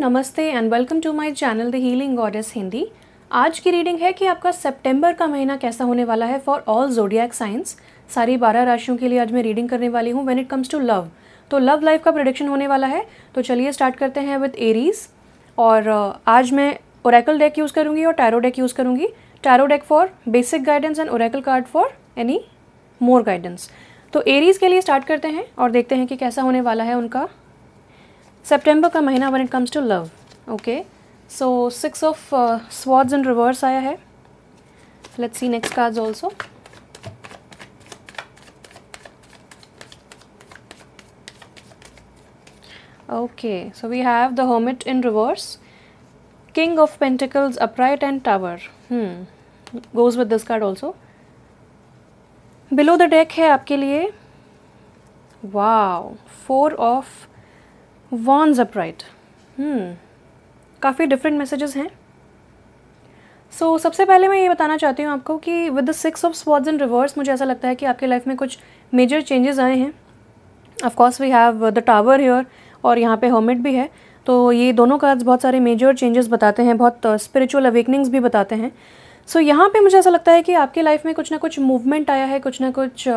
नमस्ते and welcome to my channel the healing goddess Hindi. आज की रीडिंग है कि आपका सितंबर का महीना कैसा होने वाला है फॉर ऑल ज़ोडिएक साइंस। सारी 12 राशियों के लिए आज मैं रीडिंग करने वाली हूँ। When it comes to love, तो लव लाइफ का प्रेडिक्शन होने वाला है। तो चलिए स्टार्ट करते हैं विद एरीज। और आज मैं ओरेकल डेक यूज़ करूँगी और टैरो डेक यूज़ करूँगी। Tarot deck for basic guidance and Oracle card for any more guidance. तो एरीज के लिए स्टार्ट करते हैं और देखते हैं कि कैसा होने वाला है उनका सितंबर का महीना when it comes to love. Okay, so 6 of swords in reverse आया है। Let's see next cards also. Okay, so we have the hermit in reverse, king of pentacles upright and tower. Goes with this card also. Below the deck है आपके लिए wow 4 of wands upright. काफ़ी different messages हैं। So सबसे पहले मैं ये बताना चाहती हूँ आपको कि with the 6 of swords in reverse मुझे ऐसा लगता है कि आपके लाइफ में कुछ मेजर चेंजेस आए हैं। Of course we have the tower here और यहाँ पे हर्मिट भी है। तो ये दोनों कार्ड्स बहुत सारे मेजर चेंजेस बताते हैं, बहुत स्पिरिचुअल अवेकनिंग्स भी बताते हैं। सो यहाँ पे मुझे ऐसा लगता है कि आपके लाइफ में कुछ ना कुछ मूवमेंट आया है, कुछ ना कुछ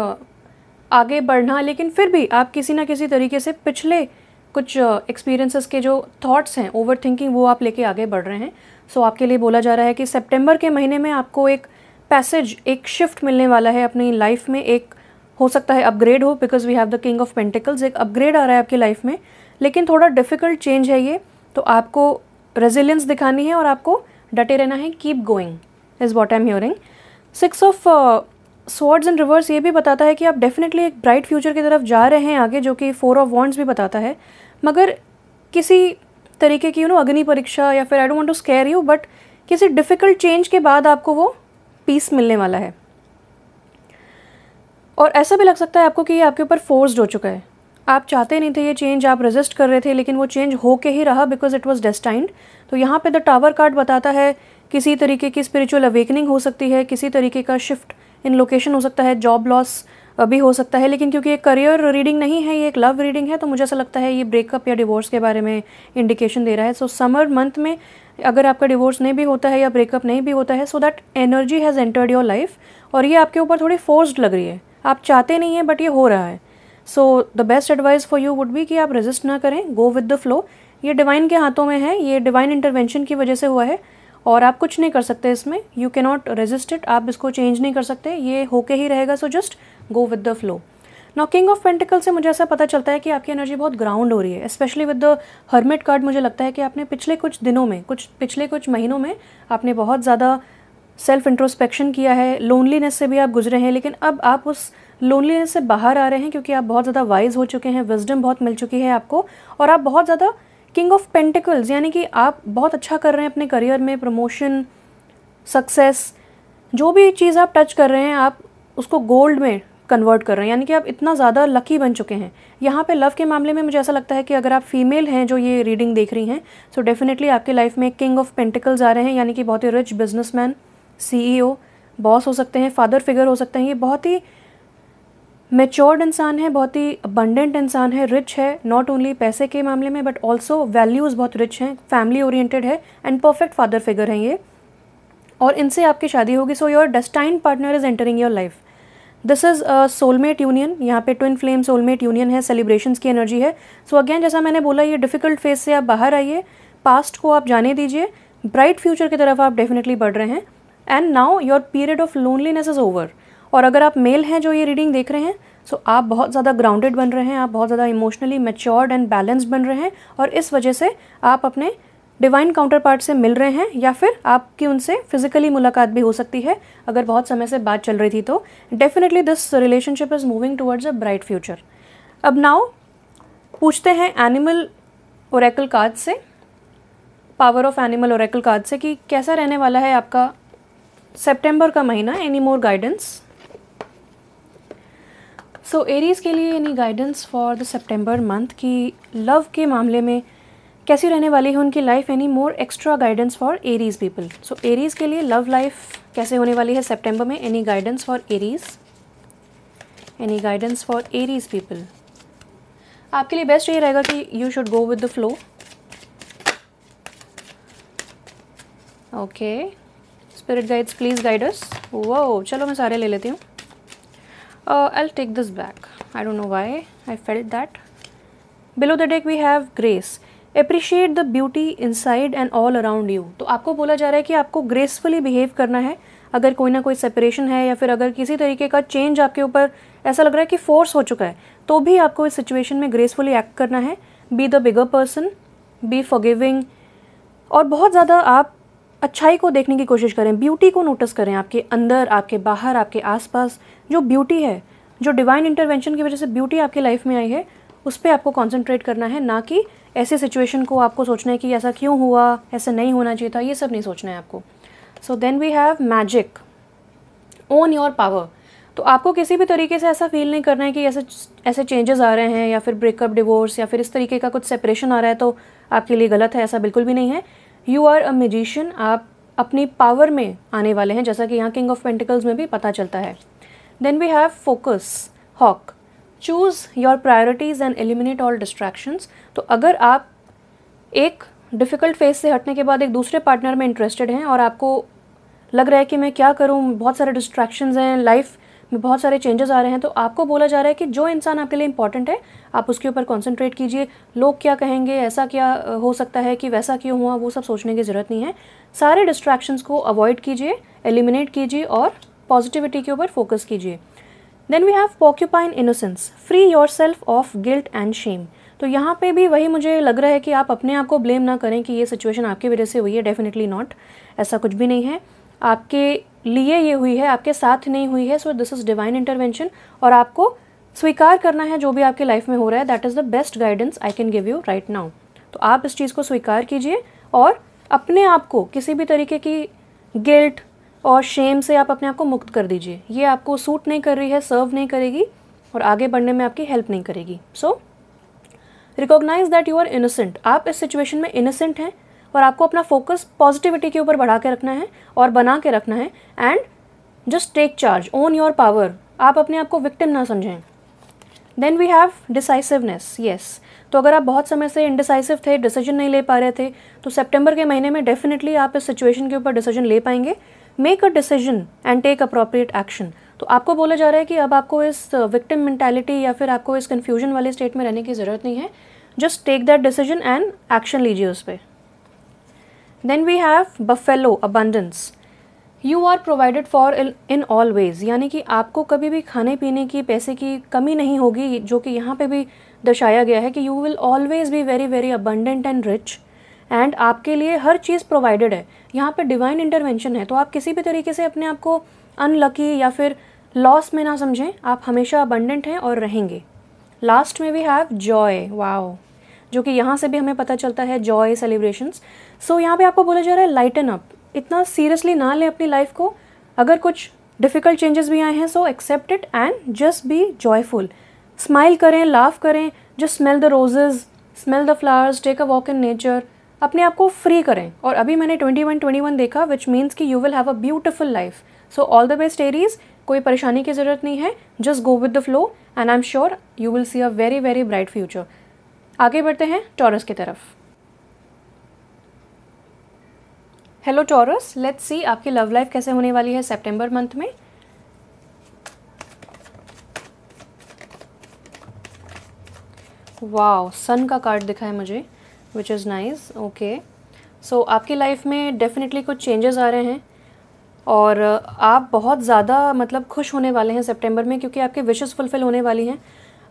आगे बढ़ना, लेकिन फिर भी आप किसी ना किसी तरीके से पिछले कुछ एक्सपीरियंसेस के जो थॉट्स हैं, ओवर थिंकिंग, वो आप लेके आगे बढ़ रहे हैं। सो आपके लिए बोला जा रहा है कि सितंबर के महीने में आपको एक पैसेज, एक शिफ्ट मिलने वाला है अपनी लाइफ में। एक हो सकता है अपग्रेड हो, because we have the king of pentacles. एक अपग्रेड आ रहा है आपकी लाइफ में, लेकिन थोड़ा डिफिकल्ट चेंज है ये। तो आपको रेजिलियंस दिखानी है और आपको डटे रहना है। Keep going is what I am hearing. 6 of swords in reverse ये भी बताता है कि आप डेफिनेटली एक ब्राइट फ्यूचर की तरफ जा रहे हैं आगे, जो कि 4 ऑफ वॉन्ड्स भी बताता है। मगर किसी तरीके की अग्नि परीक्षा, या फिर I don't want to scare you, but किसी डिफ़िकल्ट चेंज के बाद आपको वो पीस मिलने वाला है। और ऐसा भी लग सकता है आपको कि ये आपके ऊपर फोर्स्ड हो चुका है। आप चाहते नहीं थे ये चेंज, आप रेजिस्ट कर रहे थे, लेकिन वो चेंज हो के ही रहा बिकॉज इट वॉज डेस्टाइंड। तो यहाँ पे द टावर कार्ड बताता है किसी तरीके की स्पिरिचुअल अवेकनिंग हो सकती है, किसी तरीके का शिफ्ट इन लोकेशन हो सकता है, जॉब लॉस भी हो सकता है। लेकिन क्योंकि ये करियर रीडिंग नहीं है, ये एक लव रीडिंग है, तो मुझे ऐसा लगता है ये ब्रेकअप या डिवोर्स के बारे में इंडिकेशन दे रहा है। सो समर मंथ में अगर आपका डिवोर्स नहीं भी होता है या ब्रेकअप नहीं भी होता है, so that energy has entered your life और ये आपके ऊपर थोड़ी फोर्स्ड लग रही है। आप चाहते नहीं हैं बट ये हो रहा है। So the best advice for you would be कि आप रेजिस्ट ना करें, गो विद द फ्लो। ये डिवाइन के हाथों में है, ये डिवाइन इंटरवेंशन की वजह से हुआ है और आप कुछ नहीं कर सकते इसमें। You can not resist it, आप इसको चेंज नहीं कर सकते, ये होके ही रहेगा। So just go with the flow. Now king of pentacle से मुझे ऐसा पता चलता है कि आपकी एनर्जी बहुत ग्राउंड हो रही है, specially with the hermit card. मुझे लगता है कि आपने पिछले कुछ दिनों में, पिछले कुछ महीनों में आपने बहुत ज़्यादा सेल्फ इंट्रोस्पेक्शन किया है, लोनलीनेस से भी आप गुजरे हैं, लेकिन अब आप उस लोनलीनेस से बाहर आ रहे हैं क्योंकि आप बहुत ज़्यादा वाइज हो चुके हैं, विजडम बहुत मिल चुकी है आपको, और आप बहुत ज़्यादा किंग ऑफ पेंटिकल्स, यानी कि आप बहुत अच्छा कर रहे हैं अपने करियर में, प्रमोशन, सक्सेस, जो भी चीज़ आप टच कर रहे हैं आप उसको गोल्ड में कन्वर्ट कर रहे हैं, यानी कि आप इतना ज़्यादा लकी बन चुके हैं। यहाँ पे लव के मामले में मुझे ऐसा लगता है कि अगर आप फीमेल हैं जो ये रीडिंग देख रही हैं, सो डेफिनेटली आपके लाइफ में किंग ऑफ पेंटिकल्स आ रहे हैं, यानी कि बहुत ही रिच बिजनेसमैन, CEO, बॉस हो सकते हैं, फादर फिगर हो सकते हैं। ये बहुत ही मैच्योर्ड इंसान है, बहुत ही अबंडेंट इंसान है, रिच है, नॉट ओनली पैसे के मामले में बट ऑल्सो वैल्यूज़ बहुत रिच हैं, फैमिली ओरिएंटेड है एंड परफेक्ट फादर फिगर हैं ये, और इनसे आपकी शादी होगी। So your destined partner is entering your life. This is soulmate union, यहाँ पे ट्विन फ्लेम सोलमेट यूनियन है, सेलिब्रेशंस की एनर्जी है। सो अगेन जैसा मैंने बोला, ये डिफिकल्ट फेज से आप बाहर आइए, पास्ट को आप जाने दीजिए, ब्राइट फ्यूचर की तरफ आप डेफिनेटली बढ़ रहे हैं। And now your period of loneliness is over. और अगर आप मेल हैं जो ये रीडिंग देख रहे हैं, सो आप बहुत ज़्यादा ग्राउंडेड बन रहे हैं, आप बहुत ज़्यादा इमोशनली मैच्योर्ड एंड बैलेंस्ड बन रहे हैं, और इस वजह से आप अपने डिवाइन काउंटर पार्ट से मिल रहे हैं, या फिर आपकी उनसे फिजिकली मुलाकात भी हो सकती है अगर बहुत समय से बात चल रही थी। तो definitely this relationship is moving towards a bright future. अब नाउ पूछते हैं एनिमल ओरेकल कार्ड से, power of animal Oracle card से, कि कैसा रहने वाला है आपका सितंबर का महीना। Any more guidance. सो एरीज के लिए any guidance for the September month की लव के मामले में कैसी रहने वाली है उनकी life. Any more extra guidance for Aries people. So Aries के लिए लव लाइफ कैसे होने वाली है सितंबर में। Any guidance for Aries, any guidance for Aries people. आपके लिए बेस्ट ये रहेगा कि you should go with the flow. Okay, spirit guides please guide us. वो चलो मैं सारे ले लेती हूँ। I'll take this back. I don't know why I felt that. Below the deck we have grace. Appreciate the beauty inside and all around you. तो आपको बोला जा रहा है कि आपको ग्रेसफुली बिहेव करना है। अगर कोई ना कोई सेपरेशन है या फिर अगर किसी तरीके का चेंज आपके ऊपर ऐसा लग रहा है कि फोर्स हो चुका है, तो भी आपको इस सिचुएशन में ग्रेसफुली एक्ट करना है। Be the bigger person, be forgiving, और बहुत ज़्यादा आप अच्छाई को देखने की कोशिश करें, ब्यूटी को नोटिस करें। आपके अंदर, आपके बाहर, आपके आसपास जो ब्यूटी है, जो डिवाइन इंटरवेंशन की वजह से ब्यूटी आपकी लाइफ में आई है, उस पर आपको कॉन्सेंट्रेट करना है, ना कि ऐसे सिचुएशन को आपको सोचना है कि ऐसा क्यों हुआ, ऐसा नहीं होना चाहिए था, ये सब नहीं सोचना है आपको। So then we have magic, own your power. तो आपको किसी भी तरीके से ऐसा फील नहीं करना है कि ऐसे चेंजेस आ रहे हैं या फिर ब्रेकअप, डिवोर्स या फिर इस तरीके का कुछ सेपरेशन आ रहा है तो आपके लिए गलत है, ऐसा बिल्कुल भी नहीं है। यू आर अ मैजिशियन, आप अपनी पावर में आने वाले हैं, जैसा कि यहाँ किंग ऑफ पेंटिकल्स में भी पता चलता है। Then we have focus, hawk, choose your priorities and eliminate all distractions. तो अगर आप एक डिफ़िकल्ट फेज से हटने के बाद एक दूसरे पार्टनर में इंटरेस्टेड हैं और आपको लग रहा है कि मैं क्या करूं, बहुत सारे डिस्ट्रैक्शंस हैं, लाइफ में बहुत सारे चेंजेस आ रहे हैं, तो आपको बोला जा रहा है कि जो इंसान आपके लिए इंपॉर्टेंट है आप उसके ऊपर कॉन्सेंट्रेट कीजिए। लोग क्या कहेंगे, ऐसा क्या हो सकता है कि वैसा क्यों हुआ, वो सब सोचने की ज़रूरत नहीं है। सारे डिस्ट्रैक्शंस को अवॉइड कीजिए, एलिमिनेट कीजिए और पॉजिटिविटी के ऊपर फोकस कीजिए। Then we have porcupine innocence, free yourself of guilt and shame. तो यहाँ पे भी वही मुझे लग रहा है कि आप अपने आप को ब्लेम ना करें कि ये सिचुएशन आपकी वजह से हुई है। डेफिनेटली नॉट, ऐसा कुछ भी नहीं है। आपके लिए ये हुई है, आपके साथ नहीं हुई है। So this is divine intervention और आपको स्वीकार करना है जो भी आपके लाइफ में हो रहा है। That is the best guidance I can give you right now. तो आप इस चीज़ को स्वीकार कीजिए और अपने आप को किसी भी तरीके की गिल्ट और शेम से आप अपने आप को मुक्त कर दीजिए। ये आपको सूट नहीं कर रही है, सर्व नहीं करेगी और आगे बढ़ने में आपकी हेल्प नहीं करेगी। So recognise that you are innocent. आप इस सिचुएशन में इनोसेंट हैं और आपको अपना फोकस पॉजिटिविटी के ऊपर बढ़ा के रखना है और बना के रखना है। And just take charge, own your power. आप अपने आप को विक्टिम ना समझें। Then we have decisiveness, yes. तो अगर आप बहुत समय से इंडिसाइसिव थे, डिसीजन नहीं ले पा रहे थे, तो सितंबर के महीने में डेफिनेटली आप इस सिचुएशन के ऊपर डिसीजन ले पाएंगे। Make a decision and take appropriate action. तो आपको बोला जा रहा है कि अब आपको इस विक्टिम मेंटालिटी या फिर आपको इस कन्फ्यूजन वाले स्टेट में रहने की ज़रूरत नहीं है। Just take that decision and action लीजिए उस पर। Then we have buffalo, abundance. You are provided for in all ways, यानी कि आपको कभी भी खाने पीने की, पैसे की कमी नहीं होगी, जो कि यहाँ पे भी दर्शाया गया है कि you will always be very very abundant and rich. And आपके लिए हर चीज़ प्रोवाइडेड है। यहाँ पे डिवाइन इंटरवेंशन है, तो आप किसी भी तरीके से अपने आप को अनलकी या फिर लॉस में ना समझें। आप हमेशा अबंडेंट हैं और रहेंगे। लास्ट में वी हैव जॉय, वाओ, जो कि यहाँ से भी हमें पता चलता है जॉय, सेलिब्रेशंस। सो यहाँ पे आपको बोला जा रहा है लाइटन अप, इतना सीरियसली ना लें अपनी लाइफ को। अगर कुछ डिफ़िकल्ट चेंजेस भी आए हैं so accept it and just be joyful. Smile करें, लाफ करें, just smell the roses, smell the flowers, take a walk in nature. अपने आप को फ्री करें। और अभी मैंने 21-21 देखा, विच मीन्स कि you will have a beautiful life. So all the best Aries, कोई परेशानी की ज़रूरत नहीं है, just go with the flow and I am sure you will see a very very bright future. आगे बढ़ते हैं टॉरस की तरफ। हेलो टॉरस, लेट्स सी आपकी लव लाइफ कैसे होने वाली है सितंबर मंथ में। वाओ, सन का कार्ड दिखा है मुझे, विच इज़ नाइस। ओके, सो आपकी लाइफ में डेफिनेटली कुछ चेंजेस आ रहे हैं और आप बहुत ज़्यादा मतलब खुश होने वाले हैं सितंबर में, क्योंकि आपकी विशेस फुलफिल होने वाली हैं।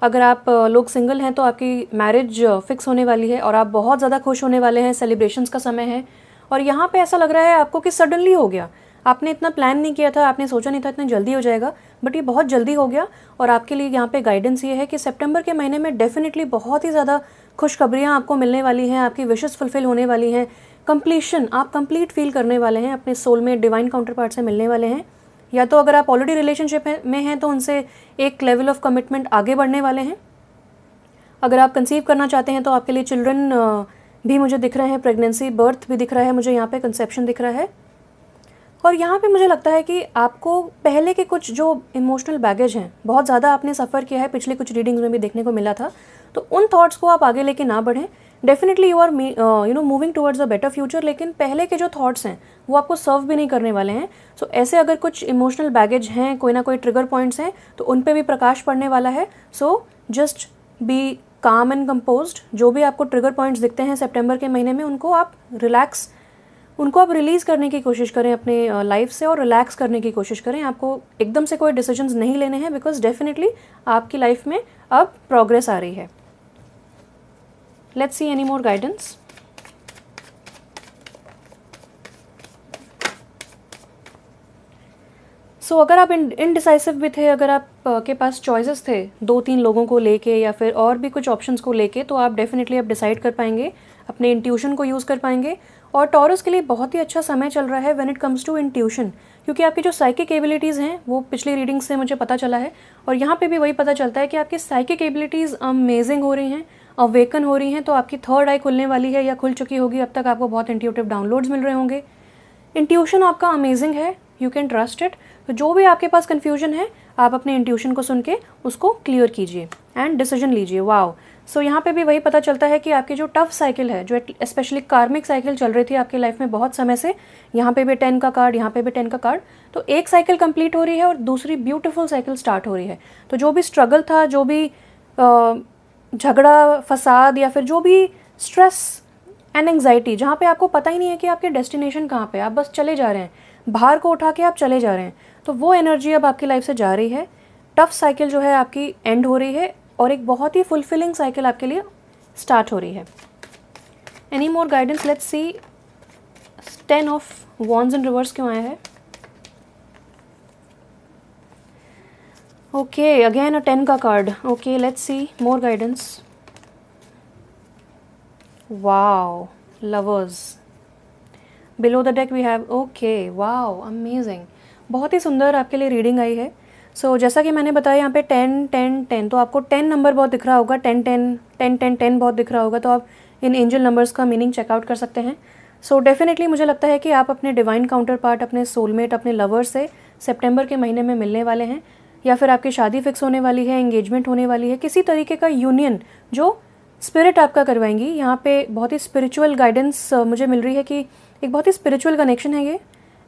अगर आप लोग सिंगल हैं तो आपकी मैरिज फिक्स होने वाली है और आप बहुत ज़्यादा खुश होने वाले हैं। सेलिब्रेशंस का समय है और यहाँ पे ऐसा लग रहा है आपको कि सडनली हो गया। आपने इतना प्लान नहीं किया था, आपने सोचा नहीं था इतना जल्दी हो जाएगा, बट ये बहुत जल्दी हो गया। और आपके लिए यहाँ पे गाइडेंस ये है कि सितंबर के महीने में डेफिनेटली बहुत ही ज़्यादा खुशखबरियाँ आपको मिलने वाली हैं, आपकी विशेस फुलफिल होने वाली हैं। कंप्लीशन, आप कंप्लीट फील करने वाले हैं, अपने सोल में डिवाइन काउंटर पार्ट से मिलने वाले हैं। या तो अगर आप ऑलरेडी रिलेशनशिप में हैं तो उनसे एक लेवल ऑफ कमिटमेंट आगे बढ़ने वाले हैं। अगर आप कंसीव करना चाहते हैं तो आपके लिए चिल्ड्रन भी मुझे दिख रहे हैं, प्रेगनेंसी, बर्थ भी दिख रहा है मुझे, यहाँ पे कंसेप्शन दिख रहा है। और यहाँ पे मुझे लगता है कि आपको पहले के कुछ जो इमोशनल बैगेज हैं, बहुत ज़्यादा आपने सफ़र किया है, पिछले कुछ रीडिंग्स में भी देखने को मिला था, तो उन थॉट्स को आप आगे लेके ना बढ़ें। Definitely you are moving towards a better future, लेकिन पहले के जो थॉट्स हैं वो आपको सर्व भी नहीं करने वाले हैं। सो ऐसे अगर कुछ इमोशनल बैगेज हैं, कोई ना कोई ट्रिगर पॉइंट्स हैं, तो उन पे भी प्रकाश पड़ने वाला है। सो जस्ट बी काम एंड कंपोज्ड। जो भी आपको ट्रिगर पॉइंट्स दिखते हैं सितंबर के महीने में, उनको आप रिलीज़ करने की कोशिश करें अपने लाइफ से, और रिलैक्स करने की कोशिश करें। आपको एकदम से कोई डिसीजंस नहीं लेने हैं, बिकॉज डेफिनेटली आपकी लाइफ में अब प्रोग्रेस आ रही है। Let's see any more guidance. So अगर आप इनडिसाइसिव भी थे, अगर आप के पास चॉइसेस थे 2-3 लोगों को लेके या फिर और भी कुछ ऑप्शंस को लेके, तो आप डेफिनेटली अब डिसाइड कर पाएंगे, अपने इंट्यूशन को यूज़ कर पाएंगे। और टॉरस के लिए बहुत ही अच्छा समय चल रहा है when it comes to intuition, क्योंकि आपकी जो साइकिक एबिलिटीज़ हैं वो पिछली रीडिंग से मुझे पता चला है, और यहाँ पे भी वही पता चलता है कि आपकी साइकिक एबिलिटीज़ अमेजिंग हो रही हैं, अवेकन हो रही हैं। तो आपकी थर्ड आई खुलने वाली है या खुल चुकी होगी, अब तक आपको बहुत इंट्यूटिव डाउनलोड्स मिल रहे होंगे। इंट्यूशन आपका अमेजिंग है, यू कैन ट्रस्ट इट। तो जो भी आपके पास कन्फ्यूजन है, आप अपने इंट्यूशन को सुन के उसको क्लियर कीजिए एंड डिसीजन लीजिए। वाओ। सो यहाँ पे भी वही पता चलता है कि आपकी जो टफ साइकिल है, जो स्पेशली कार्मिक साइकिल चल रही थी आपकी लाइफ में बहुत समय से, यहाँ पे भी 10 का कार्ड, यहाँ पे भी 10 का कार्ड, तो एक साइकिल कंप्लीट हो रही है और दूसरी ब्यूटीफुल साइकिल स्टार्ट हो रही है। तो जो भी स्ट्रगल था, जो भी झगड़ा फसाद या फिर जो भी स्ट्रेस एंड एंग्जाइटी, जहाँ पे आपको पता ही नहीं है कि आपके डेस्टिनेशन कहाँ पे, आप बस चले जा रहे हैं, भार को उठा के आप चले जा रहे हैं, तो वो एनर्जी अब आपकी लाइफ से जा रही है। टफ साइकिल जो है आपकी एंड हो रही है और एक बहुत ही फुलफिलिंग साइकिल आपके लिए स्टार्ट हो रही है। Any more guidance? Let's see 10 of wands in reverse क्यों आया है। ओके, अगेन अ 10 का card. Okay, let's see more guidance. Wow, lovers. Below the deck we have, okay, wow, amazing. बहुत ही सुंदर आपके लिए रीडिंग आई है। सो जैसा कि मैंने बताया, यहाँ पे 10 10 10, तो आपको 10 नंबर बहुत दिख रहा होगा, 10 10 10 10 10 बहुत दिख रहा होगा, तो आप इन एंजल नंबर्स का मीनिंग चेकआउट कर सकते हैं। सो डेफिनेटली मुझे लगता है कि आप अपने डिवाइन काउंटर पार्ट, अपने सोलमेट, अपने लवर से सितंबर के महीने में मिलने वाले हैं, या फिर आपकी शादी फिक्स होने वाली है, एंगेजमेंट होने वाली है, किसी तरीके का यूनियन जो स्पिरिट आपका करवाएंगी। यहाँ पे बहुत ही स्पिरिचुअल गाइडेंस मुझे मिल रही है कि एक बहुत ही स्पिरिचुअल कनेक्शन है ये,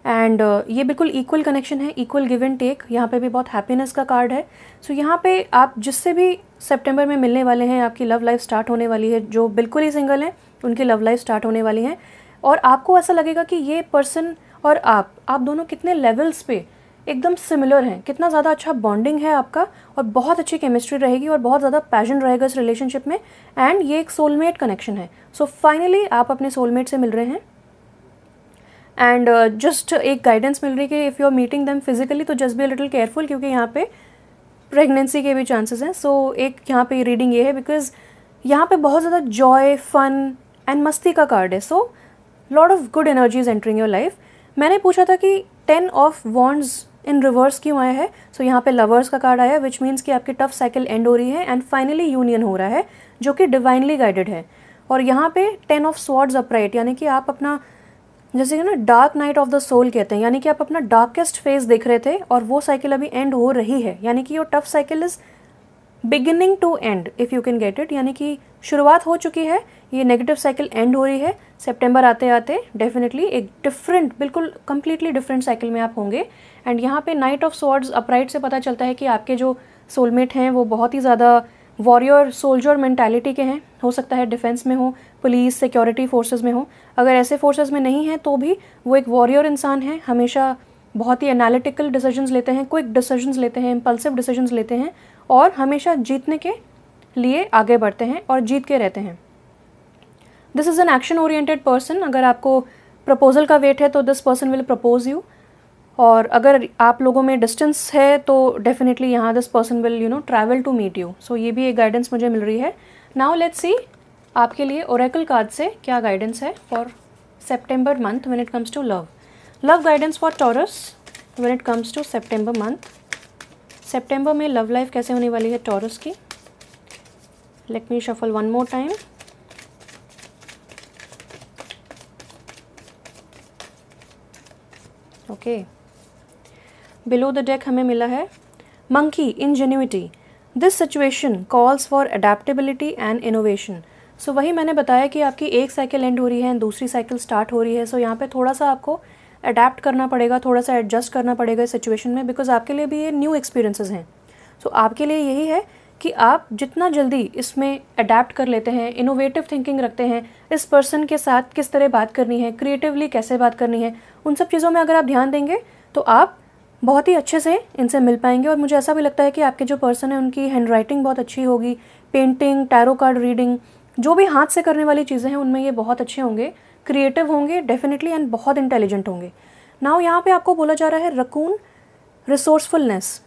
एंड ये बिल्कुल इक्वल कनेक्शन है, इक्वल गिव एंड टेक। यहाँ पे भी बहुत हैप्पीनेस का कार्ड है। सो यहाँ पे आप जिससे भी सितंबर में मिलने वाले हैं, आपकी लव लाइफ स्टार्ट होने वाली है। जो बिल्कुल ही सिंगल हैं, उनकी लव लाइफ स्टार्ट होने वाली है, और आपको ऐसा लगेगा कि ये पर्सन और आप दोनों कितने लेवल्स पे एकदम सिमिलर हैं, कितना ज़्यादा अच्छा बॉन्डिंग है आपका, और बहुत अच्छी केमिस्ट्री रहेगी और बहुत ज़्यादा पैशन रहेगा इस रिलेशनशिप में, एंड ये एक सोलमेट कनेक्शन है। सो फाइनली आप अपने सोलमेट से मिल रहे हैं, एंड जस्ट एक गाइडेंस मिल रही है कि if you are meeting them physically, तो just be a little careful, क्योंकि यहाँ पे प्रेगनेंसी के भी चांसेस हैं। सो एक यहाँ पे रीडिंग ये है बिकॉज यहाँ पे बहुत ज़्यादा जॉय, फन एंड मस्ती का कार्ड है। So lot of good energies entering your life. मैंने पूछा था कि 10 ऑफ वॉन्ड्स इन रिवर्स क्यों आया है। सो यहाँ पे लवर्स का कार्ड आया, विच मीन्स कि आपकी टफ साइकिल एंड हो रही है एंड फाइनली यूनियन हो रहा है, जो कि डिवाइनली गाइडेड है। और यहाँ पे 10 ऑफ स्वॉर्ड्स अपराइट, यानी कि आप अपना, जैसे कि ना dark night of the soul कहते हैं, यानी कि आप अपना डार्केस्ट फेज देख रहे थे और वो साइकिल अभी एंड हो रही है, यानी कि your tough cycle is beginning to end, if you can get it, यानी कि शुरुआत हो चुकी है, ये नेगेटिव साइकिल एंड हो रही है। सितंबर आते आते डेफिनेटली एक डिफरेंट, बिल्कुल कंप्लीटली डिफरेंट साइकिल में आप होंगे। एंड यहाँ पे नाइट ऑफ स्वॉर्ड्स अपराइट से पता चलता है कि आपके जो सोलमेट हैं वो बहुत ही ज़्यादा वॉरियर सोल्जर मेंटालिटी के हैं। हो सकता है डिफेंस में हो, पुलिस, सिक्योरिटी फोर्सेस में हो। अगर ऐसे फोर्सेस में नहीं हैं तो भी वो एक वॉरियर इंसान है, हमेशा बहुत ही एनालिटिकल डिसीजंस लेते हैं, क्विक डिसीजंस लेते हैं, इम्पल्सिव डिसीजंस लेते हैं, और हमेशा जीतने के लिए आगे बढ़ते हैं और जीत के रहते हैं। This is an action oriented person. अगर आपको प्रपोजल का वेट है तो this person will propose you, और अगर आप लोगों में डिस्टेंस है तो डेफिनेटली यहाँ this person will travel to meet you. So ये भी एक गाइडेंस मुझे मिल रही है। नाउ लेट्स सी आपके लिए ओरेकल कार्ड से क्या गाइडेंस है for September month when it comes to love. Love guidance for Taurus when it comes to September month. सितंबर में लव लाइफ कैसे होने वाली है टॉरस की। Let me shuffle one more time. Okay, below the deck हमें मिला है monkey, ingenuity. This situation calls for adaptability and innovation. So वही मैंने बताया कि आपकी एक साइकिल एंड हो रही है एंड दूसरी साइकिल स्टार्ट हो रही है। सो यहाँ पे थोड़ा सा आपको अडेप्ट करना पड़ेगा, थोड़ा सा एडजस्ट करना पड़ेगा इस सिचुएशन में, बिकॉज आपके लिए भी ये न्यू एक्सपीरियंसेस हैं। सो आपके लिए यही है कि आप जितना जल्दी इसमें अडेप्ट कर लेते हैं, इनोवेटिव थिंकिंग रखते हैं, इस पर्सन के साथ किस तरह बात करनी है, क्रिएटिवली कैसे बात करनी है, उन सब चीज़ों में अगर आप ध्यान देंगे तो आप बहुत ही अच्छे से इनसे मिल पाएंगे। और मुझे ऐसा भी लगता है कि आपके जो पर्सन है उनकी हैंड राइटिंग बहुत अच्छी होगी, पेंटिंग, टैरो कार्ड रीडिंग, जो भी हाथ से करने वाली चीज़ें हैं उनमें ये बहुत अच्छे होंगे, क्रिएटिव होंगे डेफिनेटली, एंड बहुत इंटेलिजेंट होंगे। नाउ यहाँ पे आपको बोला जा रहा है raccoon resourcefulness,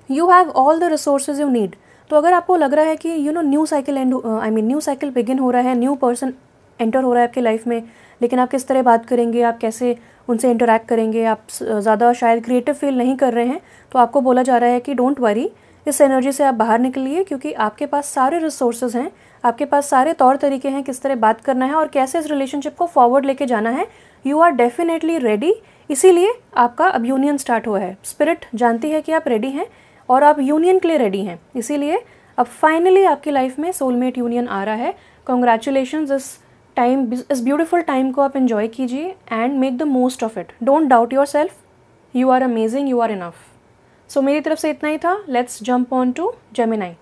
you have all the resources you need. तो अगर आपको लग रहा है कि new cycle and new cycle begin हो रहा है, न्यू पर्सन एंटर हो रहा है आपकी लाइफ में, लेकिन आप किस तरह बात करेंगे, आप कैसे उनसे इंटरेक्ट करेंगे, आप ज़्यादा शायद क्रिएटिव फील नहीं कर रहे हैं, तो आपको बोला जा रहा है कि डोंट वरी, इस एनर्जी से आप बाहर निकलिए, क्योंकि आपके पास सारे रिसोर्सेज हैं, आपके पास सारे तौर तरीके हैं किस तरह बात करना है और कैसे इस रिलेशनशिप को फॉरवर्ड लेके जाना है। यू आर डेफिनेटली रेडी, इसीलिए आपका अब यूनियन स्टार्ट हुआ है। स्पिरिट जानती है कि आप रेडी हैं और आप यूनियन के लिए रेडी हैं, इसीलिए अब फाइनली आपकी लाइफ में सोलमेट यूनियन आ रहा है। कॉन्ग्रेचुलेशंस, इस ब्यूटीफुल टाइम को आप एंजॉय कीजिए and make the most of it. Don't doubt yourself, you are amazing, you are enough. So मेरी तरफ से इतना ही था। Let's jump on to Gemini.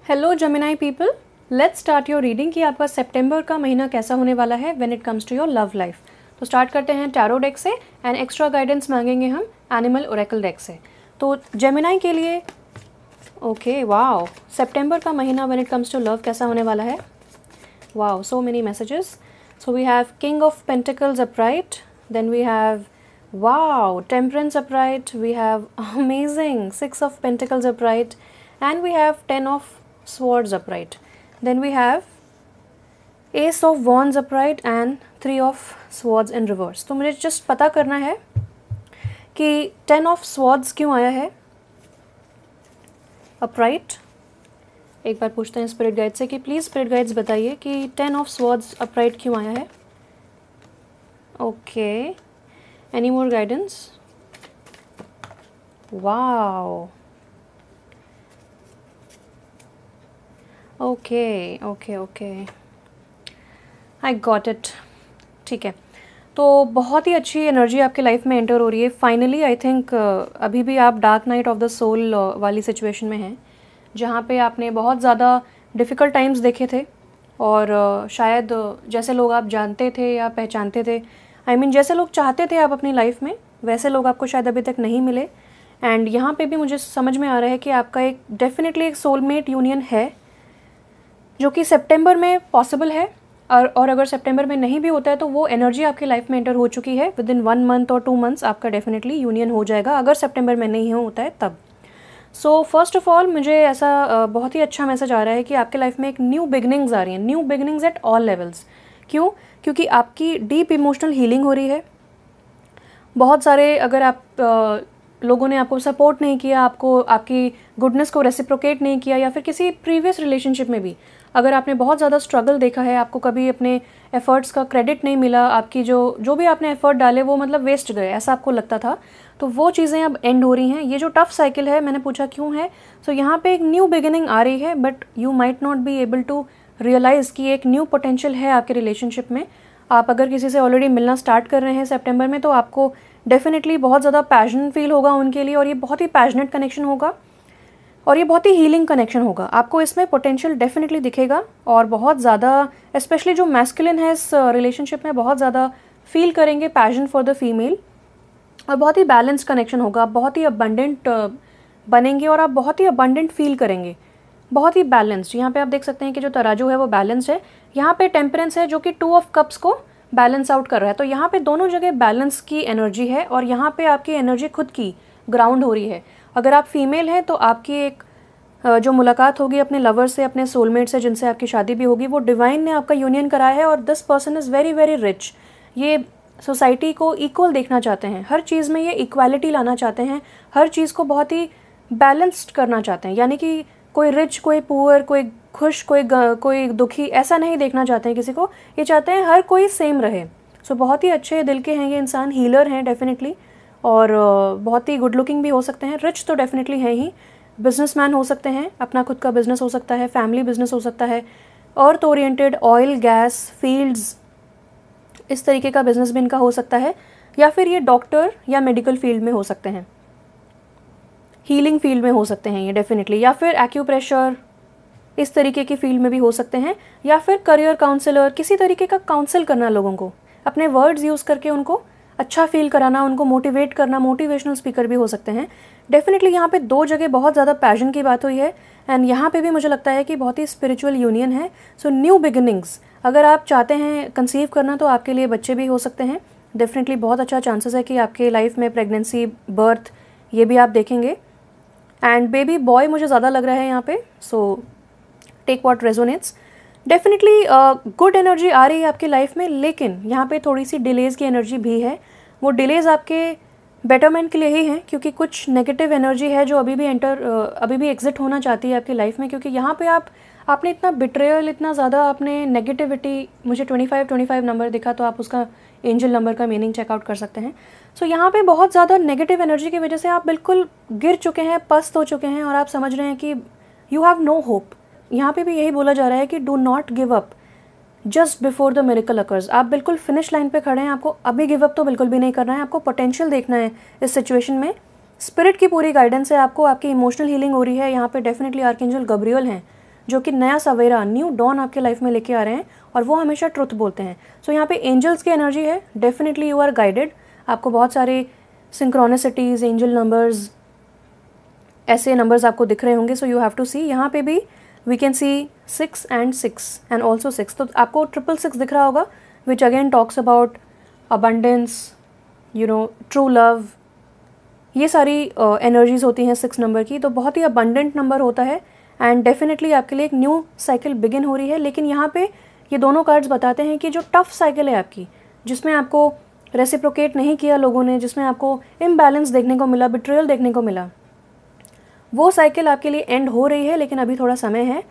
Hello Gemini people, let's start your reading कि आपका सितंबर का महीना कैसा होने वाला है when it comes to your love life. तो स्टार्ट करते हैं टैरो डेक से एंड एक्स्ट्रा गाइडेंस मांगेंगे हम एनिमल ओरेकल डेक से। तो जेमिनाई के लिए ओके, वाओ, सितंबर का महीना when it comes to love कैसा होने वाला है। Wow, so many messages. So we have king of pentacles upright, then we have wow temperance upright, we have amazing 6 of Pentacles upright, and we have 10 of Swords upright. Then we have Ace of Wands upright and 3 of Swords in reverse. तो मुझे just पता करना है कि 10 of Swords क्यों आया है upright। एक बार पूछते हैं स्पिरिट गाइड से कि प्लीज़ स्पिरिट गाइड्स बताइए कि 10 of Swords upright क्यों आया है। Okay, any more guidance. Wow, okay okay okay, I got it. ठीक है, तो बहुत ही अच्छी एनर्जी आपके लाइफ में एंटर हो रही है फाइनली। आई थिंक अभी भी आप dark night of the soul वाली सिचुएशन में हैं, जहाँ पे आपने बहुत ज़्यादा डिफ़िकल्ट टाइम्स देखे थे और शायद जैसे लोग आप जानते थे या पहचानते थे, आई मीन जैसे लोग चाहते थे आप अपनी लाइफ में, वैसे लोग आपको शायद अभी तक नहीं मिले। एंड यहाँ पे भी मुझे समझ में आ रहा है कि आपका एक डेफिनेटली एक सोलमेट यूनियन है जो कि सितंबर में पॉसिबल है, और अगर सितंबर में नहीं भी होता है तो वो एनर्जी आपकी लाइफ में एंटर हो चुकी है। विद इन 1 month और 2 months आपका डेफिनेटली यूनियन हो जाएगा, अगर सितंबर में नहीं होता है तब। सो फर्स्ट ऑफ ऑल मुझे ऐसा बहुत ही अच्छा मैसेज आ रहा है कि आपके लाइफ में एक न्यू बिगनिंग्स आ रही हैं, new beginnings at all levels. क्यों? क्योंकि आपकी डीप इमोशनल हीलिंग हो रही है। बहुत सारे अगर आप लोगों ने आपको सपोर्ट नहीं किया, आपको आपकी गुडनेस को रेसिप्रोकेट नहीं किया, या फिर किसी प्रीवियस रिलेशनशिप में भी अगर आपने बहुत ज़्यादा स्ट्रगल देखा है, आपको कभी अपने एफ़र्ट्स का क्रेडिट नहीं मिला, आपकी जो भी आपने एफ़र्ट डाले वो मतलब वेस्ट गए, ऐसा आपको लगता था, तो वो चीज़ें अब एंड हो रही हैं। ये जो टफ साइकिल है, मैंने पूछा क्यों है, सो यहाँ पे एक न्यू बिगिनिंग आ रही है, but you might not be able to realise कि एक न्यू पोटेंशियल है आपके रिलेशनशिप में। आप अगर किसी से ऑलरेडी मिलना स्टार्ट कर रहे हैं सितंबर में, तो आपको डेफिनेटली बहुत ज़्यादा पैशन फील होगा उनके लिए, और ये बहुत ही पैशनेट कनेक्शन होगा और ये बहुत ही हीलिंग कनेक्शन होगा। आपको इसमें पोटेंशियल डेफिनेटली दिखेगा, और बहुत ज़्यादा स्पेशली जो मैस्कुलिन है इस रिलेशनशिप में बहुत ज़्यादा फील करेंगे पैशन फॉर द फीमेल, और बहुत ही बैलेंस कनेक्शन होगा। आप बहुत ही अबंडेंट बनेंगे और आप बहुत ही अबंडेंट फील करेंगे, बहुत ही बैलेंस्ड। यहाँ पे आप देख सकते हैं कि जो तराजू है वो बैलेंस्ड है, यहाँ पे टेम्परेंस है जो कि 2 of Cups को बैलेंस आउट कर रहा है। तो यहाँ पे दोनों जगह बैलेंस की एनर्जी है, और यहाँ पे आपकी एनर्जी खुद की ग्राउंड हो रही है। अगर आप फीमेल हैं तो आपकी एक जो मुलाकात होगी अपने लवर से, अपने सोलमेट से, जिनसे आपकी शादी भी होगी, वो डिवाइन ने आपका यूनियन कराया है, और this person is very very rich. ये सोसाइटी को इक्वल देखना चाहते हैं, हर चीज़ में ये इक्वालिटी लाना चाहते हैं, हर चीज़ को बहुत ही बैलेंस्ड करना चाहते हैं। यानी कि कोई रिच, कोई पुअर, कोई खुश, कोई दुखी, ऐसा नहीं देखना चाहते हैं किसी को। ये चाहते हैं हर कोई सेम रहे। सो बहुत ही अच्छे दिल के हैं ये इंसान, हीलर हैं डेफिनेटली, और बहुत ही गुड लुकिंग भी हो सकते हैं, रिच तो डेफिनेटली है ही। बिजनेसमैन हो सकते हैं, अपना खुद का बिजनेस हो सकता है, फैमिली बिजनेस हो सकता है, अर्थ ओरिएंटेड, ऑयल गैस फील्ड्स, इस तरीके का बिजनेस भी इनका हो सकता है, या फिर ये डॉक्टर या मेडिकल फील्ड में हो सकते हैं, हीलिंग फील्ड में हो सकते हैं ये डेफिनेटली, या फिर एक्यूप्रेशर, इस तरीके की फील्ड में भी हो सकते हैं, या फिर करियर काउंसलर, किसी तरीके का काउंसिल करना लोगों को, अपने वर्ड्स यूज़ करके उनको अच्छा फील कराना, उनको मोटिवेट करना, मोटिवेशनल स्पीकर भी हो सकते हैं। डेफिनेटली यहाँ पे 2 जगह बहुत ज़्यादा पैशन की बात हुई है, एंड यहाँ पे भी मुझे लगता है कि बहुत ही स्पिरिचुअल यूनियन है। सो न्यू बिगिनिंग्स, अगर आप चाहते हैं कंसीव करना तो आपके लिए बच्चे भी हो सकते हैं। डेफिनेटली बहुत अच्छा चांसेस है कि आपके लाइफ में प्रेगनेंसी, बर्थ, ये भी आप देखेंगे। एंड बेबी बॉय मुझे ज़्यादा लग रहा है यहाँ पे, so take what resonates. Definitely good energy आ रही है आपकी लाइफ में, लेकिन यहाँ पे थोड़ी सी डिलेज़ की एनर्जी भी है। वो डिलेज़ आपके बेटरमेंट के लिए ही हैं, क्योंकि कुछ नेगेटिव एनर्जी है जो अभी भी एग्जिट होना चाहती है आपकी लाइफ में, क्योंकि यहाँ पे आपने इतना बिट्रेयल, इतना ज़्यादा आपने नेगेटिविटी, मुझे 25 नंबर दिखा, तो आप उसका एंजल नंबर का मीनिंग चेकआउट कर सकते हैं। सो यहाँ पे बहुत ज़्यादा नेगेटिव एनर्जी की वजह से आप बिल्कुल गिर चुके हैं, पस्त हो चुके हैं, और आप समझ रहे हैं कि यू हैव नो होप। यहाँ पे भी यही बोला जा रहा है कि do not give up just before the miracle occurs. आप बिल्कुल फिनिश लाइन पे खड़े हैं, आपको अभी गिव अप तो बिल्कुल भी नहीं करना है, आपको पोटेंशियल देखना है इस सिचुएशन में। स्पिरिट की पूरी गाइडेंस है आपको, आपकी इमोशनल हीलिंग हो रही है। यहाँ पे डेफिनेटली आर्कएंजल गब्रियल हैं, जो कि नया सवेरा, न्यू डॉन आपके लाइफ में लेके आ रहे हैं, और वो हमेशा ट्रुथ बोलते हैं। सो यहाँ पे एंजल्स की एनर्जी है, डेफिनेटली यू आर गाइडेड। आपको बहुत सारे सिंक्रोनिसिटीज़, एंजल नंबर्स, ऐसे नंबर्स आपको दिख रहे होंगे। So you have to see, यहाँ पे भी we can see 6 and 6 and also 6, तो आपको 666 दिख रहा होगा, which again talks about abundance, true love. ये सारी एनर्जीज होती हैं 6 नंबर की, तो बहुत ही अबंडेंट नंबर होता है, एंड डेफिनेटली आपके लिए एक न्यू साइकिल बिगिन हो रही है। लेकिन यहाँ पे ये दोनों कार्ड्स बताते हैं कि जो टफ साइकिल है आपकी, जिसमें आपको रेसिप्रोकेट नहीं किया लोगों ने, जिसमें आपको इम्बैलेंस देखने को मिला, बिट्रेयल देखने को मिला, वो साइकिल आपके लिए एंड हो रही है। लेकिन अभी थोड़ा समय है,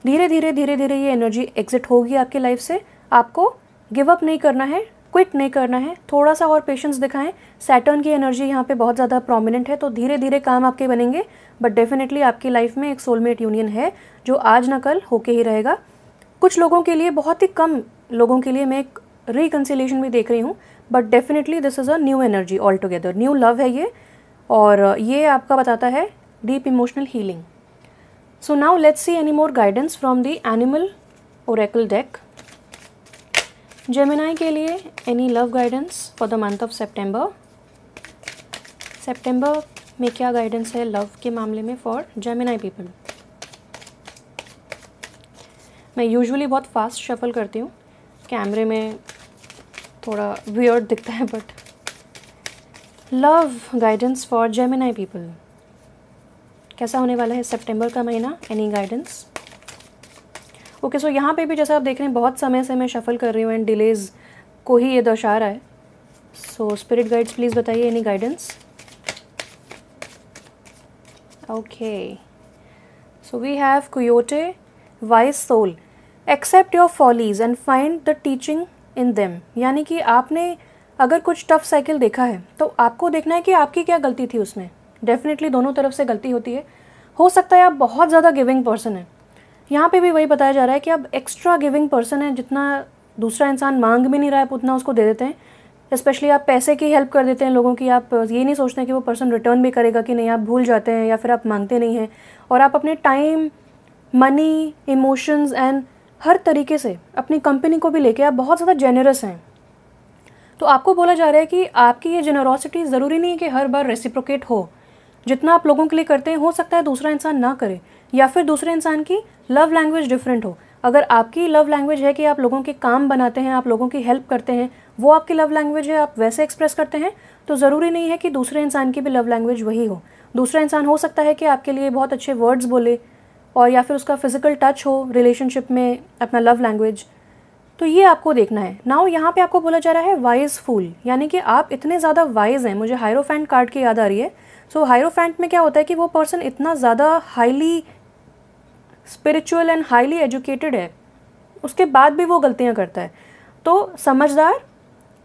धीरे धीरे ये एनर्जी एग्जिट होगी आपकी लाइफ से। आपको गिव अप नहीं करना है, क्विट नहीं करना है, थोड़ा सा और पेशेंस दिखाएं। सैटर्न की एनर्जी यहाँ पे बहुत ज़्यादा प्रोमिनेंट है, तो धीरे धीरे काम आपके बनेंगे, बट डेफिनेटली आपकी लाइफ में एक सोलमेट यूनियन है जो आज ना कल होके ही रहेगा। कुछ लोगों के लिए, बहुत ही कम लोगों के लिए मैं एक रिकन्सिलेशन भी देख रही हूँ, but definitely this is a new energy all together, new love है ये, और ये आपका बताता है deep emotional healing. So now let's see any more guidance from the Animal Oracle deck. Gemini के लिए any love guidance for the month of September. September में क्या guidance है love के मामले में for Gemini people? मैं usually बहुत fast shuffle करती हूँ, कैमरे में थोड़ा weird दिखता है, but love guidance for Gemini people. कैसा होने वाला है सितंबर का महीना, एनी गाइडेंस? ओके, सो यहाँ पे भी जैसा आप देख रहे हैं, बहुत समय से मैं शफल कर रही हूँ एंड डिलेज को ही ये दर्शा रहा है। सो स्पिरिट गाइड्स प्लीज़ बताइए any guidance. Okay, so we have coyote, wise soul, accept your follies and find the teaching in them. यानी कि आपने अगर कुछ टफ साइकिल देखा है तो आपको देखना है कि आपकी क्या गलती थी उसमें। डेफिनेटली दोनों तरफ से गलती होती है। हो सकता है आप बहुत ज़्यादा गिविंग पर्सन है, यहाँ पे भी वही बताया जा रहा है कि आप एक्स्ट्रा गिविंग पर्सन है, जितना दूसरा इंसान मांग भी नहीं रहा है उतना उसको दे देते हैं। स्पेशली आप पैसे की हेल्प कर देते हैं लोगों की, आप ये नहीं सोचते कि वो पर्सन रिटर्न भी करेगा कि नहीं, आप भूल जाते हैं या फिर आप मांगते नहीं हैं, और आप अपने टाइम, मनी, इमोशंस एंड हर तरीके से अपनी कंपनी को भी लेके आप बहुत ज़्यादा जेनरस हैं। तो आपको बोला जा रहा है कि आपकी ये जेनरॉसिटी ज़रूरी नहीं है कि हर बार रेसिप्रोकेट हो। जितना आप लोगों के लिए करते हैं, हो सकता है दूसरा इंसान ना करे, या फिर दूसरे इंसान की लव लैंग्वेज डिफरेंट हो। अगर आपकी लव लैंग्वेज है कि आप लोगों के काम बनाते हैं, आप लोगों की हेल्प करते हैं, वो आपकी लव लैंग्वेज है, आप वैसे एक्सप्रेस करते हैं, तो ज़रूरी नहीं है कि दूसरे इंसान की भी लव लैंग्वेज वही हो। दूसरा इंसान हो सकता है कि आपके लिए बहुत अच्छे वर्ड्स बोले, और या फिर उसका फिजिकल टच हो रिलेशनशिप में अपना लव लैंग्वेज। तो ये आपको देखना है। नाउ यहाँ पे आपको बोला जा रहा है वाइज फूल, यानी कि आप इतने ज़्यादा वाइज हैं। मुझे हायरोफेंट कार्ड की याद आ रही है। सो हायरोफेंट में क्या होता है कि वो पर्सन इतना ज़्यादा highly spiritual and highly educated है, उसके बाद भी वो गलतियाँ करता है। तो समझदार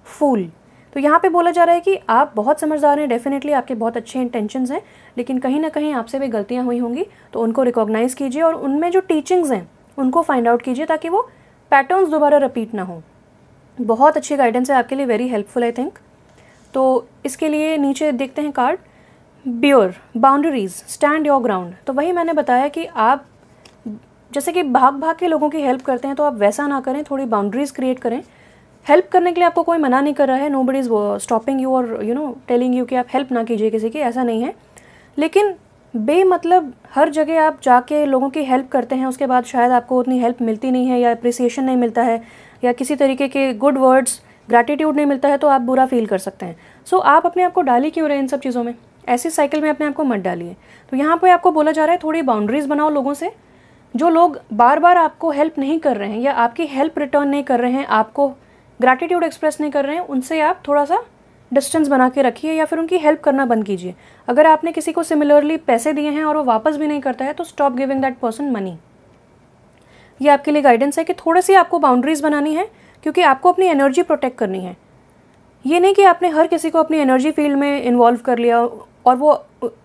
फूल, तो यहाँ पे बोला जा रहा है कि आप बहुत समझदार हैं, डेफिनेटली आपके बहुत अच्छे इंटेंशंस हैं, लेकिन कहीं ना कहीं आपसे भी गलतियाँ हुई होंगी, तो उनको रिकॉग्नाइज़ कीजिए और उनमें जो टीचिंग्स हैं उनको फाइंड आउट कीजिए ताकि वो पैटर्न्स दोबारा रिपीट ना हो। बहुत अच्छी गाइडेंस है आपके लिए, वेरी हेल्पफुल आई थिंक। तो इसके लिए नीचे देखते हैं card, bear boundaries stand your ground. तो वही मैंने बताया कि आप जैसे कि भाग भाग के लोगों की हेल्प करते हैं, तो आप वैसा ना करें, थोड़ी बाउंड्रीज क्रिएट करें। हेल्प करने के लिए आपको कोई मना नहीं कर रहा है, नोबडी इज़ स्टॉपिंग यू और टेलिंग यू कि आप हेल्प ना कीजिए किसी की, ऐसा नहीं है। लेकिन बेमतलब हर जगह आप जाके लोगों की हेल्प करते हैं, उसके बाद शायद आपको उतनी हेल्प मिलती नहीं है या अप्रिसिएशन नहीं मिलता है या किसी तरीके के गुड वर्ड्स ग्रैटिट्यूड नहीं मिलता है, तो आप बुरा फील कर सकते हैं। सो आप अपने आप को डाली क्यों रहे इन सब चीज़ों में, ऐसी साइकिल में अपने आप को मत डालिए। तो यहाँ पे आपको बोला जा रहा है थोड़ी बाउंड्रीज बनाओ लोगों से। जो लोग बार बार आपको हेल्प नहीं कर रहे हैं या आपकी हेल्प रिटर्न नहीं कर रहे हैं, आपको ग्रैटिट्यूड एक्सप्रेस नहीं कर रहे हैं, उनसे आप थोड़ा सा डिस्टेंस बना के रखिए या फिर उनकी हेल्प करना बंद कीजिए। अगर आपने किसी को सिमिलरली पैसे दिए हैं और वो वापस भी नहीं करता है, तो stop giving that person money. ये आपके लिए गाइडेंस है कि थोड़ी सी आपको बाउंड्रीज बनानी है, क्योंकि आपको अपनी एनर्जी प्रोटेक्ट करनी है। ये नहीं कि आपने हर किसी को अपनी एनर्जी फील्ड में इन्वॉल्व कर लिया और वो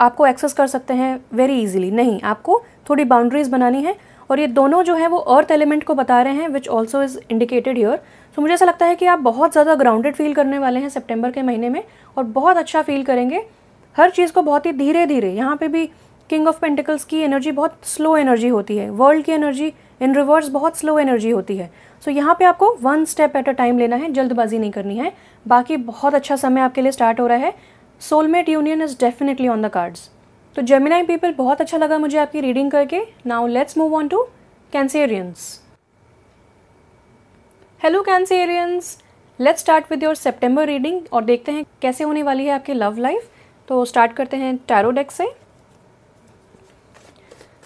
आपको एक्सेस कर सकते हैं वेरी इजीली, नहीं, आपको थोड़ी बाउंड्रीज बनानी है। और ये दोनों जो है वो अर्थ एलिमेंट को बता रहे हैं, which also is indicated here. तो मुझे ऐसा लगता है कि आप बहुत ज़्यादा ग्राउंडेड फील करने वाले हैं सितंबर के महीने में, और बहुत अच्छा फील करेंगे हर चीज़ को बहुत ही धीरे धीरे। यहाँ पे भी किंग ऑफ पेंटिकल्स की एनर्जी बहुत स्लो एनर्जी होती है, वर्ल्ड की एनर्जी इन रिवर्स बहुत स्लो एनर्जी होती है। सो यहाँ पे आपको one step at a time लेना है, जल्दबाजी नहीं करनी है। बाकी बहुत अच्छा समय आपके लिए स्टार्ट हो रहा है। Soulmate union is definitely on the cards. तो जेमिनाई पीपल, बहुत अच्छा लगा मुझे आपकी रीडिंग करके। Now let's move on to Cancerians. Hello Cancerians, let's start with your September reading और देखते हैं कैसे होने वाली है आपकी लव लाइफ। तो स्टार्ट करते हैं टैरो डेक से।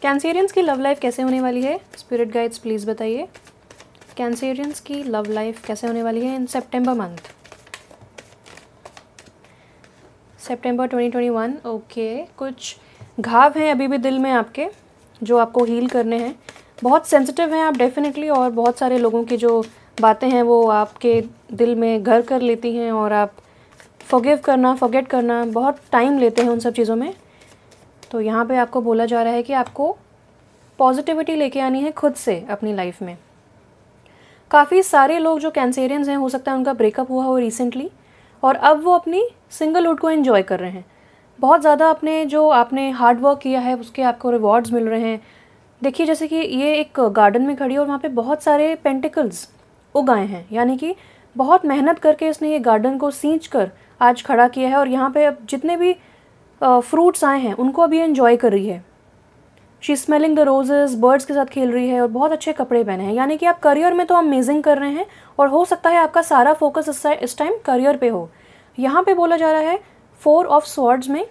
कैंसेरियंस की लव लाइफ कैसे होने वाली है, स्पिरिट गाइड्स प्लीज़ बताइए। कैंसेरियंस की लव लाइफ कैसे होने वाली है इन सितंबर मंथ, सितंबर 2021। ओके, कुछ घाव हैं अभी भी दिल में आपके जो आपको हील करने हैं। बहुत सेंसिटिव हैं आप डेफिनेटली, और बहुत सारे लोगों की जो बातें हैं वो आपके दिल में घर कर लेती हैं, और आप फॉरगिव करना, फॉरगेट करना बहुत टाइम लेते हैं उन सब चीज़ों में। तो यहाँ पे आपको बोला जा रहा है कि आपको पॉजिटिविटी लेके आनी है खुद से अपनी लाइफ में। काफ़ी सारे लोग जो कैंसेरियंस हैं, हो सकता है उनका ब्रेकअप हुआ हो रिसेंटली, और अब वो अपनी सिंगलहुड को एंजॉय कर रहे हैं। बहुत ज़्यादा अपने जो आपने हार्ड वर्क किया है उसके आपको रिवॉर्ड्स मिल रहे हैं। देखिए जैसे कि ये एक गार्डन में खड़ी है और वहाँ पे बहुत सारे पेंटिकल्स उग आए हैं, यानी कि बहुत मेहनत करके इसने ये गार्डन को सींच कर आज खड़ा किया है, और यहाँ पे अब जितने भी फ्रूट्स आए हैं उनको अभी एंजॉय कर रही है। She smelling the roses, birds के साथ खेल रही है और बहुत अच्छे कपड़े पहने हैं। यानी कि आप करियर में तो अमेजिंग कर रहे हैं, और हो सकता है आपका सारा फोकस इस टाइम करियर पे हो। यहाँ पे बोला जा रहा है 4 ऑफ स्वॉर्ड्स में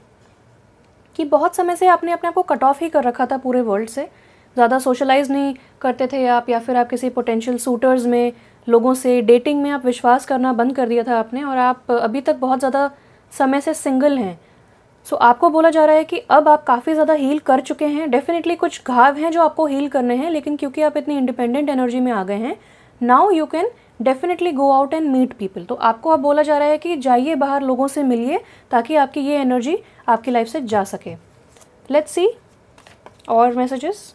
कि बहुत समय से आपने अपने आप को कट ऑफ ही कर रखा था पूरे वर्ल्ड से, ज़्यादा सोशलाइज नहीं करते थे आप, या फिर आप किसी पोटेंशियल सूटर्स में, लोगों से डेटिंग में आप विश्वास करना बंद कर दिया था आपने, और आप अभी तक बहुत ज़्यादा समय से सिंगल हैं। सो आपको बोला जा रहा है कि अब आप काफ़ी ज़्यादा हील कर चुके हैं। डेफिनेटली कुछ घाव हैं जो आपको हील करने हैं, लेकिन क्योंकि आप इतनी इंडिपेंडेंट एनर्जी में आ गए हैं, now you can definitely go out and meet people. तो आपको अब बोला जा रहा है कि जाइए बाहर, लोगों से मिलिए, ताकि आपकी ये एनर्जी आपकी लाइफ से जा सके। लेट्स सी और messages.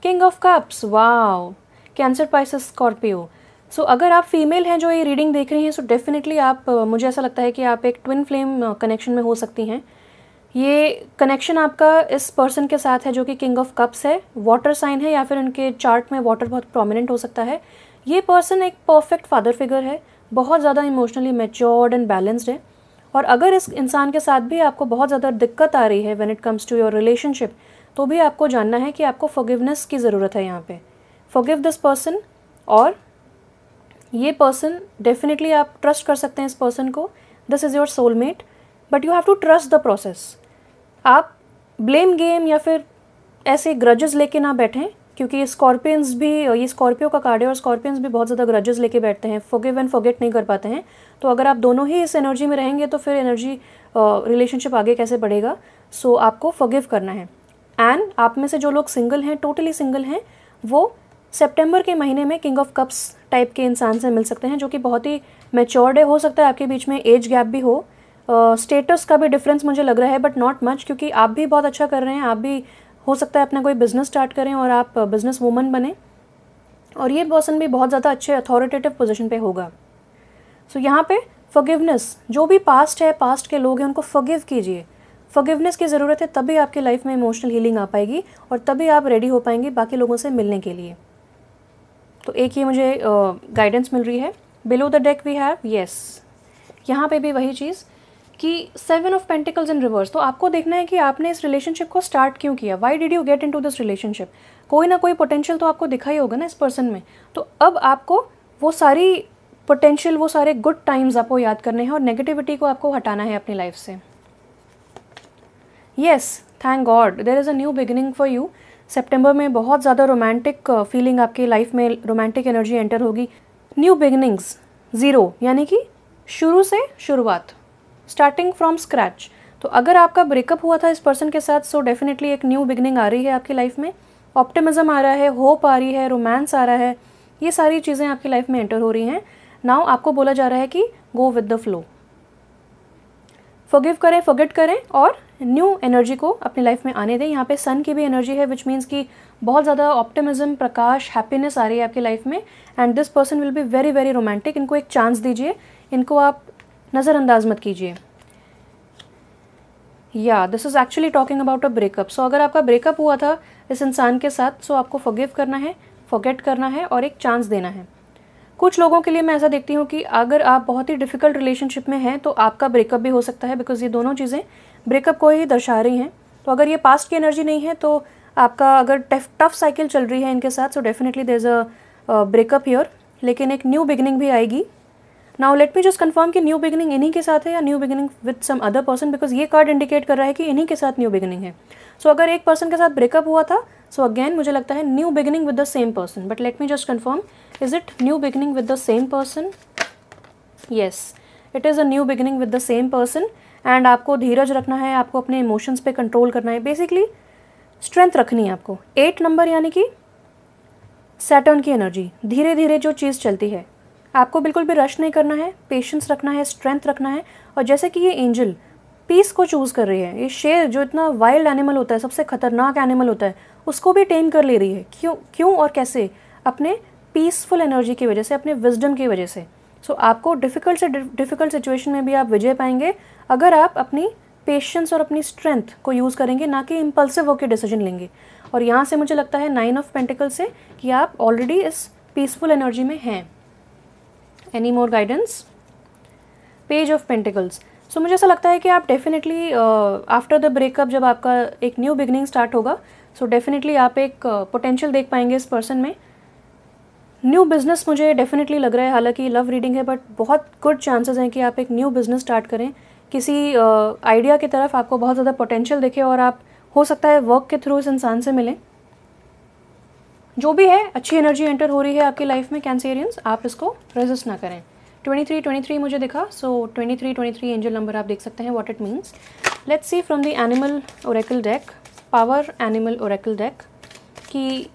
King of cups, wow, cancer, Pisces, Scorpio. So अगर आप फीमेल हैं जो ये रीडिंग देख रही हैं, सो डेफिनेटली आप, मुझे ऐसा लगता है कि आप एक ट्विन फ्लेम कनेक्शन में हो सकती हैं। ये कनेक्शन आपका इस पर्सन के साथ है जो कि किंग ऑफ कप्स है, वाटर साइन है, या फिर उनके चार्ट में वाटर बहुत प्रोमिनेंट हो सकता है। ये पर्सन एक परफेक्ट फादर फिगर है, बहुत ज़्यादा इमोशनली मैच्योर्ड एंड बैलेंस्ड है। और अगर इस इंसान के साथ भी आपको बहुत ज़्यादा दिक्कत आ रही है when it comes to your relationship, तो भी आपको जानना है कि आपको फॉरगिवनेस की ज़रूरत है यहाँ पे। फॉरगिव दिस पर्सन, और ये पर्सन डेफिनेटली आप ट्रस्ट कर सकते हैं इस पर्सन को। This is your soulmate, but you have to trust the process. आप ब्लेम गेम या फिर ऐसे ग्रजेस लेके ना बैठें, क्योंकि स्कॉर्पियंस भी, ये स्कॉर्पियो का कार्ड है और स्कॉर्पियंस भी बहुत ज़्यादा ग्रजेस लेके बैठते हैं, फॉरगिव एंड फॉरगेट नहीं कर पाते हैं। तो अगर आप दोनों ही इस एनर्जी में रहेंगे तो फिर एनर्जी रिलेशनशिप आगे कैसे बढ़ेगा। सो आपको फॉरगिव करना है। एंड आप में से जो लोग सिंगल हैं, टोटली सिंगल हैं, वो सितंबर के महीने में किंग ऑफ कप्स टाइप के इंसान से मिल सकते हैं, जो कि बहुत ही मैच्योर्ड है, हो सकता है आपके बीच में एज गैप भी हो, स्टेटस का भी डिफरेंस मुझे लग रहा है बट नॉट मच, क्योंकि आप भी बहुत अच्छा कर रहे हैं, आप भी हो सकता है अपना कोई बिजनेस स्टार्ट करें और आप बिजनेस वूमन बने, और ये पर्सन भी बहुत ज़्यादा अच्छे अथॉरिटेटिव पोजीशन पे होगा। सो यहाँ पे फॉरगिवनेस, जो भी पास्ट है, पास्ट के लोग हैं, उनको फॉरगिव कीजिए। फॉरगिवनेस की ज़रूरत है, तभी आपकी लाइफ में इमोशनल हीलिंग आ पाएगी और तभी आप रेडी हो पाएंगे बाकी लोगों से मिलने के लिए। तो एक ये मुझे गाइडेंस मिल रही है। Below the deck we have, yes, यहाँ पे भी वही चीज़ कि 7 ऑफ पेंटिकल्स इन रिवर्स। तो आपको देखना है कि आपने इस रिलेशनशिप को स्टार्ट क्यों किया, why did you get into this relationship. कोई ना कोई पोटेंशियल तो आपको दिखा ही होगा ना इस पर्सन में। तो अब आपको वो सारी पोटेंशियल, वो सारे गुड टाइम्स आपको याद करने हैं और नेगेटिविटी को आपको हटाना है अपनी लाइफ से। Yes, thank god, there is a new beginning for you. सितंबर में बहुत ज़्यादा रोमांटिक फीलिंग आपकी लाइफ में, रोमांटिक एनर्जी एंटर होगी। न्यू बिगिनिंग्स, ज़ीरो यानी कि शुरू से शुरुआत, स्टार्टिंग फ्रॉम स्क्रैच। तो अगर आपका ब्रेकअप हुआ था इस पर्सन के साथ, सो डेफिनेटली एक न्यू बिगिनिंग आ रही है आपकी लाइफ में। ऑप्टिमिज्म आ रहा है, होप आ रही है, रोमांस आ रहा है, ये सारी चीज़ें आपकी लाइफ में एंटर हो रही हैं। नाउ आपको बोला जा रहा है कि गो विद द फ्लो, फॉरगिव करें, फॉरगेट करें और न्यू एनर्जी को अपनी लाइफ में आने दें। यहाँ पे सन की भी एनर्जी है, विच मीन्स कि बहुत ज़्यादा ऑप्टिमिज्म, प्रकाश, हैप्पीनेस आ रही है आपकी लाइफ में। And this person will be very very romantic. इनको एक चांस दीजिए, इनको आप नज़रअंदाज मत कीजिए। Yeah this is actually talking about a breakup. So अगर आपका ब्रेकअप हुआ था इस इंसान के साथ, सो आपको फॉरगिव करना है, फॉरगेट करना है और एक चांस देना है। कुछ लोगों के लिए मैं ऐसा देखती हूँ कि अगर आप बहुत ही डिफ़िकल्ट रिलेशनशिप में हैं तो आपका ब्रेकअप भी हो सकता है, बिकॉज ये दोनों चीज़ें ब्रेकअप को ही दर्शा रही हैं। तो अगर ये पास्ट की एनर्जी नहीं है तो आपका अगर टफ साइकिल चल रही है इनके साथ, so definitely there is a breakup here, लेकिन एक न्यू बिगिनिंग भी आएगी। Now let me just confirm कि न्यू बिगिनिंग इन्हीं के साथ है या new beginning with some other person, because ये कार्ड इंडिकेट कर रहा है कि इन्हीं के साथ न्यू बिगिनिंग है। सो अगर एक पर्सन के साथ ब्रेकअप हुआ था, सो अगेन मुझे लगता है new beginning with the same person, but let me just confirm, is it new beginning with the same person? Yes, it is a new beginning with the same person. And आपको धीरज रखना है, आपको अपने emotions पे control करना है, basically strength रखनी है आपको। 8 नंबर यानी कि सैटर्न की एनर्जी, धीरे धीरे जो चीज़ चलती है, आपको बिल्कुल भी रश नहीं करना है, पेशेंस रखना है, स्ट्रेंथ रखना है। और जैसे कि ये एंजल पीस को चूज़ कर रही है, ये शेर जो इतना वाइल्ड एनिमल होता है, सबसे खतरनाक एनिमल होता है, उसको भी टेम कर ले रही है। क्यों और कैसे? अपने पीसफुल एनर्जी की वजह से, अपने विजडम की वजह से। सो आपको डिफ़िकल्ट से डिफ़िकल्ट सिचुएशन में भी आप विजय पाएंगे अगर आप अपनी पेशेंस और अपनी स्ट्रेंथ को यूज़ करेंगे, ना कि इम्पल्सिव होकर डिसीजन लेंगे। और यहाँ से मुझे लगता है 9 ऑफ पेंटिकल से कि आप ऑलरेडी इस पीसफुल एनर्जी में हैं। Any more guidance? Page of pentacles. So मुझे ऐसा लगता है कि आप डेफिनेटली आफ्टर द ब्रेकअप, जब आपका एक न्यू बिगनिंग स्टार्ट होगा, सो डेफिनेटली आप एक पोटेंशियल देख पाएंगे इस पर्सन में। न्यू बिजनेस मुझे डेफिनेटली लग रहा है, हालांकि लव रीडिंग है, बट बहुत गुड चांसेस हैं कि आप एक न्यू बिजनेस स्टार्ट करें। किसी आइडिया की तरफ आपको बहुत ज़्यादा पोटेंशियल दिखे और आप हो सकता है वर्क के थ्रू इस इंसान से मिलें। जो भी है, अच्छी एनर्जी एंटर हो रही है आपकी लाइफ में कैंसेरियंस, आप इसको रेजिस्ट ना करें। 23 मुझे दिखा, सो 23 एंजल नंबर आप देख सकते हैं what it means. Let's see from the animal oracle deck, power animal oracle deck, कि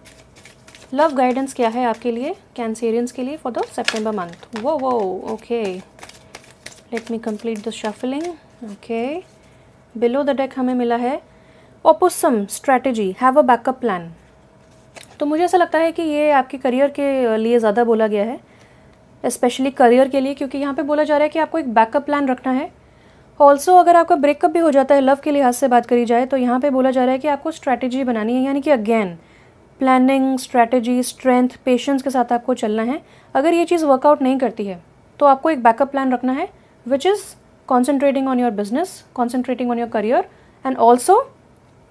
लव गाइडेंस क्या है आपके लिए, कैंसेरियंस के लिए फॉर द सितंबर मंथ। वो okay, let me complete the shuffling. Okay, below the deck हमें मिला है opossum strategy, have a backup plan. तो मुझे ऐसा लगता है कि ये आपके करियर के लिए ज़्यादा बोला गया है, स्पेशली करियर के लिए, क्योंकि यहाँ पे बोला जा रहा है कि आपको एक बैकअप प्लान रखना है। ऑल्सो अगर आपका ब्रेकअप भी हो जाता है, लव के लिहाज से बात करी जाए, तो यहाँ पे बोला जा रहा है कि आपको स्ट्रैटेजी बनानी है, यानी कि again planning, strategy, strength, patience के साथ आपको चलना है। अगर ये चीज़ वर्कआउट नहीं करती है तो आपको एक बैकअप प्लान रखना है, which is concentrating on your business, concentrating on your career and also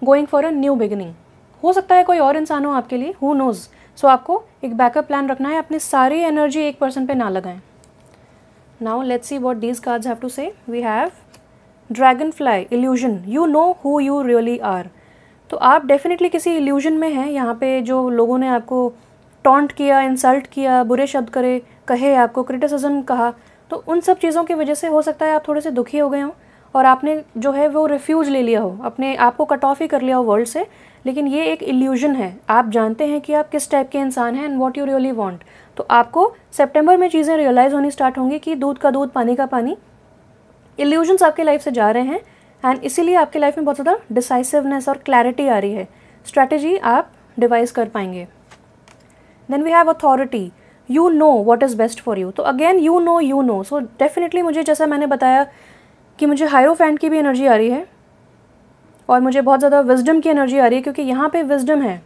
going for a new beginning. हो सकता है कोई और इंसान हो आपके लिए, हु नोज़। सो आपको एक बैकअप प्लान रखना है, अपनी सारी एनर्जी एक पर्सन पे ना लगाएं। Now let's see what these cards have to say. We have dragonfly, illusion, you know who you really are. तो आप डेफिनेटली किसी इल्यूजन में हैं। यहाँ पे जो लोगों ने आपको टॉन्ट किया, इंसल्ट किया, बुरे शब्द कहे, आपको क्रिटिसिज्म कहा, तो उन सब चीज़ों की वजह से हो सकता है आप थोड़े से दुखी हो गए हों और आपने जो है वो रिफ्यूज ले लिया हो, अपने आप को कट ऑफ ही कर लिया हो वर्ल्ड से, लेकिन ये एक इल्यूजन है। आप जानते हैं कि आप किस टाइप के इंसान हैं and what you really want. तो आपको सितंबर में चीज़ें रियलाइज़ होनी स्टार्ट होंगी कि दूध का दूध पानी का पानी, इल्यूजन्स आपके लाइफ से जा रहे हैं एंड इसीलिए आपके लाइफ में बहुत ज़्यादा डिसाइसिवनेस और क्लैरिटी आ रही है। स्ट्रैटेजी आप डिवाइस कर पाएंगे। Then we have authority, you know what is best for you. तो again you know, so definitely मुझे, जैसा मैंने बताया कि मुझे हायरोफेंट की भी एनर्जी आ रही है और मुझे बहुत ज़्यादा विजडम की एनर्जी आ रही है, क्योंकि यहाँ पे विजडम है,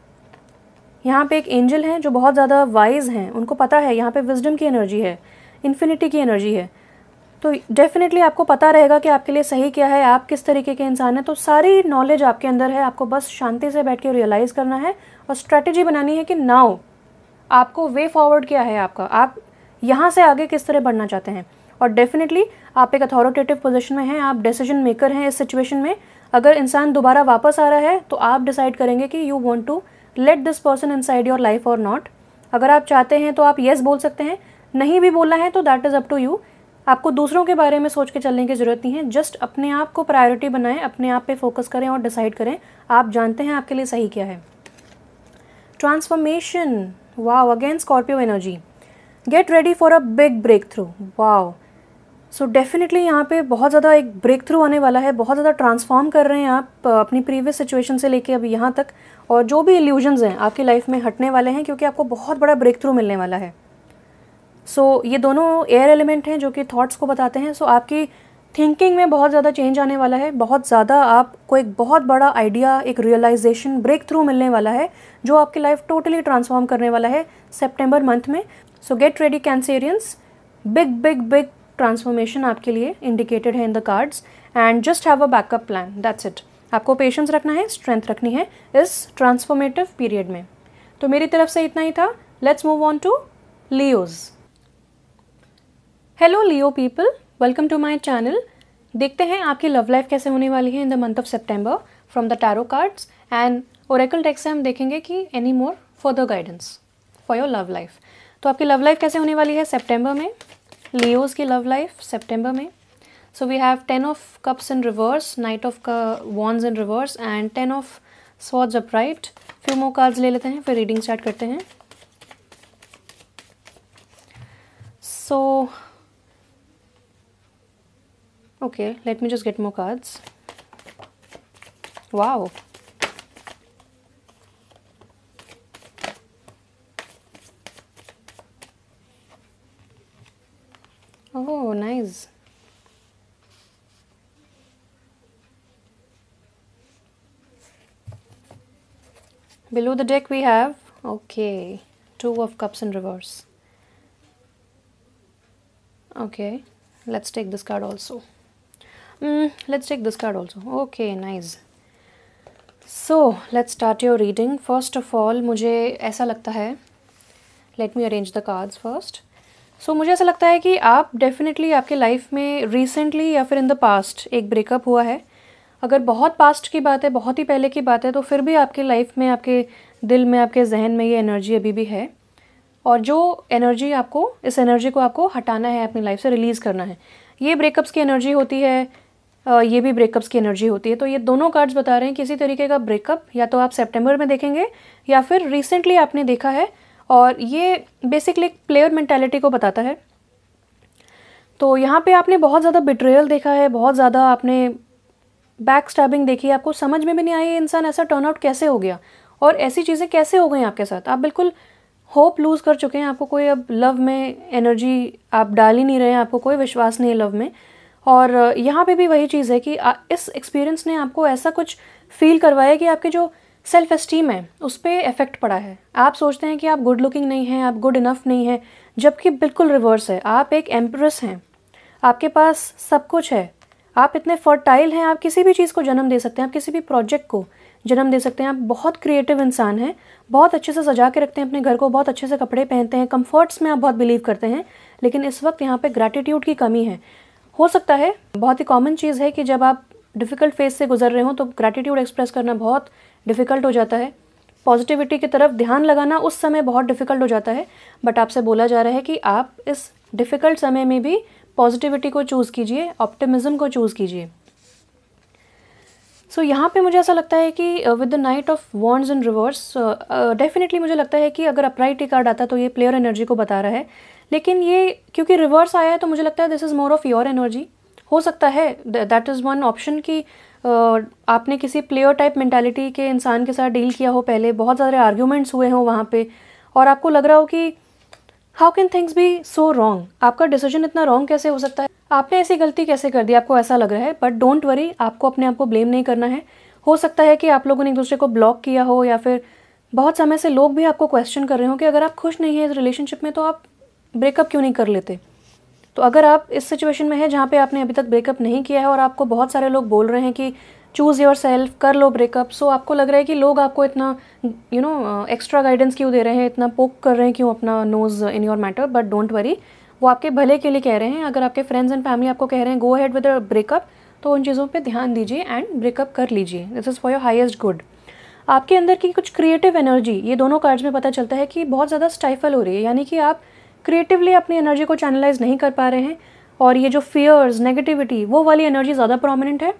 यहाँ पे एक एंजल हैं जो बहुत ज़्यादा वाइज हैं, उनको पता है यहाँ पे विजडम की एनर्जी है, इन्फिनिटी की एनर्जी है। तो डेफिनेटली आपको पता रहेगा कि आपके लिए सही क्या है, आप किस तरीके के इंसान हैं। तो सारी नॉलेज आपके अंदर है, आपको बस शांति से बैठ के रियलाइज़ करना है और स्ट्रैटेजी बनानी है कि नाउ आपको वे फॉरवर्ड क्या है आपका, आप यहाँ से आगे किस तरह बढ़ना चाहते हैं। और डेफिनेटली आप एक अथॉरिटेटिव पोजीशन में हैं, आप डिसीजन मेकर हैं इस सिचुएशन में। अगर इंसान दोबारा वापस आ रहा है तो आप डिसाइड करेंगे कि you want to let this person inside your life और नॉट। अगर आप चाहते हैं तो आप येस बोल सकते हैं, नहीं भी बोलना है तो that is up to you. आपको दूसरों के बारे में सोच के चलने की ज़रूरत नहीं है, जस्ट अपने आप को प्रायोरिटी बनाएं, अपने आप पे फोकस करें और डिसाइड करें आप जानते हैं आपके लिए सही क्या है। Transformation, wow, again Scorpio energy, get ready for a big breakthrough. Wow, so definitely यहाँ पे बहुत ज़्यादा एक ब्रेक थ्रू आने वाला है, बहुत ज़्यादा ट्रांसफॉर्म कर रहे हैं आप अपनी प्रीवियस सिचुएशन से लेके अभी यहाँ तक, और जो भी इल्यूजन्स हैं आपकी लाइफ में हटने वाले हैं, क्योंकि आपको बहुत बड़ा ब्रेक थ्रू मिलने वाला है। सो ये दोनों एयर एलिमेंट हैं जो कि थॉट्स को बताते हैं। सो आपकी थिंकिंग में बहुत ज़्यादा चेंज आने वाला है, बहुत ज़्यादा आपको एक बहुत बड़ा आइडिया, एक रियलाइजेशन, ब्रेक थ्रू मिलने वाला है जो आपकी लाइफ टोटली ट्रांसफॉर्म करने वाला है सितंबर मंथ में। सो get ready Cancerians, big big big transformation आपके लिए इंडिकेटेड है in the cards, and just have a backup plan, that's it. आपको पेशेंस रखना है, स्ट्रेंथ रखनी है इस ट्रांसफॉर्मेटिव पीरियड में। तो मेरी तरफ से इतना ही था। Let's move on to Leos. Hello Leo people, welcome to my channel. देखते हैं आपकी लव लाइफ कैसे होने वाली है in the month of September from the tarot cards and oracle text से हम देखेंगे कि any more further guidance for your love life. तो आपकी लव लाइफ कैसे होने वाली है सितंबर में, लियोज की लव लाइफ सितंबर में। So we have 10 of cups in reverse, knight of wands in reverse and 10 of swords upright. Few more cards ले लेते हैं, फिर रीडिंग स्टार्ट करते हैं। सो okay, let me just get more cards. Wow. Oh, nice. Below the deck we have, okay, 2 of cups in reverse. Okay, let's take this card also. Let's take this card also. Okay, nice. So let's start your reading. First of all, मुझे ऐसा लगता है, let me arrange the cards first. So मुझे ऐसा लगता है कि आप डेफिनेटली आपके लाइफ में रिसेंटली या फिर इन द पास्ट एक ब्रेकअप हुआ है। अगर बहुत पास्ट की बात है, बहुत ही पहले की बात है, तो फिर भी आपकी लाइफ में, आपके दिल में, आपके जहन में ये एनर्जी अभी भी है, और जो एनर्जी आपको, इस एनर्जी को आपको हटाना है, अपनी लाइफ से रिलीज़ करना है। ये ब्रेकअप्स की एनर्जी होती है, ये भी ब्रेकअप्स की एनर्जी होती है। तो ये दोनों कार्ड्स बता रहे हैं किसी तरीके का ब्रेकअप या तो आप सितंबर में देखेंगे या फिर रिसेंटली आपने देखा है, और ये बेसिकली एक प्लेयर मेंटालिटी को बताता है। तो यहाँ पे आपने बहुत ज़्यादा बिट्रेयल देखा है, बहुत ज़्यादा आपने बैक स्टैबिंग देखी है, आपको समझ में भी नहीं आई ये इंसान ऐसा टर्न आउट कैसे हो गया और ऐसी चीज़ें कैसे हो गई आपके साथ। आप बिल्कुल होप लूज़ कर चुके हैं, आपको कोई अब लव में एनर्जी आप डाल ही नहीं रहे हैं, आपको कोई विश्वास नहीं है लव में। और यहाँ पे भी वही चीज़ है कि इस एक्सपीरियंस ने आपको ऐसा कुछ फील करवाया कि आपके जो सेल्फ एस्टीम है उस पर इफ़ेक्ट पड़ा है। आप सोचते हैं कि आप गुड लुकिंग नहीं हैं, आप गुड इनफ नहीं हैं, जबकि बिल्कुल रिवर्स है। आप एक एम्प्रेस हैं, आपके पास सब कुछ है, आप इतने फर्टाइल हैं, आप किसी भी चीज़ को जन्म दे सकते हैं, आप किसी भी प्रोजेक्ट को जन्म दे सकते हैं। आप बहुत क्रिएटिव इंसान हैं, बहुत अच्छे से सजा के रखते हैं अपने घर को, बहुत अच्छे से कपड़े पहनते हैं, कंफर्ट्स में आप बहुत बिलीव करते हैं। लेकिन इस वक्त यहाँ पे ग्रैटिट्यूड की कमी है। हो सकता है, बहुत ही कॉमन चीज़ है कि जब आप डिफ़िकल्ट फेज से गुजर रहे हो तो ग्रैटिट्यूड एक्सप्रेस करना बहुत डिफ़िकल्ट हो जाता है, पॉजिटिविटी की तरफ ध्यान लगाना उस समय बहुत डिफ़िकल्ट हो जाता है। बट आपसे बोला जा रहा है कि आप इस डिफ़िकल्ट समय में भी पॉजिटिविटी को चूज़ कीजिए, ऑप्टिमिज्म को चूज़ कीजिए। सो यहाँ पे मुझे ऐसा लगता है कि with the night of wands in reverse, definitely मुझे लगता है कि अगर अपराइट ही कार्ड आता तो ये प्लेयर एनर्जी को बता रहा है, लेकिन ये क्योंकि रिवर्स आया है तो मुझे लगता है this is more of your energy. हो सकता है दैट इज़ वन ऑप्शन कि आपने किसी प्लेयर टाइप मेंटालिटी के इंसान के साथ डील किया हो पहले, बहुत सारे आर्ग्यूमेंट्स हुए हों वहाँ पे, और आपको लग रहा हो कि how can things be so wrong, आपका डिसीजन इतना रॉन्ग कैसे हो सकता है, आपने ऐसी गलती कैसे कर दी, आपको ऐसा लग रहा है। बट डोंट वरी, आपको अपने आप को ब्लेम नहीं करना है। हो सकता है कि आप लोगों ने एक दूसरे को ब्लॉक किया हो, या फिर बहुत समय से लोग भी आपको क्वेश्चन कर रहे हो कि अगर आप खुश नहीं हैं इस रिलेशनशिप में तो आप ब्रेकअप क्यों नहीं कर लेते। तो अगर आप इस सिचुएशन में है जहाँ पे आपने अभी तक ब्रेकअप नहीं किया है और आपको बहुत सारे लोग बोल रहे हैं कि चूज़ योर सेल्फ, कर लो ब्रेकअप, सो आपको लग रहा है कि लोग आपको इतना एक्स्ट्रा गाइडेंस क्यों दे रहे हैं, इतना पोक कर रहे हैं क्यों अपना nose in your matter. But don't worry, वो आपके भले के लिए कह रहे हैं। अगर आपके फ्रेंड्स एंड फैमिली आपको कह रहे हैं गो अहेड विद अ ब्रेकअप, तो उन चीज़ों पे ध्यान दीजिए एंड ब्रेकअप कर लीजिए। This is for your highest good. आपके अंदर की कुछ क्रिएटिव एनर्जी, ये दोनों कार्ड्स में पता चलता है कि बहुत ज़्यादा स्टाइफल हो रही है, यानी कि आप क्रिएटिवली अपनी एनर्जी को चैनलाइज नहीं कर पा रहे हैं, और ये जो फियर्स, नेगेटिविटी, वो वाली एनर्जी ज़्यादा प्रोमिनेंट है,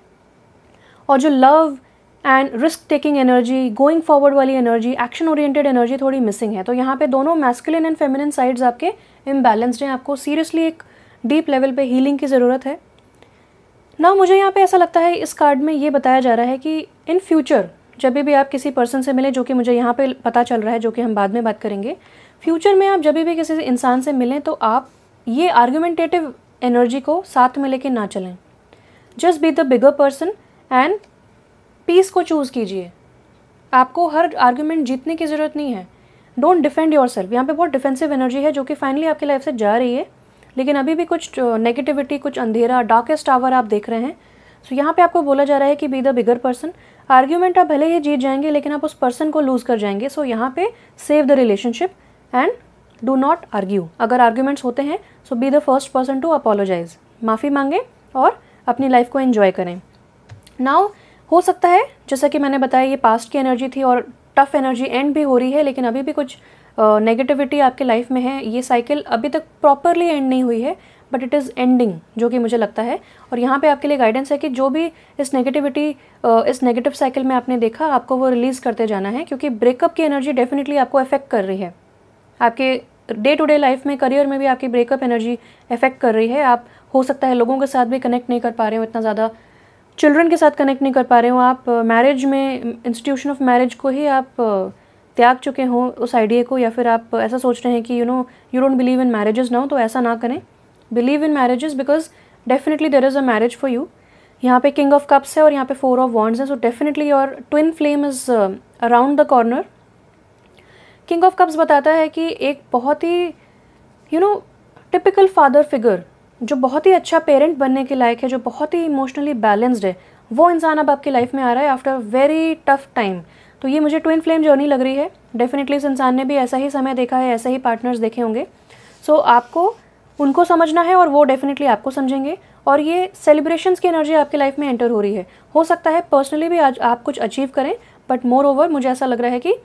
और जो love and risk taking energy, going forward वाली एनर्जी, एक्शन ओरिएंटेड एनर्जी थोड़ी मिसिंग है। तो यहाँ पे दोनों मैस्कुलिन एंड फेमिनिन साइड्स आपके इम्बैलेंस्ड हैं। आपको सीरियसली एक डीप लेवल पे हीलिंग की ज़रूरत है ना। मुझे यहाँ पे ऐसा लगता है इस कार्ड में ये बताया जा रहा है कि इन फ्यूचर जब भी आप किसी पर्सन से मिलें, जो कि मुझे यहाँ पे पता चल रहा है, जो कि हम बाद में बात करेंगे, फ्यूचर में आप जब भी किसी इंसान से मिलें तो आप ये आर्ग्यूमेंटेटिव एनर्जी को साथ में लेके ना चलें। Just be the bigger person and peace को चूज़ कीजिए। आपको हर आर्ग्यूमेंट जीतने की ज़रूरत नहीं है। Don't defend yourself. यहाँ पे बहुत डिफेंसिव एनर्जी है जो कि फाइनली आपकी लाइफ से जा रही है, लेकिन अभी भी कुछ नेगेटिविटी, कुछ अंधेरा, डार्केस्ट आवर आप देख रहे हैं। सो यहाँ पे आपको बोला जा रहा है कि B the bigger person. Argument आप भले ही जीत जाएंगे, लेकिन आप उस पर्सन को लूज़ कर जाएंगे। सो यहाँ पे save the relationship and do not argue. अगर आर्ग्यूमेंट्स होते हैं so be the first person to apologise, माफ़ी मांगे और अपनी लाइफ को एंजॉय करें। नाउ हो सकता है, जैसा कि मैंने बताया, ये पास्ट की एनर्जी थी और टफ एनर्जी एंड भी हो रही है, लेकिन अभी भी कुछ नेगेटिविटी आपके लाइफ में है। ये साइकिल अभी तक प्रॉपरली एंड नहीं हुई है, बट इट इज़ एंडिंग, जो कि मुझे लगता है। और यहाँ पे आपके लिए गाइडेंस है कि जो भी इस नेगेटिविटी, इस नेगेटिव साइकिल में आपने देखा, आपको वो रिलीज़ करते जाना है, क्योंकि ब्रेकअप की एनर्जी डेफिनेटली आपको अफेक्ट कर रही है। आपके डे टू डे लाइफ में, करियर में भी आपकी ब्रेकअप एनर्जी अफेक्ट कर रही है। आप हो सकता है लोगों के साथ भी कनेक्ट नहीं कर पा रहे हो इतना ज़्यादा, चिल्ड्रन के साथ कनेक्ट नहीं कर पा रहे हो, आप मैरिज में, इंस्टीट्यूशन ऑफ मैरिज को ही आप त्याग चुके हो उस आइडिया को, या फिर आप ऐसा सोच रहे हैं कि you don't believe in marriages now. तो ऐसा ना करें, believe in marriages, because definitely there is a marriage for you. यहाँ पे किंग ऑफ कप्स है और यहाँ पे 4 ऑफ वॉन्ड्स है, so definitely your twin flame is around the corner. King of cups बताता है कि एक बहुत ही टिपिकल फादर फिगर, जो बहुत ही अच्छा पेरेंट बनने के लायक है, जो बहुत ही इमोशनली बैलेंस्ड है, वो इंसान अब आपकी लाइफ में आ रहा है आफ्टर वेरी टफ टाइम। तो ये मुझे ट्विन फ्लेम जर्नी लग रही है। डेफिनेटली इस इंसान ने भी ऐसा ही समय देखा है, ऐसे ही पार्टनर्स देखे होंगे। सो आपको उनको समझना है और वो डेफिनेटली आपको समझेंगे, और ये सेलिब्रेशंस की एनर्जी आपकी लाइफ में एंटर हो रही है। हो सकता है पर्सनली भी आज आप कुछ अचीव करें, बट मोर ओवर मुझे ऐसा लग रहा है कि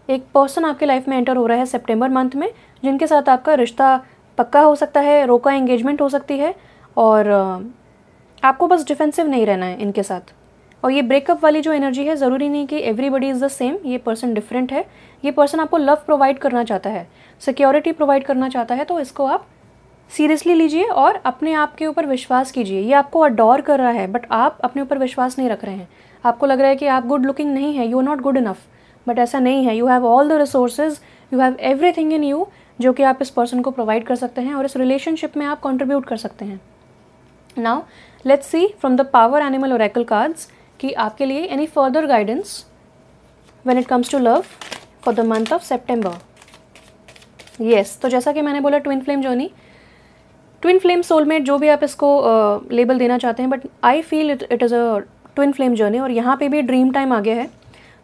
एक पर्सन आपके लाइफ में एंटर हो रहा है सितंबर मंथ में, जिनके साथ आपका रिश्ता पक्का हो सकता है, रोका एंगेजमेंट हो सकती है, और आपको बस डिफेंसिव नहीं रहना है इनके साथ। और ये ब्रेकअप वाली जो एनर्जी है, ज़रूरी नहीं कि एवरीबडी इज़ द सेम, ये पर्सन डिफरेंट है। ये पर्सन आपको लव प्रोवाइड करना चाहता है, सिक्योरिटी प्रोवाइड करना चाहता है, तो इसको आप सीरियसली लीजिए और अपने आप के ऊपर विश्वास कीजिए। ये आपको अडोर कर रहा है, बट आप अपने ऊपर विश्वास नहीं रख रहे हैं। आपको लग रहा है कि आप गुड लुकिंग नहीं है, you are not good enough, but ऐसा नहीं है। You have all the resources, you have everything in you, जो कि आप इस पर्सन को प्रोवाइड कर सकते हैं और इस रिलेशनशिप में आप कंट्रीब्यूट कर सकते हैं। Now let's see from the power animal oracle cards कि आपके लिए any further guidance when it comes to love for the month of September. Yes, तो जैसा कि मैंने बोला, twin flame journey, twin flame soulmate, जो भी आप इसको लेबल देना चाहते हैं, but I feel it is a twin flame journey. और यहाँ पे भी ड्रीम टाइम आ गया है।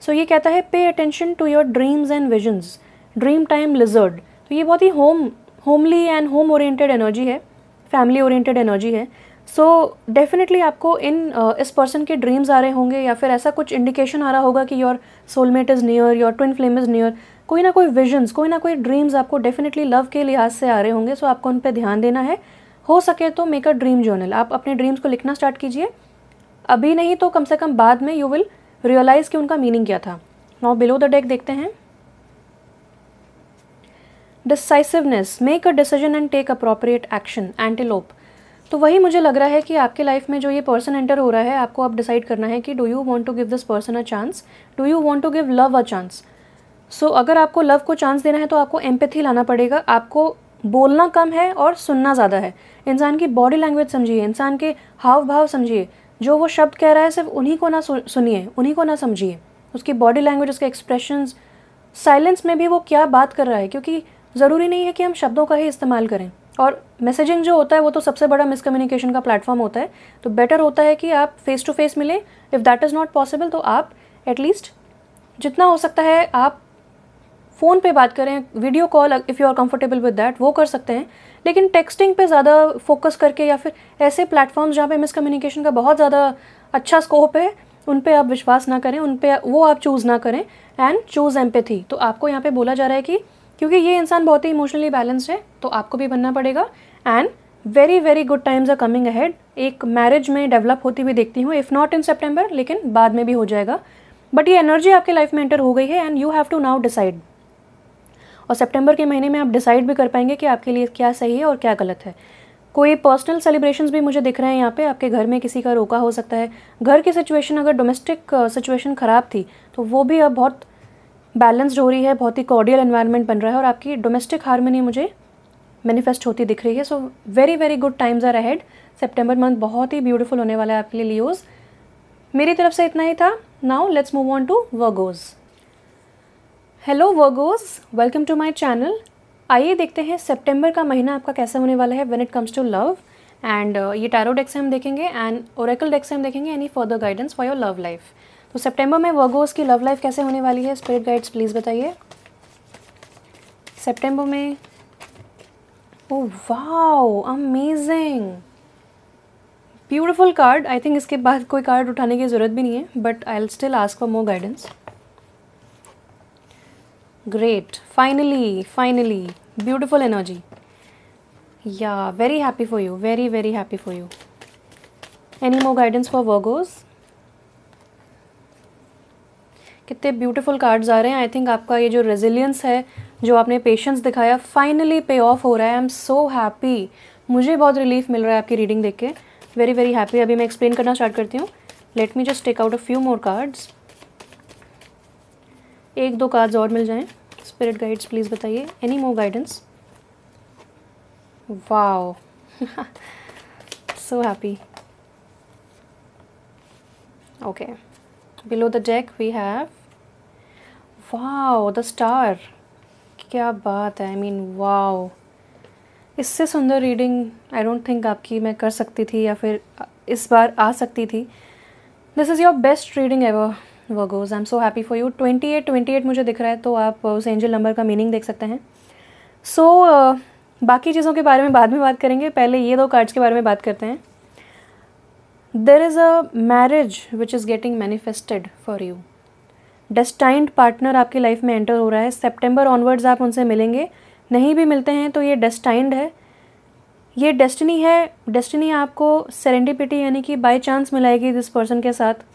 सो ये कहता है pay attention to your dreams and visions, dream time lizard. तो ये बहुत ही homely and home oriented energy है, फैमिली ओरिएंटेड एनर्जी है। सो डेफिनेटली आपको इस पर्सन के ड्रीम्स आ रहे होंगे, या फिर ऐसा कुछ इंडिकेशन आ रहा होगा कि your soulmate is near, your twin flame is near. कोई ना कोई विजन्स, कोई ना कोई ड्रीम्स आपको डेफिनेटली लव के लिहाज से आ रहे होंगे। सो आपको उन पर ध्यान देना है। हो सके तो मेक अ ड्रीम जर्नल, आप अपने ड्रीम्स को लिखना स्टार्ट कीजिए। अभी नहीं तो कम से कम बाद में यू विल रियलाइज़ कि उनका मीनिंग क्या था। नाउ बिलो द डेक देखते हैं। Decisiveness, make a decision and take appropriate action, antelope. तो वही मुझे लग रहा है कि आपके लाइफ में जो ये पर्सन एंटर हो रहा है, आपको अब डिसाइड करना है कि do you want to give this person a chance, do you want to give love a chance. So अगर आपको लव को चांस देना है तो आपको एम्पैथी लाना पड़ेगा। आपको बोलना कम है और सुनना ज़्यादा है। इंसान की बॉडी लैंग्वेज समझिए, इंसान के हाव भाव समझिए। जो वो शब्द कह रहा है सिर्फ उन्हीं को ना सुनिए, उन्हीं को ना समझिए, उसकी बॉडी लैंग्वेज, उसके एक्सप्रेशंस, साइलेंस में भी वो क्या बात कर रहा है, क्योंकि ज़रूरी नहीं है कि हम शब्दों का ही इस्तेमाल करें। और मैसेजिंग जो होता है वो तो सबसे बड़ा मिसकम्युनिकेशन का प्लेटफॉर्म होता है। तो बेटर होता है कि आप फेस टू फेस मिलें। If that is not possible तो आप एटलीस्ट जितना हो सकता है आप फ़ोन पे बात करें, video call if you are comfortable with that वो कर सकते हैं। लेकिन टेक्सटिंग पे ज़्यादा फोकस करके या फिर ऐसे प्लेटफॉर्म्स जहाँ पे मिसकम्युनिकेशन का बहुत ज़्यादा अच्छा स्कोप है, उन पे आप विश्वास ना करें, उन पे वो आप चूज़ ना करें। And choose empathy. तो आपको यहाँ पे बोला जा रहा है कि क्योंकि ये इंसान बहुत ही इमोशनली बैलेंस्ड है तो आपको भी बनना पड़ेगा। And very very good times are coming ahead. एक मैरिज में डेवलप होती हुई देखती हूँ, इफ़ नॉट इन सेप्टेम्बर लेकिन बाद में भी हो जाएगा। बट ये एनर्जी आपके लाइफ में एंटर हो गई है and you have to now decide. और सितंबर के महीने में आप डिसाइड भी कर पाएंगे कि आपके लिए क्या सही है और क्या गलत है। कोई पर्सनल सेलिब्रेशंस भी मुझे दिख रहे हैं यहाँ पे। आपके घर में किसी का रोका हो सकता है। घर की सिचुएशन, अगर डोमेस्टिक सिचुएशन ख़राब थी तो वो भी अब बहुत बैलेंस्ड हो रही है, बहुत ही कॉर्डियल एनवायरनमेंट बन रहा है और आपकी डोमेस्टिक हार्मनी मुझे मैनिफेस्ट होती दिख रही है। So very very good times are ahead. सितंबर मंथ बहुत ही ब्यूटीफुल होने वाला है आपके लिए लियोज। मेरी तरफ से इतना ही था। Now let's move on to Virgos. Hello Virgos, welcome to my channel. आइए देखते हैं सितंबर का महीना आपका कैसा होने वाला है when it comes to love. And ये टैरो डेक से हम देखेंगे एंड ओरेकल डेक से हम देखेंगे any further guidance for your love life. तो सितंबर में वर्गोज की लव लाइफ कैसे होने वाली है, स्पिरिट गाइड्स प्लीज़ बताइए। सितंबर में oh wow, amazing, beautiful card. I think इसके बाद कोई कार्ड उठाने की ज़रूरत भी नहीं है, but I will still ask for more guidance. Great, finally beautiful energy. Yeah very happy for you, very very happy for you. Any more guidance for Virgos. कितने ब्यूटीफुल कार्ड्स आ रहे हैं। आई थिंक आपका ये जो resilience है, जो आपने पेशेंस दिखाया, फाइनली पे ऑफ हो रहा है। I am so happy. मुझे बहुत रिलीफ मिल रहा है आपकी रीडिंग देख के। Very very happy. अभी मैं एक्सप्लेन करना स्टार्ट करती हूँ। Let me just take out a few more cards. एक दो कार्ड्स और मिल जाएं। स्पिरिट गाइड्स प्लीज़ बताइए any more guidance. Wow, so happy. Okay, below the deck we have wow the star। क्या बात है, आई मीन वाओ। इससे सुंदर रीडिंग आई डोंट थिंक आपकी मैं कर सकती थी या फिर इस बार आ सकती थी। This is your best reading ever Virgos. I am so happy for you. 28 मुझे दिख रहा है, तो आप उस एंजल नंबर का मीनिंग देख सकते हैं। सो बाकी चीज़ों के बारे में बाद में बात करेंगे, पहले ये दो कार्ड्स के बारे में बात करते हैं। There is a marriage which is getting manifested for you। Destined partner आपकी लाइफ में एंटर हो रहा है। सितंबर ऑनवर्ड्स आप उनसे मिलेंगे, नहीं भी मिलते हैं तो ये डेस्टाइंड है, ये डेस्टिनी है। डेस्टिनी आपको सेरेंडिपिटी यानी कि बाय चांस मिलाएगी दिस पर्सन के साथ।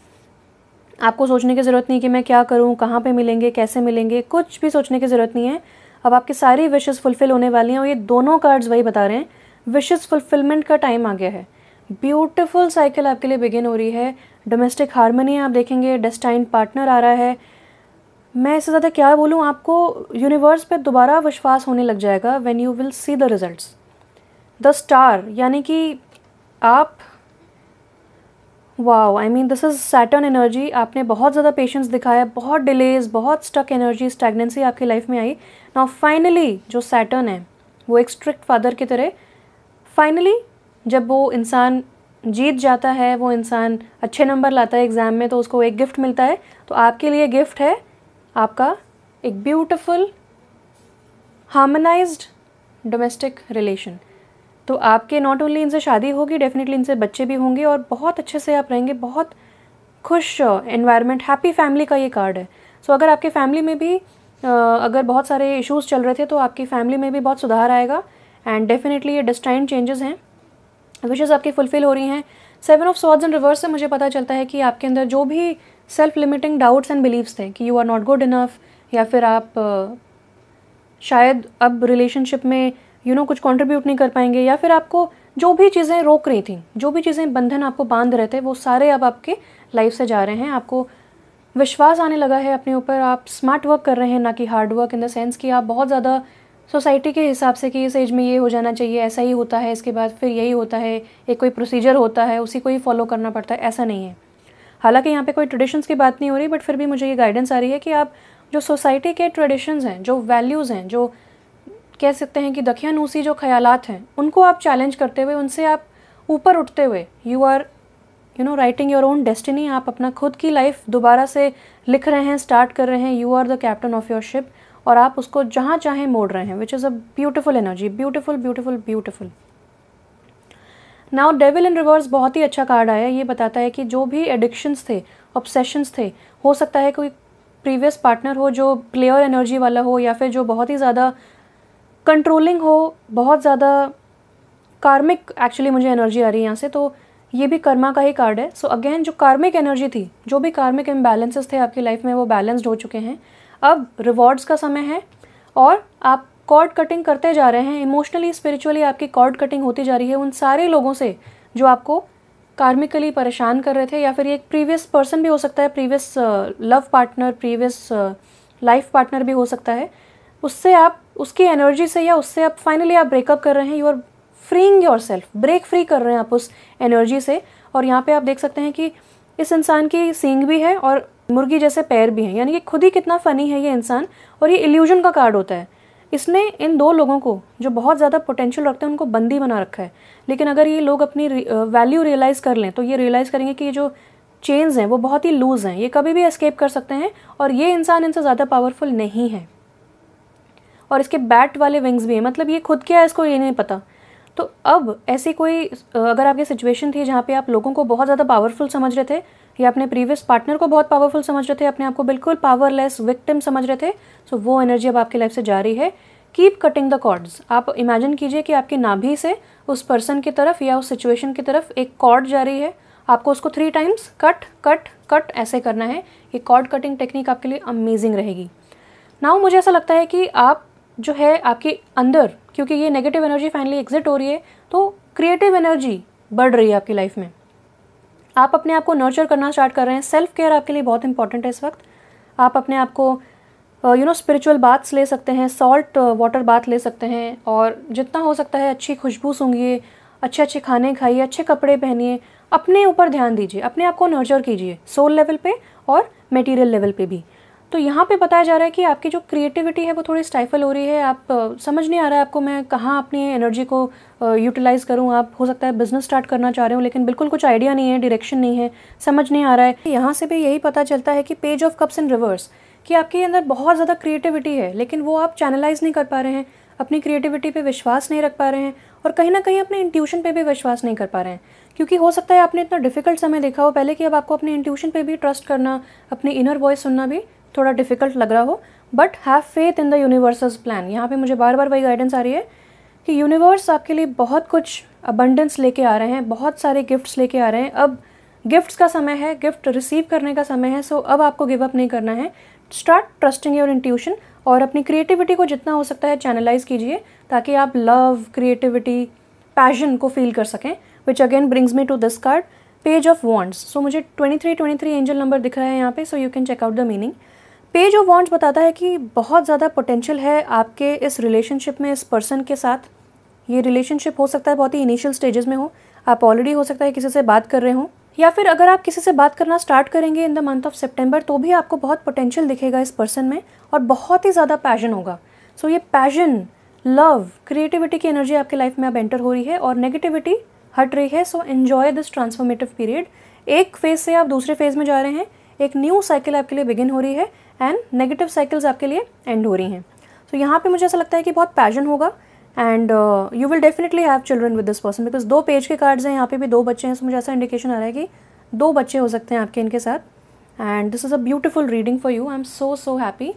आपको सोचने की ज़रूरत नहीं कि मैं क्या करूँ, कहाँ पे मिलेंगे, कैसे मिलेंगे, कुछ भी सोचने की ज़रूरत नहीं है। अब आपकी सारी विशेस फुलफ़िल होने वाली हैं और ये दोनों कार्ड्स वही बता रहे हैं, विशेस फुलफिलमेंट का टाइम आ गया है। ब्यूटीफुल साइकिल आपके लिए बिगिन हो रही है। डोमेस्टिक हार्मनी आप देखेंगे, डेस्टाइंड पार्टनर आ रहा है। मैं इससे ज़्यादा क्या बोलूँ, आपको यूनिवर्स पे दोबारा विश्वास होने लग जाएगा when you will see the results. The star यानी कि आप, wow, I mean this is Saturn energy. आपने बहुत ज़्यादा पेशेंस दिखाया, बहुत डिलेज, बहुत स्टक एनर्जी, स्टैग्नेंसी आपकी लाइफ में आई। नाउ फाइनली जो सैटर्न है वो एक स्ट्रिक्ट फादर की तरह फाइनली जब वो इंसान जीत जाता है, वो इंसान अच्छे नंबर लाता है एग्ज़ाम में, तो उसको एक गिफ्ट मिलता है। तो आपके लिए गिफ्ट है आपका एक ब्यूटीफुल हार्मोनाइज्ड डोमेस्टिक रिलेशन। तो आपके नॉट ओनली इनसे शादी होगी, डेफिनेटली इनसे बच्चे भी होंगे और बहुत अच्छे से आप रहेंगे। बहुत खुश एनवायरनमेंट, हैप्पी फैमिली का ये कार्ड है। सो अगर आपके फैमिली में भी अगर बहुत सारे इश्यूज़ चल रहे थे तो आपकी फैमिली में भी बहुत सुधार आएगा। एंड डेफिनेटली ये डेस्टाइंड चेंजेस हैं, विशेज़ आपकी फुलफ़िल हो रही हैं। 7 ऑफ स्वॉर्ड्स इन रिवर्स से मुझे पता चलता है कि आपके अंदर जो भी self limiting doubts and beliefs थे कि you are not good enough, या फिर आप शायद अब रिलेशनशिप में कुछ कंट्रीब्यूट नहीं कर पाएंगे, या फिर आपको जो भी चीज़ें रोक रही थी, जो भी चीज़ें बंधन आपको बांध रहे थे, वो सारे अब आपके लाइफ से जा रहे हैं। आपको विश्वास आने लगा है अपने ऊपर, आप स्मार्ट वर्क कर रहे हैं, ना कि hard work, in the sense कि आप बहुत ज़्यादा सोसाइटी के हिसाब से कि इस एज में ये हो जाना चाहिए, ऐसा ही होता है, इसके बाद फिर यही होता है, एक कोई प्रोसीजर होता है, उसी को ही फॉलो करना पड़ता है, ऐसा नहीं है। हालांकि यहाँ पे कोई ट्रेडिशंस की बात नहीं हो रही, बट फिर भी मुझे ये गाइडेंस आ रही है कि आप जो सोसाइटी के ट्रेडिशंस हैं, जो वैल्यूज़ हैं, जो कह सकते हैं कि दकियानूसी जो ख्यालात हैं, उनको आप चैलेंज करते हुए, उनसे आप ऊपर उठते हुए, you are writing your own destiny. आप अपना खुद की लाइफ दोबारा से लिख रहे हैं, स्टार्ट कर रहे हैं। You are the captain of your ship, और आप उसको जहाँ चाहें मोड़ रहे हैं, which is a beautiful energy, beautiful beautiful beautiful. Now devil in reverse बहुत ही अच्छा कार्ड आया। ये बताता है कि जो भी एडिक्शंस थे, ऑब्सेशंस थे, हो सकता है कोई प्रीवियस पार्टनर हो जो प्लेयर एनर्जी वाला हो, या फिर जो बहुत ही ज़्यादा कंट्रोलिंग हो, बहुत ज़्यादा कार्मिक, एक्चुअली मुझे एनर्जी आ रही है यहाँ से, तो ये भी कर्मा का ही कार्ड है। सो अगेन जो कार्मिक एनर्जी थी, जो भी कार्मिक इम्बैलेंसेस थे आपकी लाइफ में, वो बैलेंस्ड हो चुके हैं। अब रिवॉर्ड्स का समय है, और आप कॉर्ड कटिंग करते जा रहे हैं। इमोशनली, स्पिरिचुअली आपकी कॉर्ड कटिंग होती जा रही है उन सारे लोगों से जो आपको कार्मिकली परेशान कर रहे थे, या फिर ये एक प्रीवियस पर्सन भी हो सकता है, previous love partner, previous life partner भी हो सकता है। उससे आप, उसकी एनर्जी से, या उससे आप फाइनली आप ब्रेकअप कर रहे हैं। You are freeing yourself, break free कर रहे हैं आप उस एनर्जी से। और यहाँ पे आप देख सकते हैं कि इस इंसान की सींग भी है और मुर्गी जैसे पैर भी हैं, यानी कि खुद ही कितना फ़नी है ये इंसान। और ये इल्यूजन का कार्ड होता है। इसने इन दो लोगों को, जो बहुत ज़्यादा पोटेंशियल रखते हैं, उनको बंदी बना रखा है। लेकिन अगर ये लोग अपनी वैल्यू रियलाइज़ कर लें, तो ये रियलाइज़ करेंगे कि ये जो चेन्स हैं वो बहुत ही लूज़ हैं, ये कभी भी एस्केप कर सकते हैं, और ये इंसान इनसे ज़्यादा पावरफुल नहीं है। और इसके बैट वाले विंग्स भी हैं, मतलब ये खुद क्या है इसको ये नहीं पता। तो अब ऐसी कोई अगर आपकी सिचुएशन थी जहाँ पे आप लोगों को बहुत ज़्यादा पावरफुल समझ रहे थे, या अपने प्रीवियस पार्टनर को बहुत पावरफुल समझ रहे थे, अपने आप को बिल्कुल पावरलेस विक्टिम समझ रहे थे, सो वो एनर्जी अब आपकी लाइफ से जा रही है। Keep cutting the cords. आप इमेजिन कीजिए कि आपकी नाभि से उस पर्सन की तरफ या उस सिचुएशन की तरफ एक कॉर्ड जा रही है। आपको उसको 3 टाइम्स कट कट कट ऐसे करना है। ये कॉर्ड कटिंग टेक्निक आपके लिए अमेजिंग रहेगी। नाउ मुझे ऐसा लगता है कि आप जो है आपके अंदर, क्योंकि ये नेगेटिव एनर्जी फाइनली एग्जिट हो रही है, तो क्रिएटिव एनर्जी बढ़ रही है आपकी लाइफ में। आप अपने आप को नर्चर करना स्टार्ट कर रहे हैं। सेल्फ केयर आपके लिए बहुत इंपॉर्टेंट है इस वक्त। आप अपने आप को स्पिरिचुअल बाथ्स ले सकते हैं, सॉल्ट वाटर बाथ ले सकते हैं, और जितना हो सकता है अच्छी खुशबू सूंघिए, अच्छे अच्छे खाने खाइए, अच्छे कपड़े पहनिए, अपने ऊपर ध्यान दीजिए, अपने आप को नर्चर कीजिए, सोल लेवल पे और मटेरियल लेवल पे भी। तो यहाँ पे बताया जा रहा है कि आपकी जो क्रिएटिविटी है वो थोड़ी स्टाइफल हो रही है। आप समझ नहीं आ रहा है आपको मैं कहाँ अपनी एनर्जी को यूटिलाइज़ करूँ। आप हो सकता है बिजनेस स्टार्ट करना चाह रहे हो, लेकिन बिल्कुल कुछ आइडिया नहीं है, डायरेक्शन नहीं है, समझ नहीं आ रहा है। यहाँ से भी यही पता चलता है कि page of cups in reverse, कि आपके अंदर बहुत ज़्यादा क्रिएटिविटी है, लेकिन वो आप चैनलाइज नहीं कर पा रहे हैं, अपनी क्रिएटिविटी पे विश्वास नहीं रख पा रहे हैं, और कहीं ना कहीं अपने इंट्यूशन पे भी विश्वास नहीं कर पा रहे हैं। क्योंकि हो सकता है आपने इतना डिफिकल्ट समय देखा हो पहले कि अब आपको अपने इंट्यूशन पे भी ट्रस्ट करना, अपनी इनर वॉइस सुनना भी थोड़ा डिफिकल्ट लग रहा हो। But have faith in the universals plan. यहाँ पे मुझे बार बार वही गाइडेंस आ रही है कि यूनिवर्स आपके लिए बहुत कुछ अबंडेंस लेके आ रहे हैं, बहुत सारे गिफ्ट्स लेके आ रहे हैं। अब गिफ्ट्स का समय है, गिफ्ट रिसीव करने का समय है। सो अब आपको गिव अप नहीं करना है। स्टार्ट ट्रस्टिंग योर इंट्यूशन, और अपनी क्रिएटिविटी को जितना हो सकता है चैनलाइज कीजिए, ताकि आप लव, क्रिएटिविटी, पैशन को फील कर सकें। Which again brings me to this card, page of wands. So मुझे 23 एंजल नंबर दिख रहा है यहाँ पे, so you can check out the meaning. Page of wands बताता है कि बहुत ज़्यादा पोटेंशियल है आपके इस रिलेशनशिप में, इस पर्सन के साथ। ये रिलेशनशिप हो सकता है बहुत ही इनिशियल स्टेजेस में हो, आप ऑलरेडी हो सकता है किसी से बात कर रहे हो, या फिर अगर आप किसी से बात करना स्टार्ट करेंगे इन द मंथ ऑफ सितंबर, तो भी आपको बहुत पोटेंशियल दिखेगा इस पर्सन में, और बहुत ही ज़्यादा पैशन होगा। सो ये पैशन, लव, क्रिएटिविटी की एनर्जी आपके लाइफ में अब एंटर हो रही है, और नेगेटिविटी हट रही है। So enjoy this transformative period. एक फेज से आप दूसरे फेज में जा रहे हैं, एक न्यू साइकिल आपके लिए बिगिन हो रही है, एंड नेगेटिव साइकिल्स आपके लिए एंड हो रही हैं। तो यहाँ पे मुझे ऐसा लगता है कि बहुत पैशन होगा, and you will definitely have children with this person, because 2 page के कार्ड्स हैं, यहाँ पे भी 2 बच्चे हैं। सो मुझे ऐसा इंडिकेशन आ रहा है कि 2 बच्चे हो सकते हैं आपके इनके साथ, and this is a beautiful reading for you. I am so happy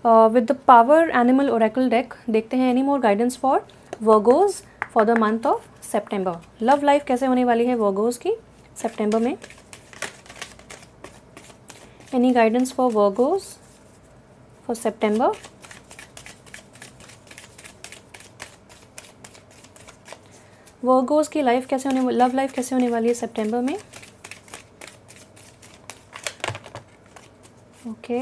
with the power animal oracle deck. देखते हैं any more guidance for Virgos for the month of September. Love life कैसे होने वाली है वर्गोज की सितंबर में? Any guidance for Virgos for September? Virgos की life कैसे होने, लव लाइफ कैसे होने वाली है सितंबर में? Okay,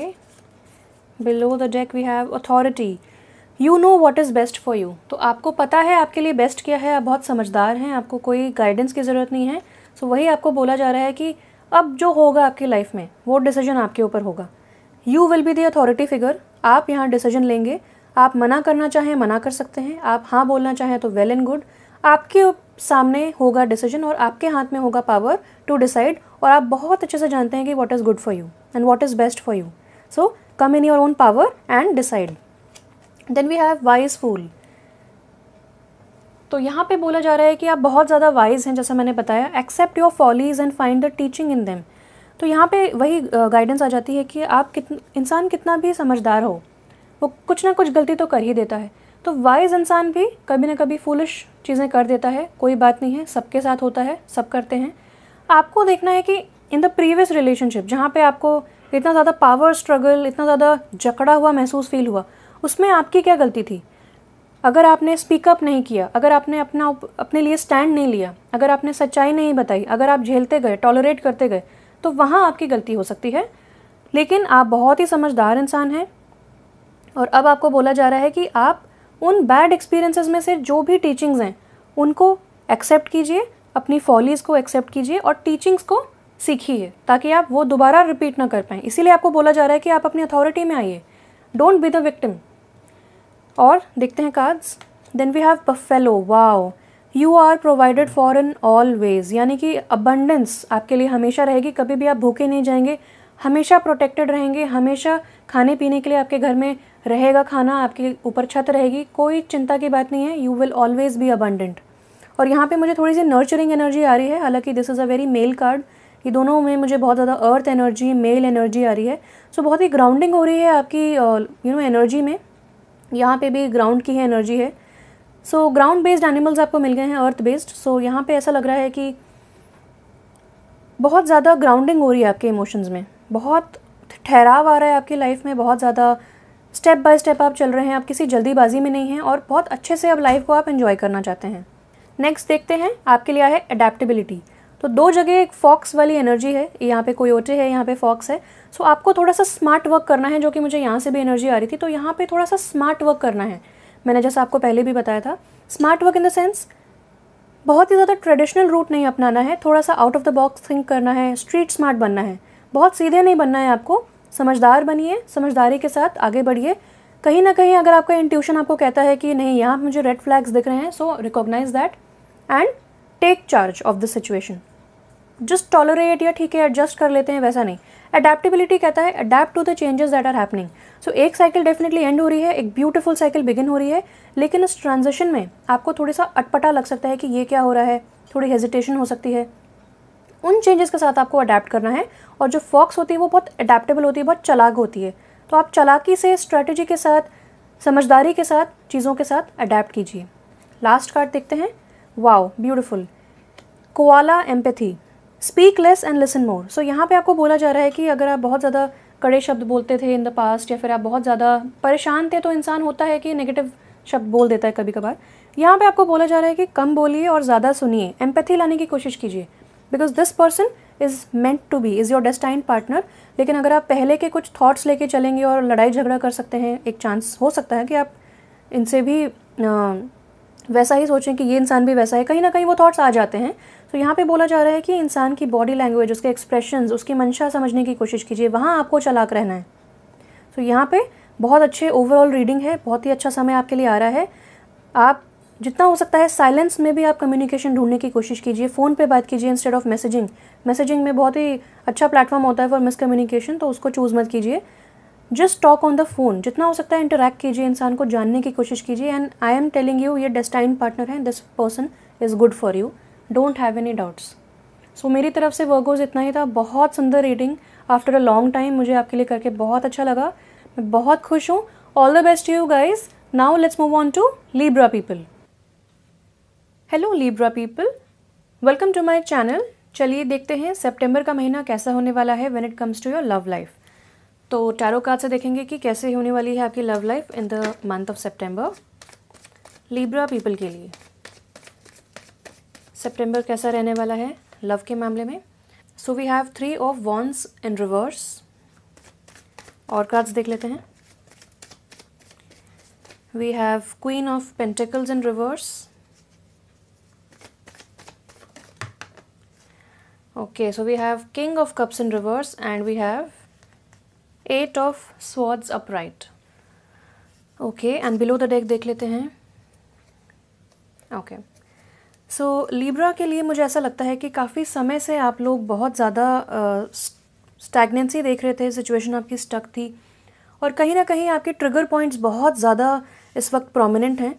below the deck we have authority. You know what is best for you. तो आपको पता है आपके लिए बेस्ट क्या है, आप बहुत समझदार हैं, आपको कोई गाइडेंस की ज़रूरत नहीं है। सो वही आपको बोला जा रहा है कि अब जो होगा आपकी लाइफ में वो डिसीजन आपके ऊपर होगा। You will be the authority figure. आप यहाँ डिसीजन लेंगे। आप मना करना चाहें मना कर सकते हैं, आप हाँ बोलना चाहें तो वेल एंड गुड। आपके सामने होगा डिसीजन और आपके हाथ में होगा पावर टू डिसाइड, और आप बहुत अच्छे से जानते हैं कि what is good for you and what is best for you. So come in your own power and decide. Then we have wise fool. तो यहाँ पे बोला जा रहा है कि आप बहुत ज़्यादा वाइज हैं, जैसा मैंने बताया। Accept your follies and find the teaching in them. तो यहाँ पे वही गाइडेंस आ जाती है कि आप इंसान कितना भी समझदार हो, वो कुछ ना कुछ गलती तो कर ही देता है। तो वाइज इंसान भी कभी ना कभी फूलिश चीज़ें कर देता है, कोई बात नहीं है, सबके साथ होता है, सब करते हैं। आपको देखना है कि इन द प्रीवियस रिलेशनशिप जहाँ पे आपको इतना ज़्यादा पावर स्ट्रगल, इतना ज़्यादा जकड़ा हुआ महसूस फील हुआ, उसमें आपकी क्या गलती थी? अगर आपने स्पीकअप नहीं किया, अगर आपने अपने लिए स्टैंड नहीं लिया, अगर आपने सच्चाई नहीं बताई, अगर आप झेलते गए, टॉलरेट करते गए, तो वहाँ आपकी गलती हो सकती है। लेकिन आप बहुत ही समझदार इंसान हैं और अब आपको बोला जा रहा है कि आप उन बैड एक्सपीरियंसेस में से जो भी टीचिंग्स हैं उनको एक्सेप्ट कीजिए, अपनी फॉलीज़ को एक्सेप्ट कीजिए और टीचिंग्स को सीखिए ताकि आप वो दोबारा रिपीट ना कर पाएँ। इसीलिए आपको बोला जा रहा है कि आप अपनी अथॉरिटी में आइए, डोंट बी द विक्टिम। और देखते हैं cards. Then we have buffalo. Wow, you are provided for in all ways, यानी कि अबंडेंस आपके लिए हमेशा रहेगी, कभी भी आप भूखे नहीं जाएंगे, हमेशा प्रोटेक्टेड रहेंगे, हमेशा खाने पीने के लिए आपके घर में रहेगा खाना, आपके ऊपर छत रहेगी, कोई चिंता की बात नहीं है। You will always be abundant. और यहाँ पे मुझे थोड़ी सी नर्चरिंग एनर्जी आ रही है, हालांकि this is a very male card. ये दोनों में मुझे बहुत ज़्यादा अर्थ एनर्जी, मेल एनर्जी आ रही है। सो बहुत ही ग्राउंडिंग हो रही है आपकी एनर्जी में। यहाँ पे भी ग्राउंड की है एनर्जी है। सो ग्राउंड बेस्ड एनिमल्स आपको मिल गए हैं, अर्थ बेस्ड। सो यहाँ पे ऐसा लग रहा है कि बहुत ज़्यादा ग्राउंडिंग हो रही है आपके इमोशंस में, बहुत ठहराव आ रहा है आपकी लाइफ में, बहुत ज़्यादा स्टेप बाय स्टेप आप चल रहे हैं, आप किसी जल्दीबाजी में नहीं हैं और बहुत अच्छे से अब लाइफ को आप एंजॉय करना चाहते हैं। नेक्स्ट देखते हैं आपके लिए है अडेप्टेबिलिटी। तो दो जगह एक फॉक्स वाली एनर्जी है, यहाँ पे कोयोटे है, यहाँ पे फॉक्स है। सो आपको थोड़ा सा स्मार्ट वर्क करना है, जो कि मुझे यहाँ से भी एनर्जी आ रही थी। तो यहाँ पे थोड़ा सा स्मार्ट वर्क करना है। मैंने जैसा आपको पहले भी बताया था, smart work in the sense बहुत ही ज़्यादा ट्रेडिशनल रूट नहीं अपनाना है, थोड़ा सा out of the box think करना है, स्ट्रीट स्मार्ट बनना है, बहुत सीधे नहीं बनना है आपको। समझदार बनिए, समझदारी के साथ आगे बढ़िए। कहीं ना कहीं अगर आपका इंट्यूशन आपको कहता है कि नहीं यहाँ मुझे रेड फ्लैग्स दिख रहे हैं, so recognise that and take charge of the situation. Just tolerate या ठीक है एडजस्ट कर लेते हैं, वैसा नहीं। अडेप्टेबिलिटी कहता है adapt to the changes that are happening. So एक साइकिल डेफिनेटली एंड हो रही है, एक ब्यूटीफुल साइकिल बिगिन हो रही है, लेकिन इस ट्रांजिशन में आपको थोड़ा सा अटपटा लग सकता है कि ये क्या हो रहा है, थोड़ी हेजिटेशन हो सकती है। उन चेंजेस के साथ आपको अडेप्ट करना है। और जो फॉक्स होती है वो बहुत अडेप्टेबल होती है, बहुत चालाक होती है। तो आप चालाकी से, स्ट्रैटेजी के साथ, समझदारी के साथ, चीज़ों के साथ अडेप्ट कीजिए। लास्ट कार्ड देखते हैं। Wow, beautiful. Koala empathy. Speak less and listen more. So यहाँ पे आपको बोला जा रहा है कि अगर आप बहुत ज़्यादा कड़े शब्द बोलते थे इन द पास्ट, या फिर आप बहुत ज़्यादा परेशान थे, तो इंसान होता है कि नेगेटिव शब्द बोल देता है कभी कभार। यहाँ पे आपको बोला जा रहा है कि कम बोलिए और ज़्यादा सुनिए, एम्पैथी लाने की कोशिश कीजिए, because this person is meant to be, is your destined partner. लेकिन अगर आप पहले के कुछ थॉट्स लेके चलेंगे और लड़ाई झगड़ा कर सकते हैं, एक चांस हो सकता है कि आप इनसे भी वैसा ही सोचें कि ये इंसान भी वैसा है, कहीं ना कहीं वो थॉट्स आ जाते हैं। तो यहाँ पे बोला जा रहा है कि इंसान की बॉडी लैंग्वेज, उसके एक्सप्रेशंस, उसकी मंशा समझने की कोशिश कीजिए, वहाँ आपको चालाक रहना है। तो यहाँ पे बहुत अच्छे ओवरऑल रीडिंग है, बहुत ही अच्छा समय आपके लिए आ रहा है। आप जितना हो सकता है साइलेंस में भी आप कम्युनिकेशन ढूंढने की कोशिश कीजिए, फ़ोन पे बात कीजिए इंस्टेड ऑफ मैसेजिंग। मैसेजिंग में बहुत ही अच्छा प्लेटफॉर्म होता है फॉर मिसकम्युनिकेशन, तो उसको चूज़ मत कीजिए। Just talk on the phone, जितना हो सकता है इंटरेक्ट कीजिए, इंसान को जानने की कोशिश कीजिए। And I am telling you, ये डेस्टाइन्ड पार्टनर है, this person is good for you, don't have any doubts. So मेरी तरफ से वर्गोज इतना ही था। बहुत सुंदर reading after a long time, मुझे आपके लिए करके बहुत अच्छा लगा, मैं बहुत खुश हूँ। All the best to you guys. Now let's move on to Libra people. Hello Libra people, welcome to my channel चलिए देखते हैं सितंबर का महीना कैसा होने वाला है when it comes to your love life. तो टैरो कार्ड से देखेंगे कि कैसे होने वाली है आपकी love life in the month of September. Libra people के लिए सितंबर कैसा रहने वाला है लव के मामले में। So we have 3 of wands in reverse. और कार्ड्स देख लेते हैं। We have queen of pentacles in reverse. Okay, so we have King of Cups in reverse and we have 8 of Swords upright. Okay, and below the deck देख लेते हैं। Okay, so Libra के लिए मुझे ऐसा लगता है कि काफ़ी समय से आप लोग बहुत ज़्यादा स्टैग्नेंसी देख रहे थे, सिचुएशन आपकी स्टक थी और कहीं ना कहीं आपके ट्रिगर पॉइंट्स बहुत ज़्यादा इस वक्त प्रोमिनेंट हैं।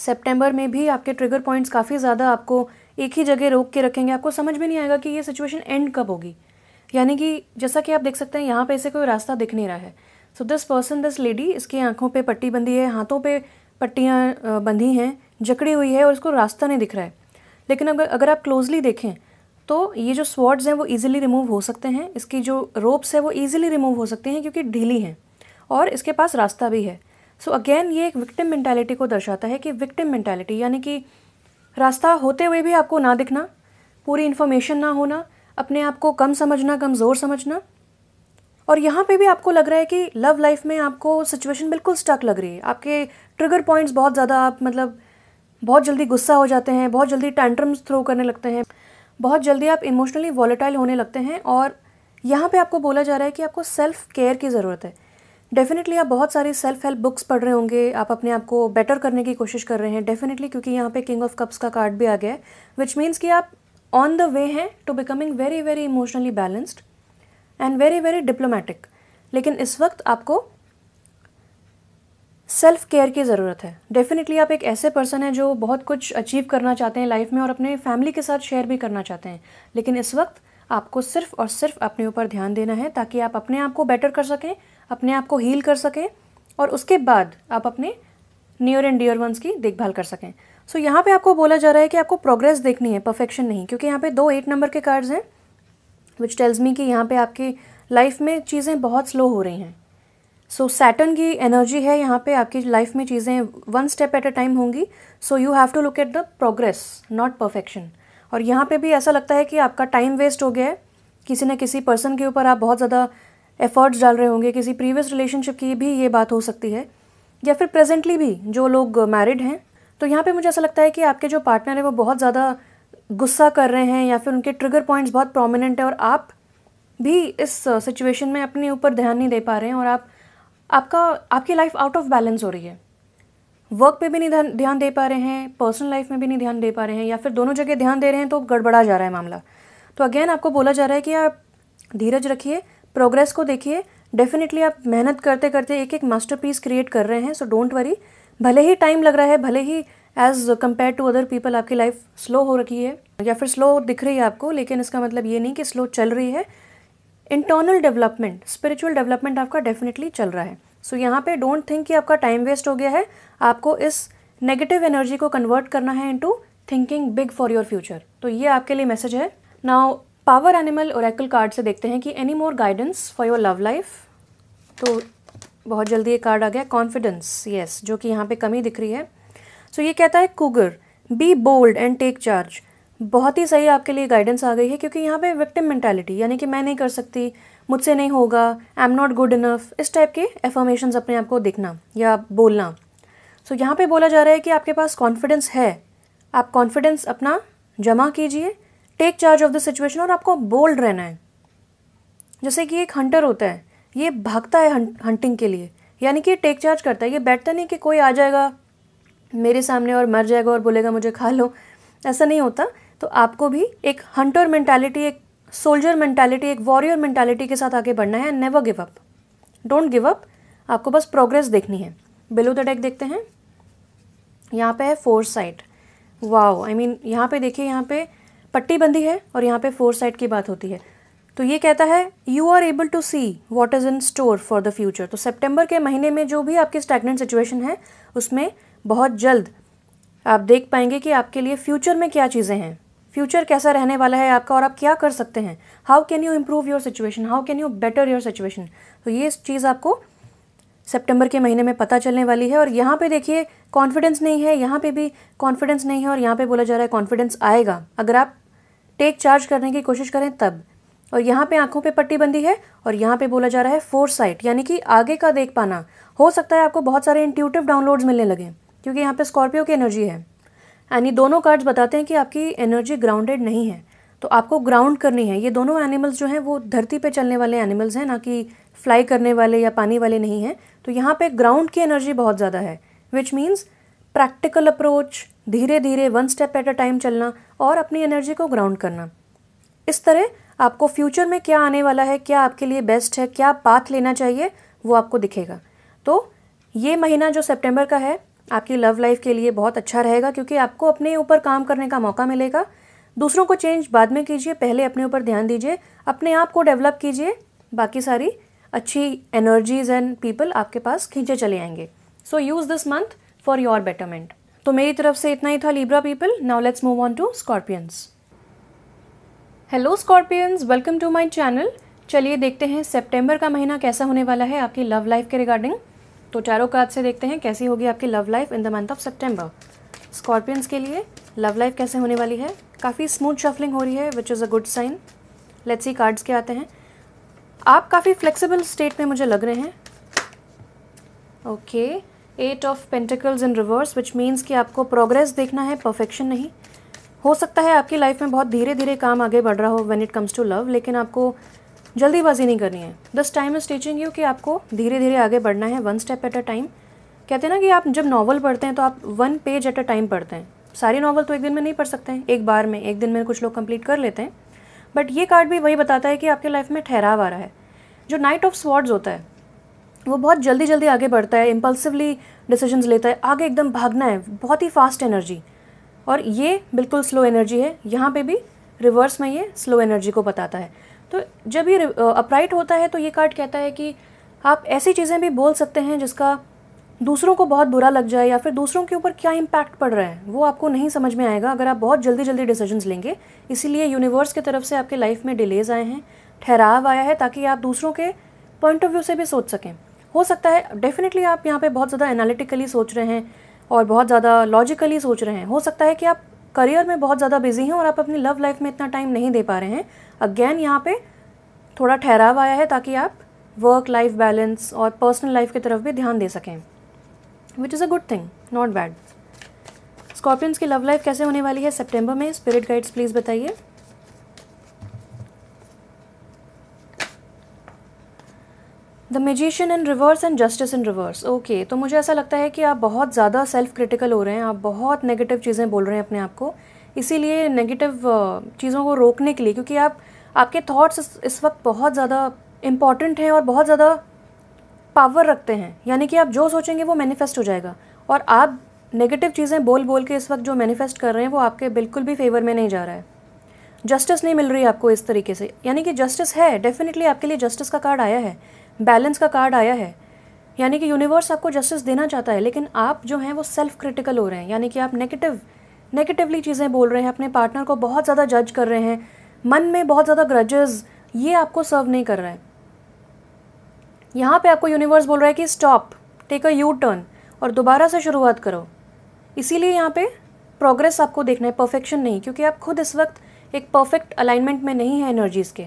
सितंबर में भी आपके ट्रिगर पॉइंट्स काफ़ी ज़्यादा आपको एक ही जगह रोक के रखेंगे। आपको समझ में नहीं आएगा कि ये सिचुएशन एंड कब होगी। यानी कि जैसा कि आप देख सकते हैं यहाँ पे इसे कोई रास्ता दिख नहीं रहा है। So this person, this lady, इसकी आंखों पे पट्टी बंधी है, हाथों पे पट्टियाँ बंधी हैं, जकड़ी हुई है और इसको रास्ता नहीं दिख रहा है। लेकिन अगर आप क्लोजली देखें तो ये जो स्वॉर्ड्स हैं वो ईजिली रिमूव हो सकते हैं। इसकी जो रोप्स है वो ईजिली रिमूव हो सकती हैं क्योंकि ढीली हैं और इसके पास रास्ता भी है। सो अगेन ये एक विक्टिम मेंटालिटी को दर्शाता है कि विक्टिम मेंटालिटी यानी कि रास्ता होते हुए भी आपको ना दिखना, पूरी इन्फॉर्मेशन ना होना, अपने आप को कम समझना, कमज़ोर समझना। और यहाँ पे भी आपको लग रहा है कि लव लाइफ में आपको सिचुएशन बिल्कुल स्टक लग रही है। आपके ट्रिगर पॉइंट्स बहुत ज़्यादा, आप मतलब बहुत जल्दी गुस्सा हो जाते हैं, बहुत जल्दी टैंट्रम्स थ्रो करने लगते हैं, बहुत जल्दी आप इमोशनली वॉलेटाइल होने लगते हैं। और यहाँ पे आपको बोला जा रहा है कि आपको सेल्फ केयर की ज़रूरत है। डेफिनेटली आप बहुत सारी सेल्फ हेल्प बुक्स पढ़ रहे होंगे, आप अपने आप को बेटर करने की कोशिश कर रहे हैं डेफिनेटली, क्योंकि यहाँ पे किंग ऑफ कप्स का कार्ड भी आ गया है, विच मीन्स कि आप ऑन द वे हैं to becoming very very emotionally balanced and very very diplomatic. लेकिन इस वक्त आपको सेल्फ केयर की ज़रूरत है। डेफिनेटली आप एक ऐसे पर्सन हैं जो बहुत कुछ अचीव करना चाहते हैं लाइफ में और अपने फैमिली के साथ शेयर भी करना चाहते हैं, लेकिन इस वक्त आपको सिर्फ और सिर्फ अपने ऊपर ध्यान देना है ताकि आप अपने आप को बेटर कर सकें, अपने आप को हील कर सकें और उसके बाद आप अपने नियर एंड डियर वंस की देखभाल कर सकें। सो यहाँ पे आपको बोला जा रहा है कि आपको प्रोग्रेस देखनी है, परफेक्शन नहीं, क्योंकि यहाँ पे 2 8 नंबर के कार्ड्स हैं विच टेल्स मी कि यहाँ पे आपकी लाइफ में चीज़ें बहुत स्लो हो रही हैं। सो सैटर्न की एनर्जी है यहाँ पे, आपकी लाइफ में चीज़ें 1 स्टेप एट अ टाइम होंगी। So you have to look at the progress not perfection. और यहाँ पे भी ऐसा लगता है कि आपका टाइम वेस्ट हो गया है, किसी न किसी पर्सन के ऊपर आप बहुत ज़्यादा एफर्ट्स डाल रहे होंगे, किसी प्रीवियस रिलेशनशिप की भी ये बात हो सकती है, या फिर प्रेजेंटली भी जो लोग मैरिड हैं। तो यहाँ पे मुझे ऐसा लगता है कि आपके जो पार्टनर है वो बहुत ज़्यादा गुस्सा कर रहे हैं या फिर उनके ट्रिगर पॉइंट्स बहुत प्रोमिनेंट है और आप भी इस सिचुएशन में अपने ऊपर ध्यान नहीं दे पा रहे हैं और आपकी लाइफ आउट ऑफ बैलेंस हो रही है। वर्क पे भी नहीं ध्यान दे पा रहे हैं, पर्सनल लाइफ में भी नहीं ध्यान दे पा रहे हैं, या फिर दोनों जगह ध्यान दे रहे हैं तो गड़बड़ा जा रहा है मामला। तो अगेन आपको बोला जा रहा है कि आप धीरज रखिए, प्रोग्रेस को देखिए। डेफिनेटली आप मेहनत करते करते एक एक मास्टरपीस क्रिएट कर रहे हैं। सो डोंट वरी, भले ही टाइम लग रहा है, भले ही as compared to other people आपकी लाइफ स्लो हो रखी है या फिर स्लो दिख रही है आपको, लेकिन इसका मतलब ये नहीं कि स्लो चल रही है। इंटरनल डेवलपमेंट, स्पिरिचुअल डेवलपमेंट आपका डेफिनेटली चल रहा है। सो यहाँ पे डोंट थिंक कि आपका टाइम वेस्ट हो गया है। आपको इस नेगेटिव एनर्जी को कन्वर्ट करना है into thinking big for your future. तो ये आपके लिए मैसेज है। Now power animal Oracle card से देखते हैं कि any more guidance for your love life. तो बहुत जल्दी ये कार्ड आ गया, कॉन्फिडेंस, यस, जो कि यहाँ पे कमी दिख रही है। सो ये कहता है cougar, be bold and take charge. बहुत ही सही आपके लिए गाइडेंस आ गई है, क्योंकि यहाँ पे विक्टिम मेंटालिटी यानी कि मैं नहीं कर सकती, मुझसे नहीं होगा, I am not good enough, इस टाइप के एफर्मेशंस अपने आप को दिखना या बोलना। सो यहाँ पे बोला जा रहा है कि आपके पास कॉन्फिडेंस है, आप कॉन्फिडेंस अपना जमा कीजिए, take charge of the situation, और आपको बोल्ड रहना है। जैसे कि एक हंटर होता है, ये भागता है हंटिंग के लिए, यानी कि टेक चार्ज करता है। ये बैठता नहीं कि कोई आ जाएगा मेरे सामने और मर जाएगा और बोलेगा मुझे खा लो, ऐसा नहीं होता। तो आपको भी एक हंटर मेंटालिटी, एक सोल्जर मेंटालिटी, एक वॉरियर मेंटालिटी के साथ आगे बढ़ना है। Never give up, don't give up, आपको बस प्रोग्रेस देखनी है। बिलो द डेक देखते हैं, यहाँ पे है फोरसाइट। वाओ, आई मीन यहाँ पे देखिए, यहाँ पे पट्टी बंदी है और यहाँ पे फोरसाइट की बात होती है। तो ये कहता है you are able to see what is in store for the future. तो सितंबर के महीने में जो भी आपकी स्टैग्नेंट सिचुएशन है उसमें बहुत जल्द आप देख पाएंगे कि आपके लिए फ्यूचर में क्या चीज़ें हैं, फ्यूचर कैसा रहने वाला है आपका और आप क्या कर सकते हैं, how can you improve your situation, how can you better your situation. तो ये चीज़ आपको सितंबर के महीने में पता चलने वाली है। और यहाँ पे देखिए कॉन्फिडेंस नहीं है, यहाँ पे भी कॉन्फिडेंस नहीं है, और यहाँ पे बोला जा रहा है कॉन्फिडेंस आएगा अगर आप टेक चार्ज करने की कोशिश करें तब। और यहाँ पे आंखों पे पट्टी बंदी है, और यहाँ पे बोला जा रहा है फोरसाइट, यानी कि आगे का देख पाना। हो सकता है आपको बहुत सारे इंट्यूटिव डाउनलोड्स मिलने लगे, क्योंकि यहाँ पे स्कॉर्पियो की एनर्जी है। एंड ये दोनों कार्ड्स बताते हैं कि आपकी एनर्जी ग्राउंडेड नहीं है, तो आपको ग्राउंड करनी है। ये दोनों एनिमल्स जो हैं वो धरती पे चलने वाले एनिमल्स हैं, ना कि फ्लाई करने वाले या पानी वाले नहीं हैं। तो यहाँ पे ग्राउंड की एनर्जी बहुत ज़्यादा है, विच मीन्स प्रैक्टिकल अप्रोच, धीरे धीरे 1 स्टेप एट अ टाइम चलना और अपनी एनर्जी को ग्राउंड करना। इस तरह आपको फ्यूचर में क्या आने वाला है, क्या आपके लिए बेस्ट है, क्या पाथ लेना चाहिए, वो आपको दिखेगा। तो ये महीना जो सितंबर का है आपकी लव लाइफ के लिए बहुत अच्छा रहेगा, क्योंकि आपको अपने ऊपर काम करने का मौका मिलेगा। दूसरों को चेंज बाद में कीजिए, पहले अपने ऊपर ध्यान दीजिए, अपने आप को डेवलप कीजिए, बाकी सारी अच्छी एनर्जीज एंड पीपल आपके पास खींचे चले आएंगे। So use this month for your betterment. तो मेरी तरफ से इतना ही था Libra people. Now let's move on to Scorpions. Hello Scorpions, welcome to my channel. चलिए देखते हैं सितंबर का महीना कैसा होने वाला है आपकी लव लाइफ के रिगार्डिंग। तो टैरो कार्ड से देखते हैं कैसी होगी आपकी love life in the month of September. Scorpions के लिए लव लाइफ कैसे होने वाली है। काफ़ी स्मूथ शफलिंग हो रही है, which is a good sign. Let's see cards के आते हैं। आप काफ़ी फ्लेक्सिबल स्टेट में मुझे लग रहे हैं। Okay, 8 of pentacles in reverse, which means कि आपको प्रोग्रेस देखना है, परफेक्शन नहीं। हो सकता है आपकी लाइफ में बहुत धीरे धीरे काम आगे बढ़ रहा हो when it comes to love, लेकिन आपको जल्दीबाजी नहीं करनी है। This time is teaching you कि आपको धीरे धीरे आगे बढ़ना है, 1 स्टेप एट अ टाइम। कहते हैं ना कि आप जब नॉवल पढ़ते हैं तो आप 1 पेज एट अ टाइम पढ़ते हैं। सारी नॉवल तो एक दिन में नहीं पढ़ सकते हैं, एक बार में, एक दिन में कुछ लोग कंप्लीट कर लेते हैं। बट ये कार्ड भी वही बताता है कि आपके लाइफ में ठहराव आ रहा है। जो नाइट ऑफ स्वॉर्ड्स होता है वो बहुत जल्दी जल्दी आगे बढ़ता है, इम्पल्सिवली डिसीजंस लेता है, आगे एकदम भागना है, बहुत ही फास्ट एनर्जी। और ये बिल्कुल स्लो एनर्जी है। यहाँ पे भी रिवर्स में ये स्लो एनर्जी को बताता है। तो जब ये अपराइट होता है तो ये कार्ड कहता है कि आप ऐसी चीज़ें भी बोल सकते हैं जिसका दूसरों को बहुत बुरा लग जाए, या फिर दूसरों के ऊपर क्या इम्पैक्ट पड़ रहा है वो आपको नहीं समझ में आएगा अगर आप बहुत जल्दी जल्दी डिसीजंस लेंगे। इसीलिए यूनिवर्स की तरफ से आपके लाइफ में डिलेज आए हैं, ठहराव आया है, ताकि आप दूसरों के पॉइंट ऑफ व्यू से भी सोच सकें। हो सकता है डेफिनेटली आप यहाँ पे बहुत ज़्यादा एनालिटिकली सोच रहे हैं और बहुत ज़्यादा लॉजिकली सोच रहे हैं। हो सकता है कि आप करियर में बहुत ज़्यादा बिजी हैं और आप अपनी लव लाइफ में इतना टाइम नहीं दे पा रहे हैं। अगेन यहाँ पे थोड़ा ठहराव आया है ताकि आप वर्क लाइफ बैलेंस और पर्सनल लाइफ की तरफ भी ध्यान दे सकें, which is a good thing, not bad. Scorpions की लव लाइफ कैसे होने वाली है सितंबर में, स्पिरिट गाइड्स प्लीज़ बताइए। The magician in reverse and justice in reverse. Okay, तो मुझे ऐसा लगता है कि आप बहुत ज़्यादा सेल्फ क्रिटिकल हो रहे हैं, आप बहुत नेगेटिव चीज़ें बोल रहे हैं अपने आप को। इसीलिए नेगेटिव चीज़ों को रोकने के लिए, क्योंकि आपके थॉट्स इस वक्त बहुत ज़्यादा इम्पॉर्टेंट हैं और बहुत ज़्यादा पावर रखते हैं, यानी कि आप जो सोचेंगे वो मैनिफेस्ट हो जाएगा। और आप नेगेटिव चीज़ें बोल बोल के इस वक्त जो मैनिफेस्ट कर रहे हैं वो आपके बिल्कुल भी फेवर में नहीं जा रहा है। जस्टिस नहीं मिल रही आपको इस तरीके से, यानी कि जस्टिस है, डेफिनेटली आपके लिए जस्टिस का कार्ड आया है, बैलेंस का कार्ड आया है, यानी कि यूनिवर्स आपको जस्टिस देना चाहता है। लेकिन आप जो हैं वो सेल्फ क्रिटिकल हो रहे हैं, यानी कि आप नेगेटिवली चीज़ें बोल रहे हैं, अपने पार्टनर को बहुत ज़्यादा जज कर रहे हैं, मन में बहुत ज़्यादा ग्रजेस, ये आपको सर्व नहीं कर रहा है। यहाँ पे आपको यूनिवर्स बोल रहा है कि stop, take a U turn और दोबारा से शुरुआत करो। इसीलिए यहाँ पे प्रोग्रेस आपको देखना है, परफेक्शन नहीं, क्योंकि आप खुद इस वक्त एक परफेक्ट अलाइनमेंट में नहीं है एनर्जीज़ के।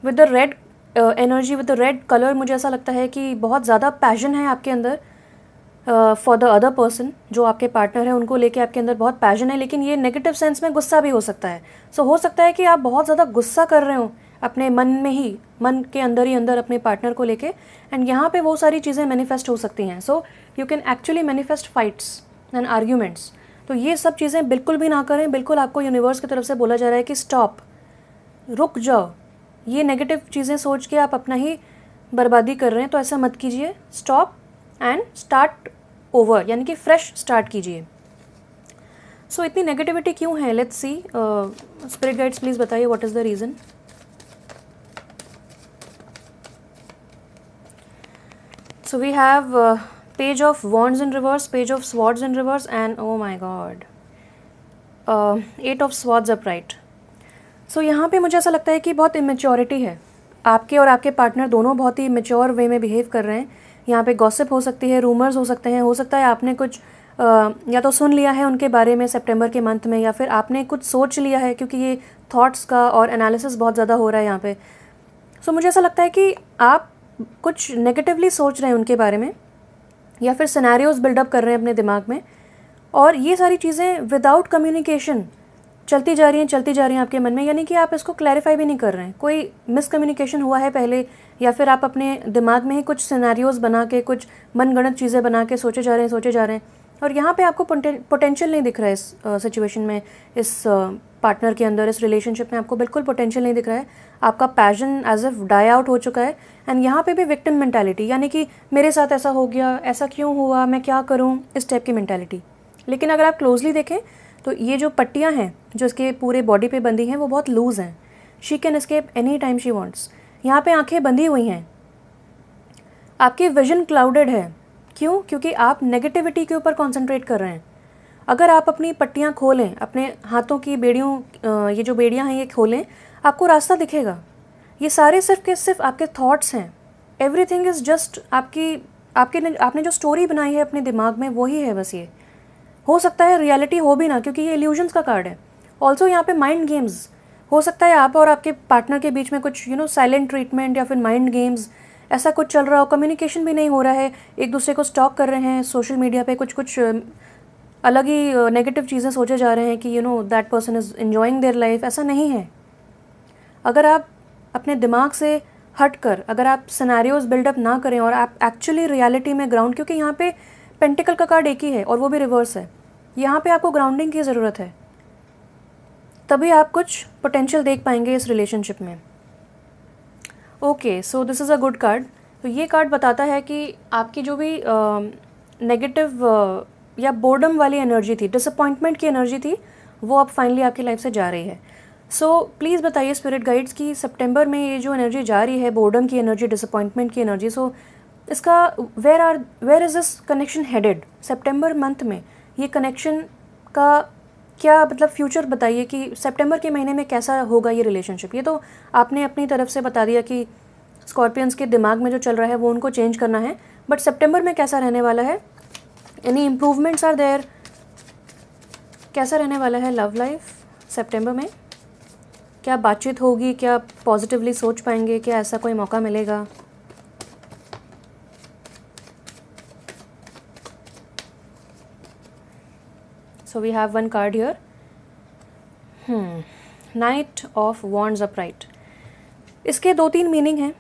With the red energy, with the red colour, मुझे ऐसा लगता है कि बहुत ज़्यादा पैशन है आपके अंदर फॉर द अदर पर्सन, जो आपके पार्टनर है उनको लेके आपके अंदर बहुत पैशन है। लेकिन ये नेगेटिव सेंस में गुस्सा भी हो सकता है। सो हो सकता है कि आप बहुत ज़्यादा गुस्सा कर रहे हो अपने मन में ही, मन के अंदर ही अंदर अपने पार्टनर को लेके, एंड यहाँ पे वो सारी चीज़ें मैनिफेस्ट हो सकती हैं। सो you can actually manifest fights and arguments. तो ये सब चीज़ें बिल्कुल भी ना करें। बिल्कुल आपको यूनिवर्स की तरफ से बोला जा रहा है कि स्टॉप, रुक जाओ। ये नेगेटिव चीज़ें सोच के आप अपना ही बर्बादी कर रहे हैं, तो ऐसा मत कीजिए। स्टॉप एंड स्टार्ट ओवर, यानी कि फ्रेश स्टार्ट कीजिए। सो इतनी नेगेटिविटी क्यों है, let's see. Spirit guides please बताइए what is the reason. So we have page of wands in reverse, page of swords in reverse, and oh my god, 8 of swords upright. So यहाँ पे मुझे ऐसा लगता है कि बहुत इमेच्योरिटी है, आपके और आपके पार्टनर दोनों बहुत ही मेच्योर वे में बिहेव कर रहे हैं। यहाँ पे गॉसिप हो सकती है, रूमर्स हो सकते हैं, हो सकता है आपने कुछ या तो सुन लिया है उनके बारे में सितंबर के मंथ में, या फिर आपने कुछ सोच लिया है, क्योंकि ये थॉट्स का और एनालिसिस बहुत ज़्यादा हो रहा है यहाँ पे। सो मुझे ऐसा लगता है कि आप कुछ नेगेटिवली सोच रहे हैं उनके बारे में, या फिर सिनेरियोज बिल्डअप कर रहे हैं अपने दिमाग में, और ये सारी चीज़ें विदाउट कम्युनिकेशन चलती जा रही हैं आपके मन में, यानी कि आप इसको क्लैरिफाई भी नहीं कर रहे हैं। कोई मिसकम्युनिकेशन हुआ है पहले, या फिर आप अपने दिमाग में ही कुछ सिनेरियोज बना के, कुछ मनगढ़ंत चीज़ें बना के सोचे जा रहे हैं, और यहाँ पे आपको पोटेंशियल नहीं दिख रहा है इस सिचुएशन में, इस पार्टनर के अंदर, इस रिलेशनशिप में आपको बिल्कुल पोटेंशियल नहीं दिख रहा है। आपका passion as if die out हो चुका है। एंड यहाँ पे भी विक्टिम मेंटालिटी, यानी कि मेरे साथ ऐसा हो गया, ऐसा क्यों हुआ, मैं क्या करूँ, इस टाइप की मेंटालिटी। लेकिन अगर आप क्लोजली देखें तो ये जो पट्टियाँ हैं जो इसके पूरे बॉडी पे बंधी हैं वो बहुत लूज़ हैं। She can escape any time she wants. यहाँ पे आंखें बंधी हुई हैं, आपकी विजन क्लाउडेड है। क्यों? क्योंकि आप नेगेटिविटी के ऊपर कॉन्सेंट्रेट कर रहे हैं। अगर आप अपनी पट्टियाँ खोलें, अपने हाथों की बेड़ियों, ये जो बेड़ियाँ हैं ये खोलें, आपको रास्ता दिखेगा। ये सारे सिर्फ के सिर्फ आपके थॉट्स हैं। एवरीथिंग इज़ जस्ट आपने जो स्टोरी बनाई है अपने दिमाग में वही है बस। ये हो सकता है रियलिटी हो भी ना, क्योंकि ये इल्यूजन्स का कार्ड है। ऑल्सो यहाँ पे माइंड गेम्स हो सकता है, आप और आपके पार्टनर के बीच में कुछ साइलेंट ट्रीटमेंट या फिर माइंड गेम्स ऐसा कुछ चल रहा हो। कम्युनिकेशन भी नहीं हो रहा है, एक दूसरे को स्टॉक कर रहे हैं सोशल मीडिया पे, कुछ अलग ही नेगेटिव चीज़ें सोचे जा रहे हैं कि that person is enjoying their life. ऐसा नहीं है। अगर आप अपने दिमाग से हटकर, अगर आप सिनेरियोज बिल्डअप ना करें और आप एक्चुअली रियलिटी में ग्राउंड, क्योंकि यहाँ पे पेंटिकल का कार्ड एक ही है और वो भी रिवर्स है, यहाँ पे आपको ग्राउंडिंग की ज़रूरत है, तभी आप कुछ पोटेंशियल देख पाएंगे इस रिलेशनशिप में। Okay, so this is a good card. तो ये कार्ड बताता है कि आपकी जो भी नेगेटिव या बोर्डम वाली एनर्जी थी, डिसअपॉइंटमेंट की एनर्जी थी, वो अब फाइनली आपकी लाइफ से जा रही है। सो प्लीज़ बताइए स्पिरिट गाइड्स की सितंबर में ये जो एनर्जी जा रही है, बोर्डम की एनर्जी, डिसअपॉइंटमेंट की एनर्जी, सो इसका where is this connection headed सितंबर मंथ में? ये कनेक्शन का क्या मतलब फ्यूचर बताइए कि सितंबर के महीने में कैसा होगा ये रिलेशनशिप। ये तो आपने अपनी तरफ से बता दिया कि स्कॉर्पियंस के दिमाग में जो चल रहा है वो उनको चेंज करना है, बट सितंबर में कैसा रहने वाला है? Any improvements are there? कैसा रहने वाला है लव लाइफ सितंबर में? क्या बातचीत होगी? क्या पॉजिटिवली सोच पाएंगे? क्या ऐसा कोई मौका मिलेगा? So we have one card here. Knight of Wands upright. इसके 2-3 मीनिंग हैं।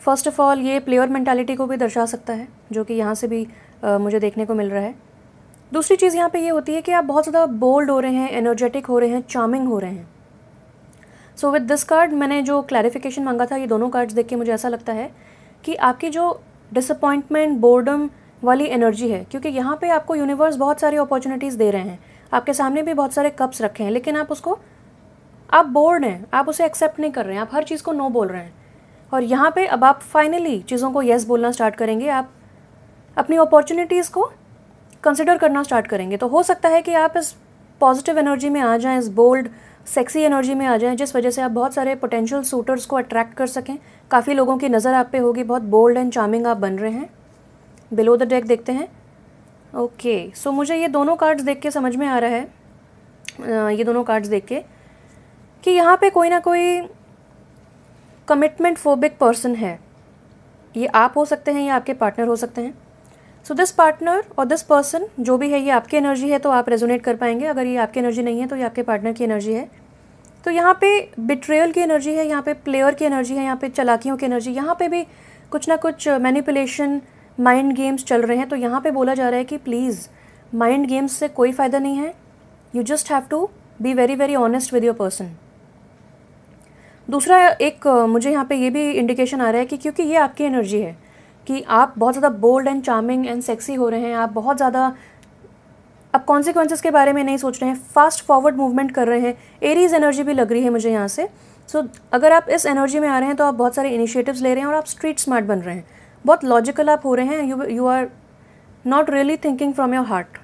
फर्स्ट ऑफ ऑल ये प्लेयर मेंटालिटी को भी दर्शा सकता है, जो कि यहाँ से भी मुझे देखने को मिल रहा है। दूसरी चीज़ यहाँ पे ये होती है कि आप बहुत ज़्यादा बोल्ड हो रहे हैं, एनर्जेटिक हो रहे हैं, चार्मिंग हो रहे हैं। सो विद दिस कार्ड मैंने जो क्लैरिफिकेशन मांगा था, ये दोनों कार्ड्स देख के मुझे ऐसा लगता है कि आपकी जो डिसअपॉइंटमेंट, बोर्डम वाली एनर्जी है, क्योंकि यहाँ पे आपको यूनिवर्स बहुत सारी अपॉर्चुनिटीज़ दे रहे हैं, आपके सामने भी बहुत सारे कप्स रखे हैं, लेकिन आप बोर्ड हैं, आप उसे एक्सेप्ट नहीं कर रहे हैं, आप हर चीज़ को नो बोल रहे हैं। और यहाँ पे अब आप फाइनली चीज़ों को येस बोलना स्टार्ट करेंगे, आप अपनी अपॉर्चुनिटीज़ को कंसिडर करना स्टार्ट करेंगे। तो हो सकता है कि आप इस पॉजिटिव एनर्जी में आ जाएं, इस बोल्ड सेक्सी एनर्जी में आ जाएं, जिस वजह से आप बहुत सारे पोटेंशियल सूटर्स को अट्रैक्ट कर सकें। काफ़ी लोगों की नज़र आप पे होगी, बहुत बोल्ड एंड चार्मिंग आप बन रहे हैं। बिलो द डेक देखते हैं। ओके, सो मुझे ये दोनों कार्ड्स देख के समझ में आ रहा है, ये दोनों कार्ड्स देख के, कि यहाँ पे कोई ना कोई कमिटमेंट फोबिक पर्सन है। ये आप हो सकते हैं या आपके पार्टनर हो सकते हैं। सो दिस पार्टनर और दिस पर्सन जो भी है, ये आपकी एनर्जी है तो आप रेजोनेट कर पाएंगे। अगर ये आपकी एनर्जी नहीं है तो ये आपके पार्टनर की एनर्जी है। तो यहाँ पे बिट्रेयल की एनर्जी है, यहाँ पे प्लेयर की एनर्जी है, यहाँ पे चालाकियों की एनर्जी, यहाँ पे भी कुछ ना कुछ मैनिपुलेशन, माइंड गेम्स चल रहे हैं। तो यहाँ पे बोला जा रहा है कि प्लीज़ माइंड गेम्स से कोई फ़ायदा नहीं है, you just have to be very very honest with your person. दूसरा एक मुझे यहाँ पे ये भी इंडिकेशन आ रहा है कि क्योंकि ये आपकी एनर्जी है कि आप बहुत ज़्यादा bold and charming and sexy हो रहे हैं, आप बहुत ज़्यादा अब कॉन्सिक्वेंसेस के बारे में नहीं सोच रहे हैं, फास्ट फॉरवर्ड मूवमेंट कर रहे हैं। एरीज एनर्जी भी लग रही है मुझे यहाँ से। सो अगर आप इस एनर्जी में आ रहे हैं तो आप बहुत सारे इनिशिएटिव्स ले रहे हैं और आप स्ट्रीट स्मार्ट बन रहे हैं, बहुत लॉजिकल आप हो रहे हैं। You are not really thinking from your heart.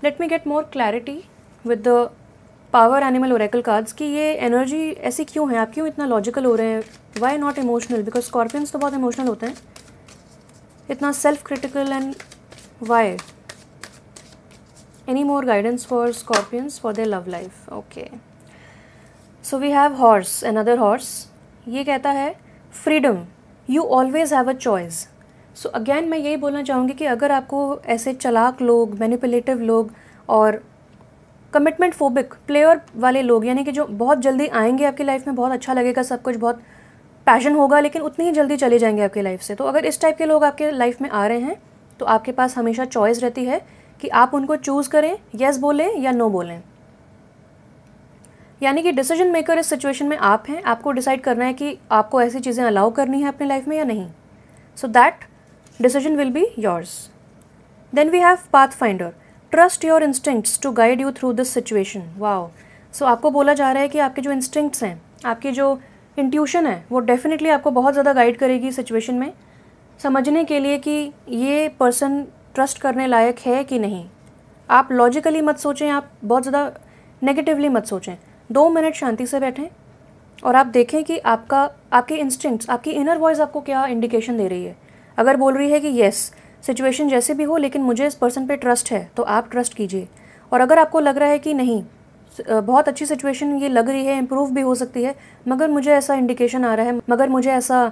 Let me get more clarity with the power animal oracle cards कि ये एनर्जी ऐसी क्यों है, आप क्यों इतना लॉजिकल हो रहे हैं, why not emotional, because scorpions तो बहुत इमोशनल होते हैं, इतना self critical, and why? Any more guidance for scorpions for their love life? Okay, so we have horse, another horse. ये कहता है freedom, you always have a choice. So again मैं यही बोलना चाहूँगी कि अगर आपको ऐसे चालाक लोग, मैनिपुलेटिव लोग और कमिटमेंट फोबिक प्लेयर वाले लोग, यानी कि जो बहुत जल्दी आएंगे आपकी लाइफ में, बहुत अच्छा लगेगा, सब कुछ बहुत पैशन होगा, लेकिन उतनी ही जल्दी चले जाएंगे आपकी लाइफ से, तो अगर इस टाइप के लोग आपके लाइफ में आ रहे हैं तो आपके पास हमेशा चॉइस रहती है कि आप उनको चूज़ करें, येस बोलें या नो बोलें. यानी कि डिसीजन मेकर इस सिचुएशन में आप हैं, आपको डिसाइड करना है कि आपको ऐसी चीज़ें अलाउ करनी है अपनी लाइफ में या नहीं. So that decision will be yours. Then we have pathfinder, trust your instincts to guide you through this situation. Wow. So आपको बोला जा रहा है कि आपके जो इंस्टिंक्ट्स हैं, आपकी जो इंट्यूशन है, वो डेफिनेटली आपको बहुत ज़्यादा गाइड करेगी सिचुएशन में, समझने के लिए कि ये पर्सन ट्रस्ट करने लायक है कि नहीं. आप लॉजिकली मत सोचें, आप बहुत ज़्यादा नेगेटिवली मत सोचें. 2 मिनट शांति से बैठें और आप देखें कि आपके इंस्टिंक्ट्स, आपकी इनर वॉइस आपको क्या इंडिकेशन दे रही है. अगर बोल रही है कि येस, सिचुएशन जैसे भी हो लेकिन मुझे इस पर्सन पे ट्रस्ट है, तो आप ट्रस्ट कीजिए. और अगर आपको लग रहा है कि नहीं, बहुत अच्छी सिचुएशन ये लग रही है, इम्प्रूव भी हो सकती है, मगर मुझे ऐसा इंडिकेशन आ रहा है, मगर मुझे ऐसा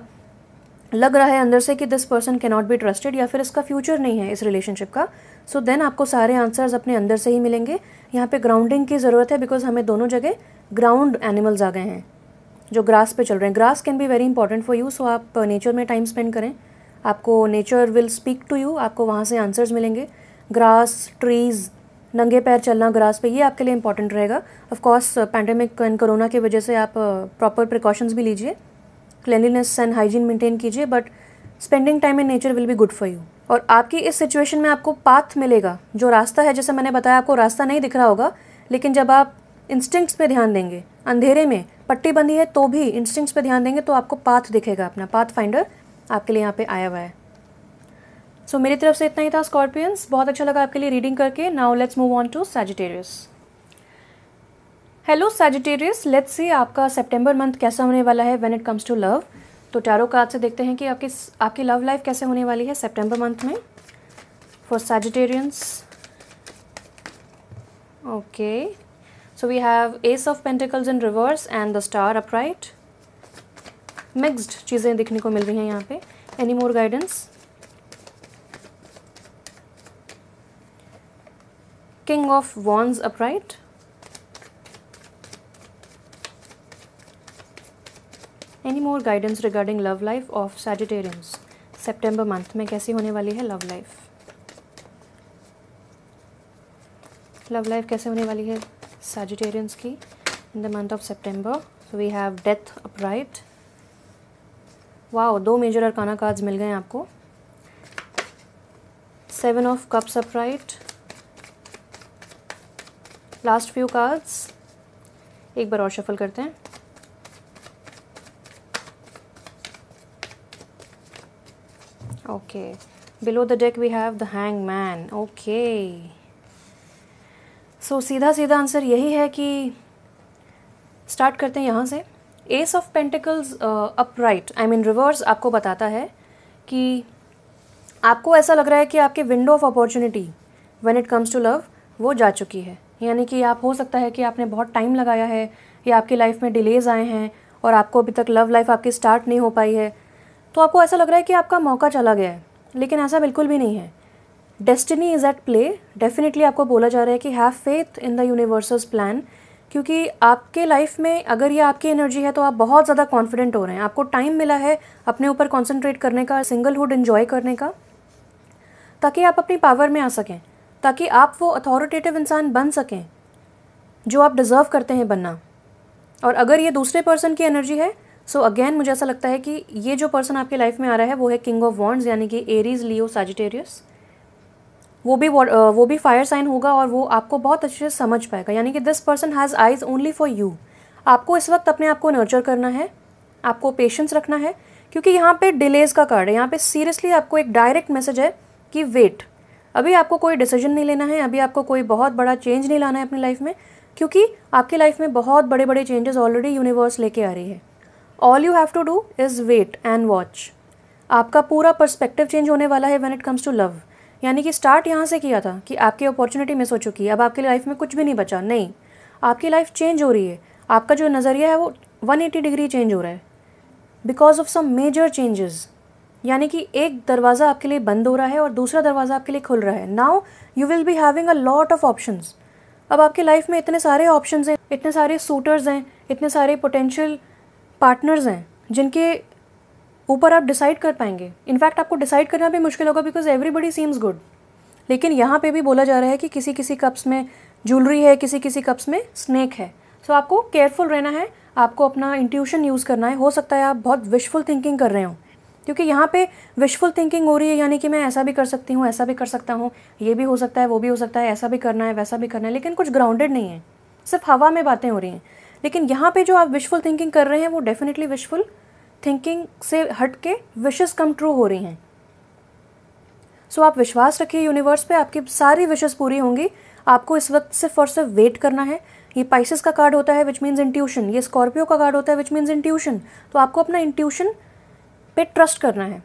लग रहा है अंदर से कि this person can not be trusted, या फिर इसका फ्यूचर नहीं है इस रिलेशनशिप का, सो देन आपको सारे आंसर्स अपने अंदर से ही मिलेंगे. यहाँ पे ग्राउंडिंग की ज़रूरत है, बिकॉज हमें दोनों जगह ग्राउंड एनिमल्स आ गए हैं जो ग्रास पे चल रहे हैं. Grass can be very important for you, so आप नेचर में टाइम स्पेंड करें, आपको nature will speak to you, आपको वहाँ से आंसर्स मिलेंगे. ग्रास, ट्रीज़, नंगे पैर चलना ग्रास पे, ये आपके लिए इंपॉर्टेंट रहेगा. Of course pandemic and corona की वजह से आप प्रॉपर प्रिकॉशंस भी लीजिए, क्लेanलीनेस एंड हाइजीन मेंटेन कीजिए, but spending time in nature will be good for you. और आपकी इस सिचुएशन में आपको पाथ मिलेगा, जो रास्ता है, जैसे मैंने बताया आपको रास्ता नहीं दिख रहा होगा, लेकिन जब आप इंस्टिंक्ट्स पे ध्यान देंगे, अंधेरे में पट्टी बंदी है तो भी इंस्टिंक्ट्स पे ध्यान देंगे, तो आपको पाथ दिखेगा. अपना पाथ फाइंडर आपके लिए यहाँ पे आया हुआ है. सो मेरी तरफ से इतना ही था स्कॉर्पियंस. बहुत अच्छा लगा आपके लिए रीडिंग करके. Now let's move on to Sagittarius. Hello Sagittarius, let's see आपका सितंबर मंथ कैसा होने वाला है when it comes to love. तो टैरो कार्ड से देखते हैं कि आपकी लव लाइफ कैसे होने वाली है सितंबर मंथ में for Sagittarians. Okay, so we have ace of pentacles in reverse and the star upright. Mixed चीज़ें दिखने को मिल रही हैं यहाँ पे. Any more guidance? King of wands upright. Any more guidance regarding love life of Sagittarians सितंबर month में कैसी होने वाली है लव लाइफ? लव लाइफ कैसे होने वाली है सैजिटेरियंस की in the month of September? So we have death upright. Wow, 2 major arcana cards मिल गए आपको. 7 of cups upright. Last few cards एक बार और शफल करते हैं. Okay, below the deck we have the hangman. Okay, so सीधा सीधा आंसर यही है कि स्टार्ट करते हैं यहाँ से. S of pentacles upright, I mean reverse, आपको बताता है कि आपको ऐसा लग रहा है कि आपके window of opportunity when it comes to love वो जा चुकी है. यानी कि आप, हो सकता है कि आपने बहुत टाइम लगाया है या आपकी लाइफ में डिलेज आए हैं और आपको अभी तक लव लाइफ आपकी स्टार्ट नहीं हो पाई है, तो आपको ऐसा लग रहा है कि आपका मौका चला गया है, लेकिन ऐसा बिल्कुल भी नहीं है. Destiny is at play. Definitely आपको बोला जा रहा है कि have faith in the universals plan, क्योंकि आपके लाइफ में अगर ये आपकी एनर्जी है तो आप बहुत ज़्यादा कॉन्फिडेंट हो रहे हैं. आपको टाइम मिला है अपने ऊपर कॉन्सेंट्रेट करने का, सिंगलहुड एंजॉय करने का, ताकि आप अपनी पावर में आ सकें, ताकि आप वो अथॉरिटेटिव इंसान बन सकें जो आप डिज़र्व करते हैं बनना. और अगर ये दूसरे पर्सन की एनर्जी है, सो अगेन मुझे ऐसा लगता है कि ये जो पर्सन आपकी लाइफ में आ रहा है वो है किंग ऑफ वॉन्ड्स, यानी कि एरीज, लियो, सैजिटेरियस. वो भी फायर साइन होगा और वो आपको बहुत अच्छे से समझ पाएगा. यानी कि this person has eyes only for you. आपको इस वक्त अपने आप को नर्चर करना है, आपको पेशेंस रखना है, क्योंकि यहाँ पे डिलेज का कार्ड है. यहाँ पे सीरियसली आपको एक डायरेक्ट मैसेज है कि वेट, अभी आपको कोई डिसीजन नहीं लेना है, अभी आपको कोई बहुत बड़ा चेंज नहीं लाना है अपनी लाइफ में, क्योंकि आपकी लाइफ में बहुत बड़े बड़े चेंजेस ऑलरेडी यूनिवर्स लेके आ रही है। All you have to do is wait and watch. आपका पूरा पर्सपेक्टिव चेंज होने वाला है when it comes to love. यानी कि स्टार्ट यहाँ से किया था कि आपकी अपॉर्चुनिटी मिस हो चुकी है, अब आपकी लाइफ में कुछ भी नहीं बचा, नहीं, आपकी लाइफ चेंज हो रही है। आपका जो नज़रिया है वो 180 डिग्री चेंज हो रहा है because of some major changes. यानी कि एक दरवाज़ा आपके लिए बंद हो रहा है और दूसरा दरवाज़ा आपके लिए खुल रहा है। Now you will be having a lot of options. अब आपकी लाइफ में इतने सारे ऑप्शंस हैं, इतने सारे सूटर्स हैं, इतने सारे पोटेंशियल पार्टनर्स हैं जिनके ऊपर आप डिसाइड कर पाएंगे। इनफैक्ट आपको डिसाइड करना भी मुश्किल होगा बिकॉज एवरीबडी सीम्स गुड। लेकिन यहाँ पे भी बोला जा रहा है कि किसी किसी कप्स में ज्वेलरी है, किसी किसी कप्स में स्नेक है। सो आपको केयरफुल रहना है, आपको अपना इंट्यूशन यूज़ करना है। हो सकता है आप बहुत विशफुल थिंकिंग कर रहे हो, क्योंकि यहाँ पे विशफुल थिंकिंग हो रही है, यानी कि मैं ऐसा भी कर सकती हूँ, ऐसा भी कर सकता हूँ, ये भी हो सकता है, वो भी हो सकता है, ऐसा भी करना है, वैसा भी करना है, लेकिन कुछ ग्राउंडेड नहीं है, सिर्फ हवा में बातें हो रही हैं। लेकिन यहाँ पे जो आप विशफुल थिंकिंग कर रहे हैं वो डेफिनेटली विशफुल थिंकिंग से हट के विशेस कम ट्रू हो रही हैं। सो आप विश्वास रखिए यूनिवर्स पे, आपकी सारी विशेस पूरी होंगी। आपको इस वक्त सिर्फ और सिर्फ वेट करना है। ये पाइसेस का कार्ड होता है विच मीन्स इंट्यूशन, ये स्कॉर्पियो का कार्ड होता है विच मीन्स इंट्यूशन। तो आपको अपना इंट्यूशन पे ट्रस्ट करना है।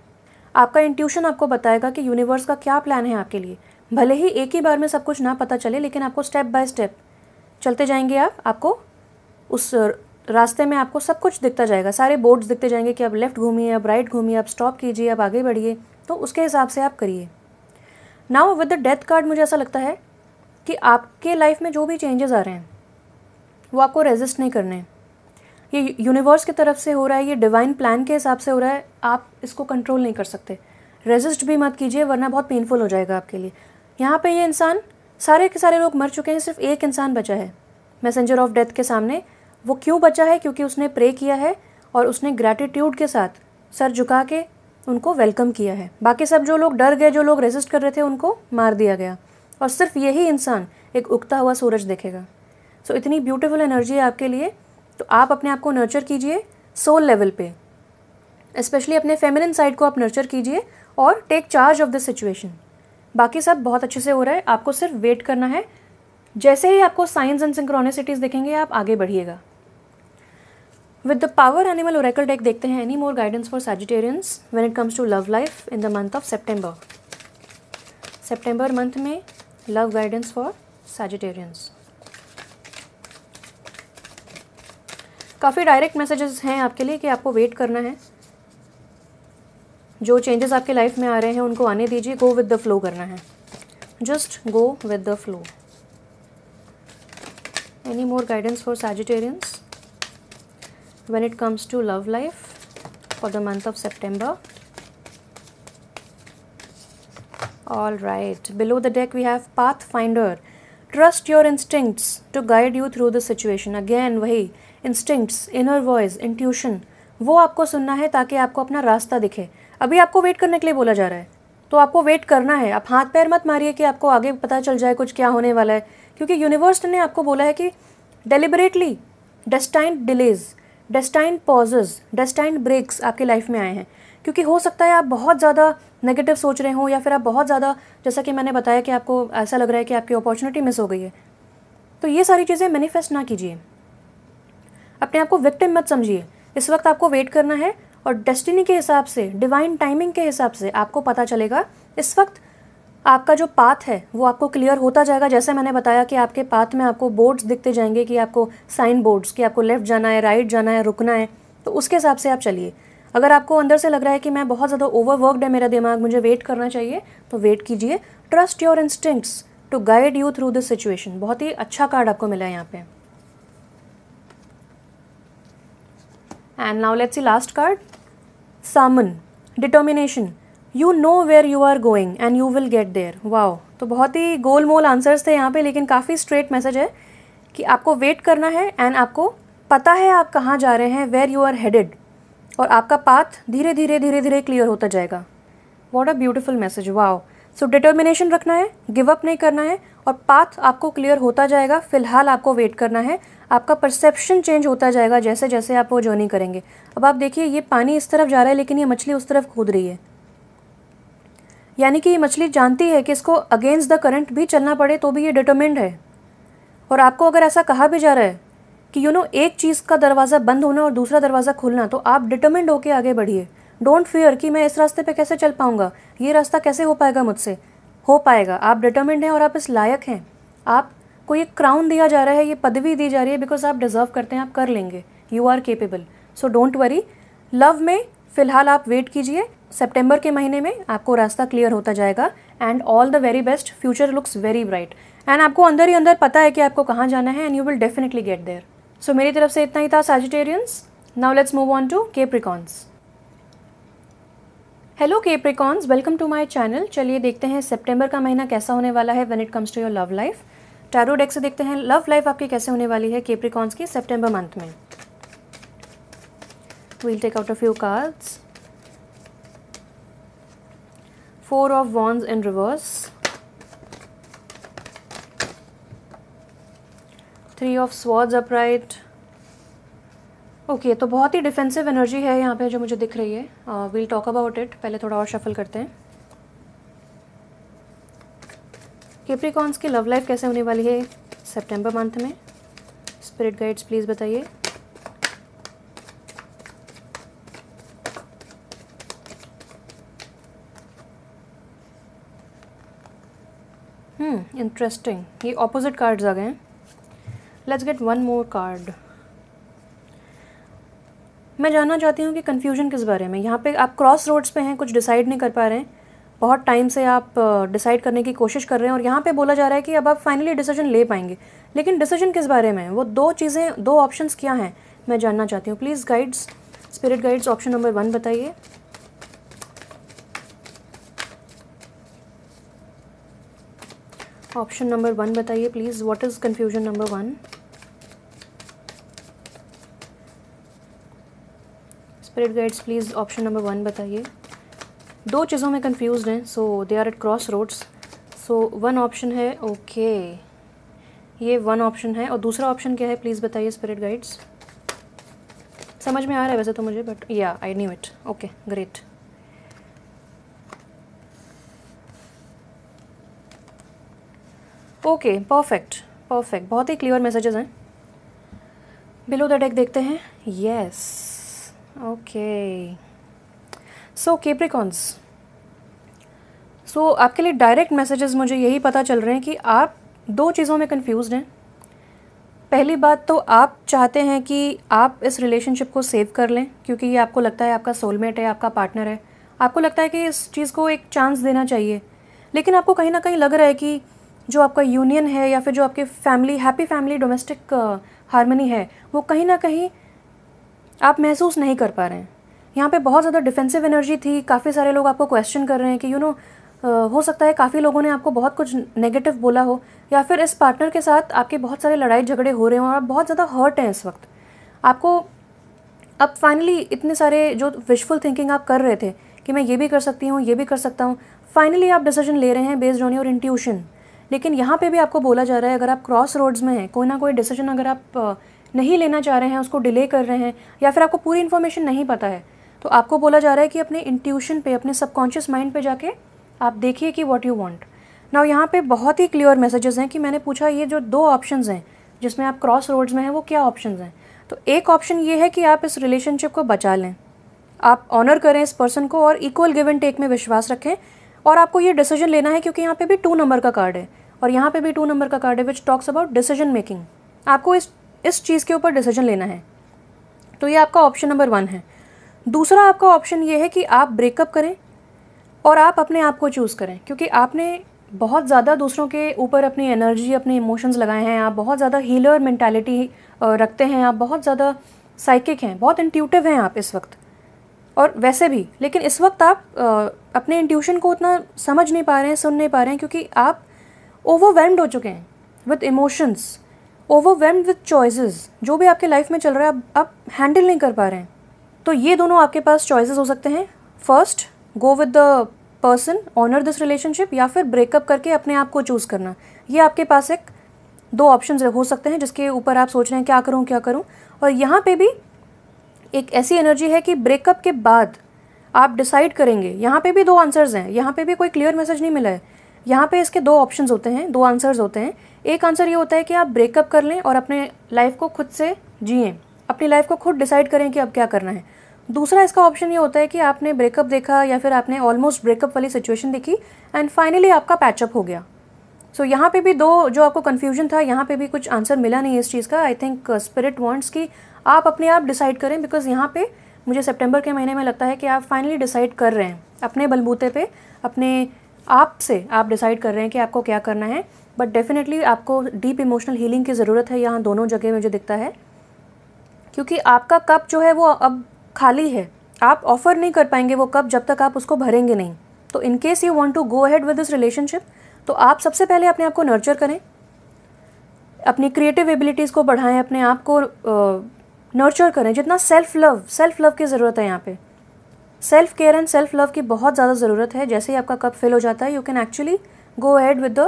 आपका इंट्यूशन आपको बताएगा कि यूनिवर्स का क्या प्लान है आपके लिए। भले ही एक ही बार में सब कुछ ना पता चले, लेकिन आपको स्टेप बाय स्टेप चलते जाएंगे आपको उस रास्ते में आपको सब कुछ दिखता जाएगा, सारे बोर्ड्स दिखते जाएंगे कि अब लेफ्ट घूमिए, अब राइट घूमिए, अब स्टॉप कीजिए, अब आगे बढ़िए। तो उसके हिसाब से आप करिए। Now with the death card मुझे ऐसा लगता है कि आपके लाइफ में जो भी चेंजेस आ रहे हैं वो आपको रेजिस्ट नहीं करने हैं। ये यूनिवर्स की तरफ से हो रहा है, ये डिवाइन प्लान के हिसाब से हो रहा है, आप इसको कंट्रोल नहीं कर सकते। रेजिस्ट भी मत कीजिए वरना बहुत पेनफुल हो जाएगा आपके लिए। यहाँ पे ये इंसान, सारे के सारे लोग मर चुके हैं, सिर्फ एक इंसान बचा है मैसेंजर ऑफ डेथ के सामने। वो क्यों बचा है? क्योंकि उसने प्रे किया है और उसने ग्रैटिट्यूड के साथ सर झुका के उनको वेलकम किया है। बाकी सब जो लोग डर गए, जो लोग रेजिस्ट कर रहे थे, उनको मार दिया गया और सिर्फ यही इंसान एक उगता हुआ सूरज देखेगा। सो इतनी ब्यूटीफुल एनर्जी है आपके लिए। तो आप अपने आप को नर्चर कीजिए सोल लेवल पे, स्पेशली अपने फेमिनिन साइड को आप नर्चर कीजिए और take charge of this situation. बाकी सब बहुत अच्छे से हो रहा है, आपको सिर्फ वेट करना है। जैसे ही आपको साइंस एंड सिंक्रोनिसिटीज दिखेंगे आप आगे बढ़िएगा। With the power animal oracle deck देखते हैं any more guidance for Sagittarians when it comes to love life in the month of September. September month में लव गाइडेंस फॉर सैजिटेरियंस। काफ़ी डायरेक्ट मैसेजेस हैं आपके लिए कि आपको वेट करना है। जो चेंजेस आपके लाइफ में आ रहे हैं उनको आने दीजिए, गो विद द फ्लो करना है, just go with the flow. Any more guidance for Sagittarians when it comes to love life for the month of September? All right, below the deck we have Pathfinder. Trust your instincts to guide you through the situation. Again वही instincts, inner voice, intuition, वो आपको सुनना है ताकि आपको अपना रास्ता दिखे। अभी आपको वेट करने के लिए बोला जा रहा है, तो आपको वेट करना है। आप हाथ पैर मत मारिए कि आपको आगे पता चल जाए कुछ क्या होने वाला है, क्योंकि यूनिवर्स ने आपको बोला है कि deliberately destined delays, destined possess, destined breaks आपकी लाइफ में आए हैं। क्योंकि हो सकता है आप बहुत ज़्यादा नेगेटिव सोच रहे हो, या फिर आप बहुत ज़्यादा, जैसा कि मैंने बताया कि आपको ऐसा लग रहा है कि आपकी अपॉर्चुनिटी मिस हो गई है। तो ये सारी चीज़ें मैनिफेस्ट ना कीजिए, अपने आप को विक्टिम मत समझिए। इस वक्त आपको वेट करना है और डेस्टिनी के हिसाब से, डिवाइन टाइमिंग के हिसाब से आपको पता चलेगा। इस वक्त आपका जो पाथ है वो आपको क्लियर होता जाएगा। जैसे मैंने बताया कि आपके पाथ में आपको बोर्ड्स दिखते जाएंगे, कि आपको साइन बोर्ड्स, कि आपको लेफ्ट जाना है, राइट जाना है, रुकना है। तो उसके हिसाब से आप चलिए। अगर आपको अंदर से लग रहा है कि मैं बहुत ज़्यादा ओवरवर्कड है मेरा दिमाग, मुझे वेट करना चाहिए, तो वेट कीजिए। Trust your instincts to guide you through this situation. बहुत ही अच्छा कार्ड आपको मिला है यहाँ पे। And now let's see last card, salmon, determination. You know where you are going and you will get there. Wow, तो बहुत ही गोल मोल आंसर्स थे यहाँ पे, लेकिन काफ़ी स्ट्रेट मैसेज है कि आपको वेट करना है एंड आपको पता है आप कहाँ जा रहे हैं, वेयर यू आर हेडेड, और आपका पाथ धीरे धीरे धीरे धीरे क्लियर होता जाएगा। What a beautiful message. Wow. So determination रखना है, गिव अप नहीं करना है, और पाथ आपको क्लियर होता जाएगा। फिलहाल आपको वेट करना है। आपका परसेप्शन चेंज होता जाएगा जैसे जैसे आप वो जर्नी करेंगे। अब आप देखिए, ये पानी इस तरफ जा रहा है लेकिन ये मछली उस तरफ कूद रही है। यानी कि ये मछली जानती है कि इसको अगेंस्ट द करंट भी चलना पड़े तो भी ये डिटरमिन्ड है। और आपको अगर ऐसा कहा भी जा रहा है कि एक चीज़ का दरवाज़ा बंद होना और दूसरा दरवाज़ा खुलना, तो आप डिटरमिन्ड होकर आगे बढ़िए। डोंट फियर कि मैं इस रास्ते पे कैसे चल पाऊँगा, ये रास्ता कैसे हो पाएगा मुझसे। हो पाएगा, आप डिटरमिन्ड हैं और आप इस लायक हैं। आपको ये क्राउन दिया जा रहा है, ये पदवी दी जा रही है बिकॉज आप डिज़र्व करते हैं, आप कर लेंगे। You are capable, so don't worry. Love में फ़िलहाल आप वेट कीजिए, सितंबर के महीने में आपको रास्ता क्लियर होता जाएगा। And all the very best, future looks very bright. And आपको अंदर ही अंदर पता है कि आपको कहाँ जाना है, and you will definitely get there. So मेरी तरफ से इतना ही था Sagittarians. Now let's move on to Capricorns. Hello Capricorns, welcome to my channel. चलिए देखते हैं सितंबर का महीना कैसा होने वाला है when it comes to your love life. Tarot deck से देखते हैं लव लाइफ आपकी कैसे होने वाली है कैप्रिकॉन्स की सितंबर मंथ में। We'll take out a few cards. 4 of wands in reverse, 3 of swords upright. Okay, तो बहुत ही डिफेंसिव एनर्जी है यहाँ पे जो मुझे दिख रही है। We'll talk about it. पहले थोड़ा और शफल करते हैं। कैप्रिकॉन्स की लव लाइफ कैसे होने वाली है सितंबर मंथ में? स्पिरिट गाइड्स प्लीज़ बताइए। इंटरेस्टिंग, ये ऑपोजिट कार्ड्स आ गए हैं। Let's get one more card. मैं जानना चाहती हूँ कि कन्फ्यूजन किस बारे में। यहाँ पे आप क्रॉस रोड्स पे हैं, कुछ डिसाइड नहीं कर पा रहे हैं, बहुत टाइम से आप डिसाइड करने की कोशिश कर रहे हैं और यहाँ पे बोला जा रहा है कि अब आप फाइनली डिसीजन ले पाएंगे। लेकिन डिसीजन किस बारे में? वो दो चीज़ें, दो ऑप्शंस क्या हैं, मैं जानना चाहती हूँ। Please guides, spirit guides, option number 1 बताइए। ऑप्शन नंबर 1 बताइए please. What is confusion number 1? Spirit guides please option number 1 बताइए। दो चीज़ों में कंफ्यूज हैं, so they are at crossroads. So 1 option है, ओके, ये 1 ऑप्शन है। और दूसरा ऑप्शन क्या है प्लीज़ बताइए स्पिरिट गाइड्स। समझ में आ रहा है वैसे तो मुझे, but yeah I knew it. Okay great. Okay perfect perfect, बहुत ही क्लियर मैसेजेस हैं। बिलो द डेक देखते हैं। Yes, okay. So Capricorns, so आपके लिए डायरेक्ट मैसेजेस मुझे यही पता चल रहे हैं कि आप दो चीज़ों में कंफ्यूज्ड हैं। पहली बात तो आप चाहते हैं कि आप इस रिलेशनशिप को सेव कर लें क्योंकि ये आपको लगता है आपका सोलमेट है, आपका पार्टनर है। आपको लगता है कि इस चीज़ को एक चांस देना चाहिए। लेकिन आपको कहीं ना कहीं लग रहा है कि जो आपका यूनियन है या फिर जो आपके family, happy family, domestic harmony है, वो कहीं ना कहीं आप महसूस नहीं कर पा रहे हैं। यहाँ पे बहुत ज़्यादा डिफेंसिव एनर्जी थी। काफ़ी सारे लोग आपको क्वेश्चन कर रहे हैं कि हो सकता है काफ़ी लोगों ने आपको बहुत कुछ नेगेटिव बोला हो, या फिर इस पार्टनर के साथ आपके बहुत सारे लड़ाई झगड़े हो रहे हों और आप बहुत ज़्यादा हर्ट हैं इस वक्त। आपको अब फाइनली इतने सारे जो विशफुल थिंकिंग आप कर रहे थे कि मैं ये भी कर सकती हूँ, ये भी कर सकता हूँ, फाइनली आप डिसीजन ले रहे हैं बेस्ड ऑन योर इंट्यूशन। लेकिन यहाँ पे भी आपको बोला जा रहा है अगर आप क्रॉस रोड्स में हैं, कोई ना कोई डिसीजन अगर आप नहीं लेना चाह रहे हैं, उसको डिले कर रहे हैं, या फिर आपको पूरी इन्फॉर्मेशन नहीं पता है, तो आपको बोला जा रहा है कि अपने इंट्यूशन पे, अपने सबकॉन्शियस माइंड पे जाके आप देखिए कि व्हाट यू वांट। नाउ यहाँ पे बहुत ही क्लियर मैसेजेस हैं कि मैंने पूछा ये जो दो ऑप्शंस हैं जिसमें आप क्रॉस रोड्स में हैं वो क्या ऑप्शंस हैं। तो एक ऑप्शन ये है कि आप इस रिलेशनशिप को बचा लें, आप ऑनर करें इस पर्सन को और इक्वल गिव एंड टेक में विश्वास रखें। और आपको ये डिसीजन लेना है क्योंकि यहाँ पे भी 2 नंबर का कार्ड है और यहाँ पे भी 2 नंबर का कार्ड है which talks about decision making. आपको इस चीज़ के ऊपर डिसीजन लेना है। तो ये आपका ऑप्शन नंबर 1 है। दूसरा आपका ऑप्शन ये है कि आप ब्रेकअप करें और आप अपने आप को चूज़ करें क्योंकि आपने बहुत ज़्यादा दूसरों के ऊपर अपनी एनर्जी, अपने इमोशंस लगाए हैं। आप बहुत ज़्यादा हीलर मेंटालिटी रखते हैं, आप बहुत ज़्यादा साइकिक हैं, बहुत इंट्यूटिव हैं आप इस वक्त, और वैसे भी। लेकिन इस वक्त आप अपने इंट्यूशन को उतना समझ नहीं पा रहे हैं, सुन नहीं पा रहे हैं क्योंकि आप ओवरवेल्म्ड हो चुके हैं with emotions, overwhelmed with choices. जो भी आपके लाइफ में चल रहा है आप हैंडल नहीं कर पा रहे हैं। तो ये दोनों आपके पास चॉइसेस हो सकते हैं। First, go with the person, honour this relationship, या फिर ब्रेकअप करके अपने आप को चूज़ करना। ये आपके पास एक 2 ऑप्शंस हो सकते हैं जिसके ऊपर आप सोच रहे हैं क्या करूं। और यहाँ पे भी एक ऐसी एनर्जी है कि ब्रेकअप के बाद आप डिसाइड करेंगे। यहाँ पे भी 2 आंसर्स हैं, यहाँ पे भी कोई क्लियर मैसेज नहीं मिला है। यहाँ पे इसके 2 ऑप्शंस होते हैं, 2 आंसर्स होते हैं। एक आंसर ये होता है कि आप ब्रेकअप कर लें और अपने लाइफ को खुद से जिएं, अपनी लाइफ को खुद डिसाइड करें कि अब क्या करना है। दूसरा इसका ऑप्शन ये होता है कि आपने ब्रेकअप देखा या फिर आपने ऑलमोस्ट ब्रेकअप वाली सिचुएशन देखी एंड फाइनली आपका पैचअप हो गया। सो यहाँ पे भी 2 जो आपको कन्फ्यूजन था, यहाँ पे भी कुछ आंसर मिला नहीं है इस चीज़ का। आई थिंक स्पिरिट वांट्स कि आप अपने आप डिसाइड करें, बिकॉज यहाँ पे मुझे सितंबर के महीने में लगता है कि आप फाइनली डिसाइड कर रहे हैं अपने बलबूते पे, अपने आप से आप डिसाइड कर रहे हैं कि आपको क्या करना है। बट डेफिनेटली आपको डीप इमोशनल हीलिंग की ज़रूरत है यहाँ दोनों जगह मुझे दिखता है, क्योंकि आपका कप जो है वो अब खाली है। आप ऑफर नहीं कर पाएंगे वो कप जब तक आप उसको भरेंगे नहीं। तो in case you want to go ahead with this relationship, तो आप सबसे पहले अपने आप को नर्चर करें, अपनी क्रिएटिव एबिलिटीज़ को बढ़ाएं, अपने आप को नर्चर करें। जितना सेल्फ लव की ज़रूरत है यहाँ पे, self care and self love की बहुत ज़्यादा ज़रूरत है। जैसे ही आपका कप फिल हो जाता है, you can actually go ahead with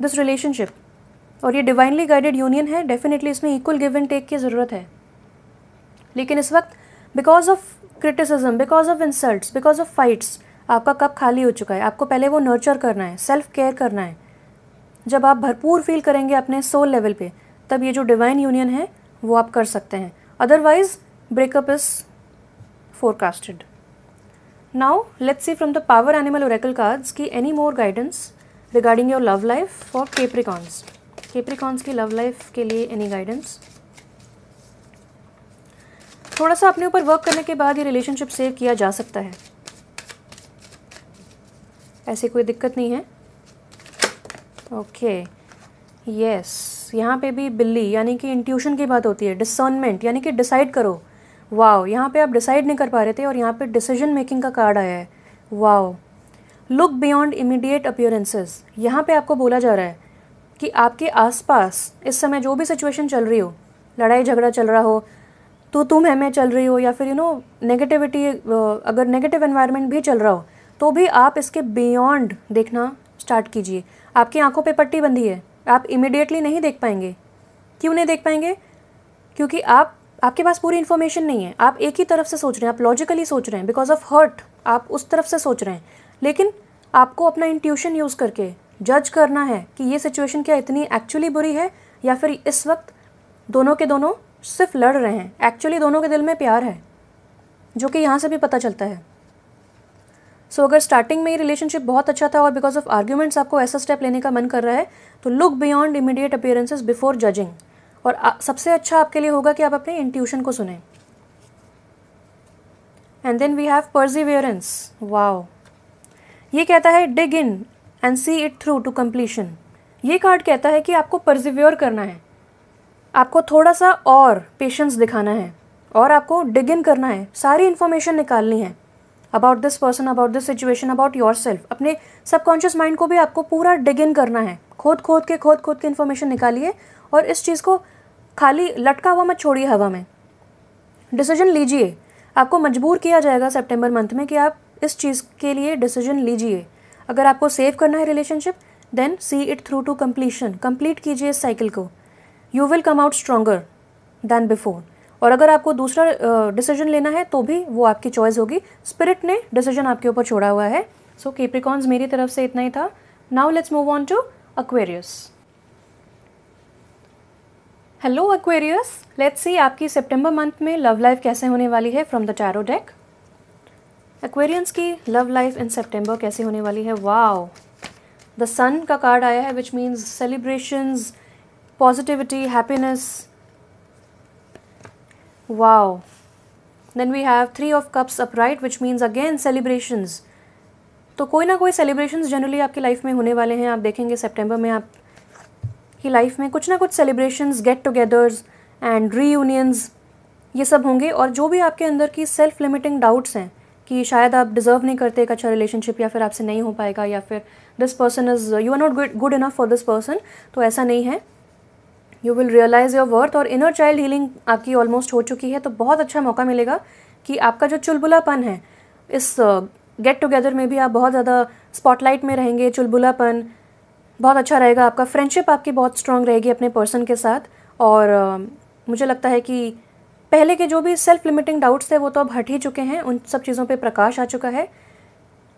this relationship. और ये डिवाइनली गाइडेड यूनियन है, डेफिनेटली इसमें इक्वल गिव एंड टेक की ज़रूरत है। लेकिन इस वक्त because of criticism, because of insults, because of fights, आपका कप खाली हो चुका है। आपको पहले वो नर्चर करना है, सेल्फ केयर करना है। जब आप भरपूर फील करेंगे अपने सोल लेवल पे, तब ये जो डिवाइन यूनियन है वो आप कर सकते हैं। Otherwise breakup is forecasted. Now let's see from the power animal oracle cards की any more guidance regarding your love life for Capricorns. Capricorns की लव लाइफ के लिए एनी गाइडेंस। थोड़ा सा अपने ऊपर वर्क करने के बाद ये रिलेशनशिप सेव किया जा सकता है, ऐसी कोई दिक्कत नहीं है। ओके, यस, यहाँ पे भी बिल्ली यानी कि इंट्यूशन की बात होती है, डिसर्नमेंट यानी कि डिसाइड करो। वाओ, यहाँ पे आप डिसाइड नहीं कर पा रहे थे और यहाँ पे डिसीजन मेकिंग का कार्ड आया है। Wow, look beyond immediate appearances. यहाँ पे आपको बोला जा रहा है कि आपके आसपास इस समय जो भी सिचुएशन चल रही हो, लड़ाई झगड़ा चल रहा हो, तो तुम मैं चल रही हो, या फिर नेगेटिविटी, अगर नेगेटिव एनवायरनमेंट भी चल रहा हो, तो भी आप इसके बियॉन्ड देखना स्टार्ट कीजिए। आपकी आंखों पे पट्टी बंधी है, आप इमीडिएटली नहीं देख पाएंगे। क्यों नहीं देख पाएंगे? क्योंकि आपके पास पूरी इन्फॉर्मेशन नहीं है। आप एक ही तरफ से सोच रहे हैं, आप लॉजिकली सोच रहे हैं, बिकॉज ऑफ हर्ट आप उस तरफ से सोच रहे हैं। लेकिन आपको अपना इंट्यूशन यूज़ करके जज करना है कि ये सिचुएशन क्या इतनी एक्चुअली बुरी है, या फिर इस वक्त दोनों के दोनों सिर्फ लड़ रहे हैं। एक्चुअली दोनों के दिल में प्यार है, जो कि यहाँ से भी पता चलता है। सो अगर स्टार्टिंग में ये रिलेशनशिप बहुत अच्छा था और बिकॉज ऑफ आर्ग्यूमेंट्स आपको ऐसा स्टेप लेने का मन कर रहा है, तो look beyond immediate appearances before judging. और सबसे अच्छा आपके लिए होगा कि आप अपने इंट्यूशन को सुने। And then we have perseverance. Wow, ये कहता है dig in and see it through to completion. ये कार्ड कहता है कि आपको परसिवियर करना है, आपको थोड़ा सा और पेशेंस दिखाना है, और आपको डिग इन करना है, सारी इन्फॉर्मेशन निकालनी है about this person, about this situation, about your self. अपने सबकॉन्शियस माइंड को भी आपको पूरा डिग इन करना है। खोद खोद के इन्फॉर्मेशन निकालिए और इस चीज़ को खाली लटका हुआ मत छोड़िए हवा में। डिसीजन लीजिए। आपको मजबूर किया जाएगा सितंबर मंथ में कि आप इस चीज़ के लिए डिसीजन लीजिए। अगर आपको सेव करना है relationship, then see it through to completion. Complete कीजिए इस साइकिल को। You will come out stronger than before. और अगर आपको दूसरा डिसीजन लेना है तो भी वो आपकी चॉइस होगी। स्पिरिट ने डिसीजन आपके ऊपर छोड़ा हुआ है। सो कैप्रिकॉन्स, मेरी तरफ से इतना ही था। Now let's move on to Aquarius. Hello Aquarius, let's see आपकी सितंबर मंथ में लव लाइफ कैसे होने वाली है from the tarot deck. Aquarians की लव लाइफ इन सितंबर कैसे होने वाली है। वाओ, द सन का कार्ड आया है, which means celebrations, positivity, happiness. Wow, then we have 3 of cups upright, which means again celebrations. तो कोई ना कोई सेलिब्रेशंस जनरली आपकी लाइफ में होने वाले हैं। आप देखेंगे सितंबर में आपकी लाइफ में कुछ ना कुछ सेलिब्रेशंस, गेट टुगेदर्स एंड रीयूनियंस, ये सब होंगे। और जो भी आपके अंदर की सेल्फ लिमिटिंग डाउट्स हैं कि शायद आप डिज़र्व नहीं करते एक अच्छा रिलेशनशिप, या फिर आपसे नहीं हो पाएगा, या फिर this person is, you are not good enough for this person, तो ऐसा नहीं है। You will realise your worth. और इनर चाइल्ड हीलिंग आपकी ऑलमोस्ट हो चुकी है, तो बहुत अच्छा मौका मिलेगा कि आपका जो चुलबुलापन है इस गेट टुगेदर में भी आप बहुत ज़्यादा स्पॉटलाइट में रहेंगे। चुलबुलापन बहुत अच्छा रहेगा आपका। फ्रेंडशिप आपकी बहुत स्ट्रांग रहेगी अपने पर्सन के साथ। और मुझे लगता है कि पहले के जो भी सेल्फ लिमिटिंग डाउट्स थे वो तो अब हट ही चुके हैं, उन सब चीज़ों पे प्रकाश आ चुका है